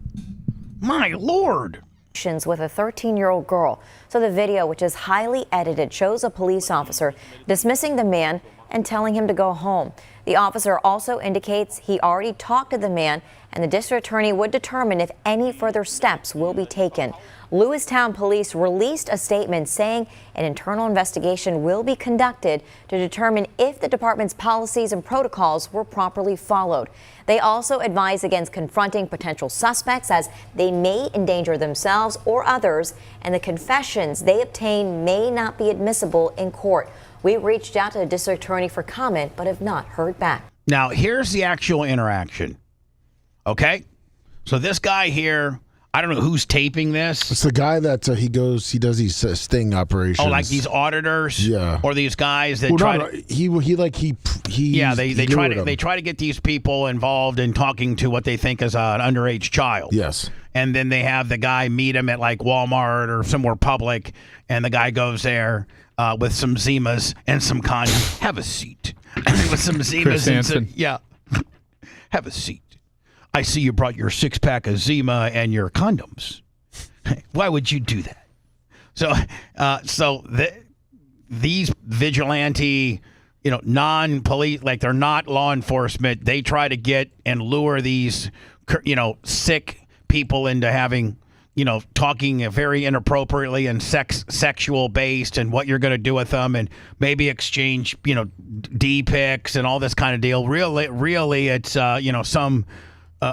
My Lord. With a 13-year-old girl. So the video, which is highly edited, shows a police officer dismissing the man and telling him to go home. The officer also indicates he already talked to the man, and the district attorney would determine if any further steps will be taken. Lewistown police released a statement saying an internal investigation will be conducted to determine if the department's policies and protocols were properly followed. They also advise against confronting potential suspects as they may endanger themselves or others, and the confessions they obtain may not be admissible in court. We reached out to the district attorney for comment, but have not heard back. Now, here's the actual interaction. Okay? So this guy here, I don't know who's taping this. It's the guy that he does these sting operations. Oh, like these auditors? Yeah. Or these guys that they try to get these people involved in talking to what they think is an underage child. Yes. And then they have the guy meet him at like Walmart or somewhere public, and the guy goes there with some Zimas and some condoms. Have a seat. With some Zimas and some, have a seat. I see you brought your 6-pack of Zima and your condoms. Why would you do that? These vigilante, non-police, like they're not law enforcement. They try to get and lure these, sick people into having, talking very inappropriately and sexual based and what you're going to do with them and maybe exchange, D pics and all this kind of deal. Really, it's, some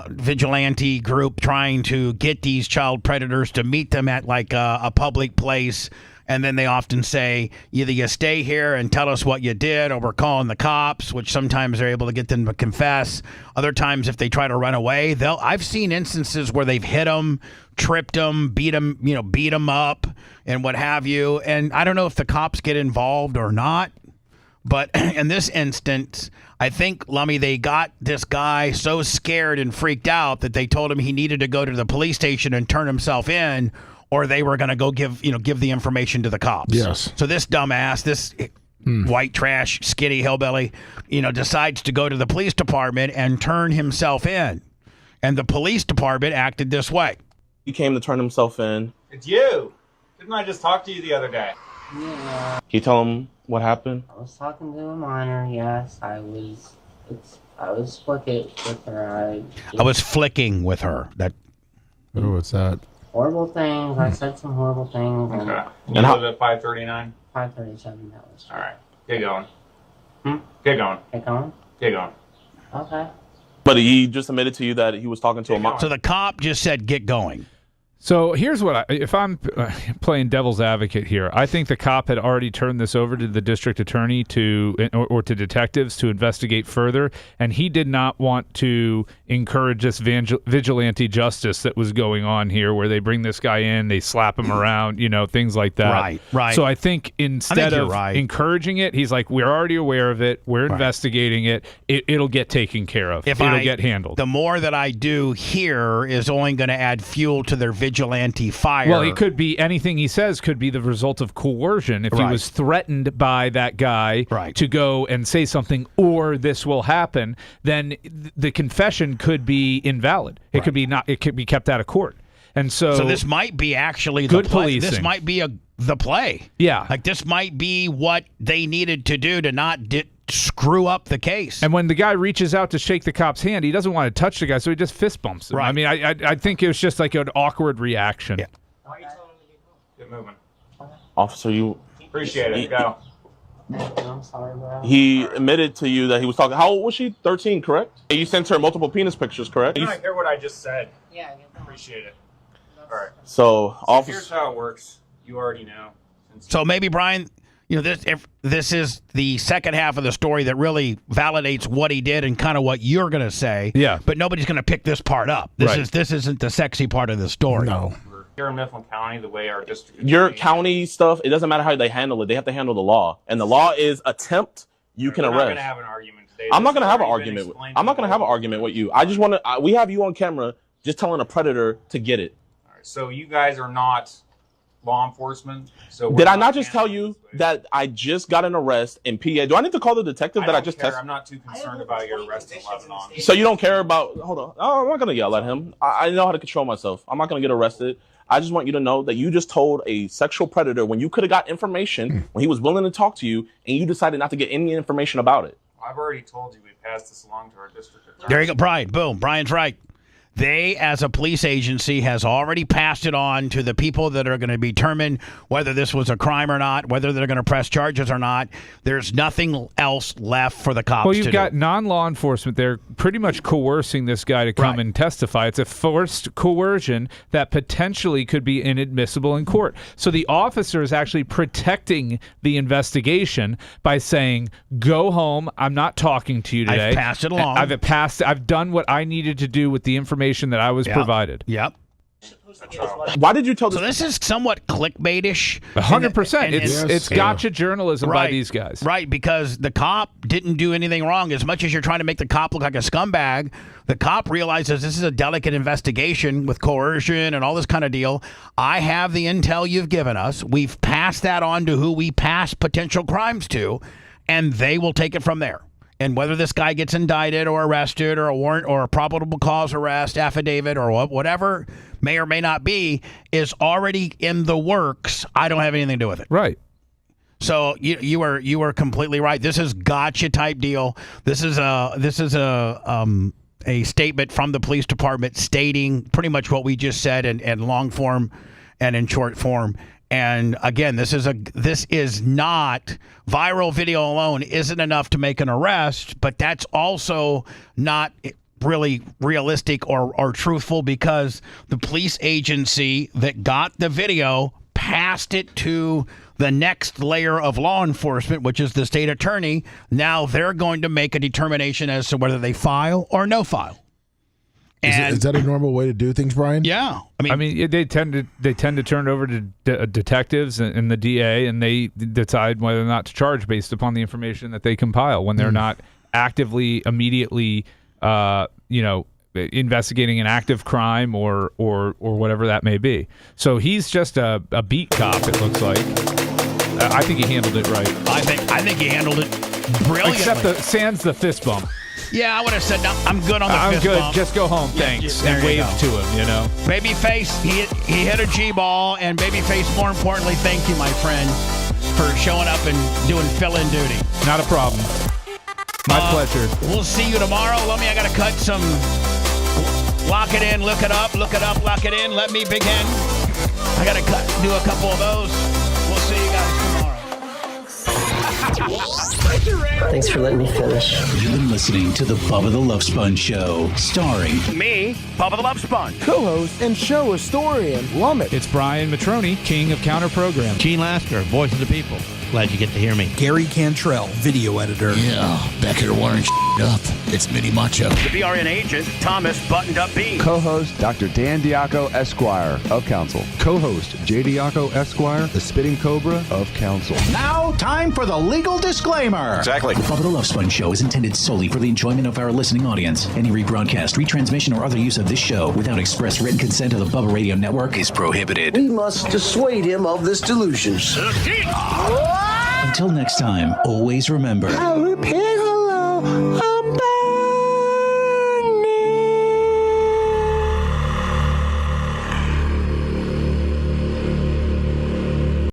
vigilante group trying to get these child predators to meet them at like a public place. And then they often say, either you stay here and tell us what you did, or we're calling the cops, which sometimes they're able to get them to confess. Other times, if they try to run away, I've seen instances where they've hit them, tripped them, beat them up, and what have you. And I don't know if the cops get involved or not. But in this instance, I think, Lummy, they got this guy so scared and freaked out that they told him he needed to go to the police station and turn himself in, or they were going to go give the information to the cops. Yes. So this dumbass, this white trash, skinny hillbilly, decides to go to the police department and turn himself in. And the police department acted this way. He came to turn himself in. It's you. Didn't I just talk to you the other day? Yeah. Can you tell him what happened? I was talking to a minor, yes. I was flicking with her. I was flicking with her. That. Oh, what's that? Horrible things. I said some horrible things. Okay. You live at 539? 537, that was. All right. Get going. Get going. Get going? Get going. Okay. But he just admitted to you that he was talking to a mom. So the cop just said, "Get going." So here's what if I'm playing devil's advocate here, I think the cop had already turned this over to the district attorney or to detectives to investigate further, and he did not want to encourage this vigilante justice that was going on here, where they bring this guy in, they slap him around, things like that. Right. So I think instead of encouraging it, he's like, we're already aware of it, we're investigating it, it'll get taken care of, it'll get handled. The more that I do here is only going to add fuel to their vigilante fire. Well, it could be anything he says could be the result of coercion. If he was threatened by that guy to go and say something, or this will happen, then the confession could be invalid. It could be not. It could be kept out of court. And so this might be actually good the play. policing. This might be the play. Yeah, like this might be what they needed to do to not screw up the case. And when the guy reaches out to shake the cop's hand, he doesn't want to touch the guy, so he just fist bumps him. Right. I mean, I think it was just like an awkward reaction. Yeah. Get moving. Officer, you... Appreciate it. Go. I'm sorry, bro. He admitted to you that he was talking... How old was she? 13, correct? And you sent her multiple penis pictures, correct? You hear what I just said? Yeah, I get that. Appreciate it. All right. So officer... Here's how it works. You already know. So maybe, Brian... this is the second half of the story that really validates what he did and kind of what you're going to say. Yeah. But nobody's going to pick this part up. This isn't the sexy part of the story. No. Here in Mifflin County, the way our district... Your county stuff, it doesn't matter how they handle it. They have to handle the law. And the law is attempt, you can We're arrest. not going to have an argument today. I'm not going to have an already been argument. explained I'm not to going to have an argument with you. I just want to... We have you on camera just telling a predator to get it. All right, so you guys are not law enforcement. So Did I not just tell you that I just got an arrest in PA? Do I need to call the detective that I just tested? I'm not too concerned about your arrest in Lebanon. So you don't care about... Hold on. Oh, I'm not going to yell at him. I know how to control myself. I'm not going to get arrested. I just want you to know that you just told a sexual predator when you could have got information, when he was willing to talk to you, and you decided not to get any information about it. I've already told you we passed this along to our district attorney. There you go, Brian. Boom. Brian's right. They, as a police agency, has already passed it on to the people that are going to determine whether this was a crime or not, whether they're going to press charges or not. There's nothing else left for the cops to do. Well, you've got non-law enforcement. They're pretty much coercing this guy to come and testify. It's a forced coercion that potentially could be inadmissible in court. So the officer is actually protecting the investigation by saying, go home. I'm not talking to you today. I've passed it along. I've done what I needed to do with the information that I was provided. Yep. Why did you tell this? So this is somewhat clickbaitish. 100%. It's gotcha journalism by these guys. Right, because the cop didn't do anything wrong. As much as you're trying to make the cop look like a scumbag, the cop realizes this is a delicate investigation with coercion and all this kind of deal. I have the intel you've given us. We've passed that on to who we pass potential crimes to, and they will take it from there. And whether this guy gets indicted or arrested or a warrant or a probable cause arrest affidavit or whatever may or may not be is already in the works. I don't have anything to do with it. Right. So you were completely right. This is gotcha type deal. This is a statement from the police department stating pretty much what we just said in long form and in short form. And again, this is not viral video alone isn't enough to make an arrest, but that's also not really realistic or truthful because the police agency that got the video passed it to the next layer of law enforcement, which is the state attorney. Now they're going to make a determination as to whether they file or no file. Is that a normal way to do things, Brian? Yeah, I mean, they tend to turn it over to detectives and the DA, and they decide whether or not to charge based upon the information that they compile when they're not actively, immediately, investigating an active crime or whatever that may be. So he's just a beat cop. It looks like. I think he handled it right. I think he handled it brilliantly. Except sans the fist bump. Yeah, I would have said, no, I'm good on the I'm fist good. bump. Just go home, thanks, and wave to him, you know. Babyface, he hit a G-ball, and Babyface, more importantly, thank you, my friend, for showing up and doing fill-in duty. Not a problem. My pleasure. We'll see you tomorrow. Let me, I got to cut some, lock it in, look it up, lock it in, let me begin. I got to do a couple of those. We'll see you guys tomorrow. Thanks for letting me finish. You've been listening to the Bubba the Love Sponge Show, starring me, Bubba the Love Sponge, co-host and show historian, Lummit. It's Brian Matroni, king of counter program. Gene Lasker, voice of the people. Glad you get to hear me. Gary Cantrell, video editor. Yeah, back here wiring up. It's Mini Macho. The BRN agent, Thomas Buttoned Up Bean. Co-host, Dr. Dan Diaco, Esquire, of Council. Co-host, J. Diaco, Esquire, the Spitting Cobra of Council. Now, time for the legal disclaimer. Exactly. The Bubba the Love Sponge Show is intended solely for the enjoyment of our listening audience. Any rebroadcast, retransmission, or other use of this show without express written consent of the Bubba Radio Network is prohibited. We must dissuade him of this delusion. Until next time, always remember. I'll repeat hello.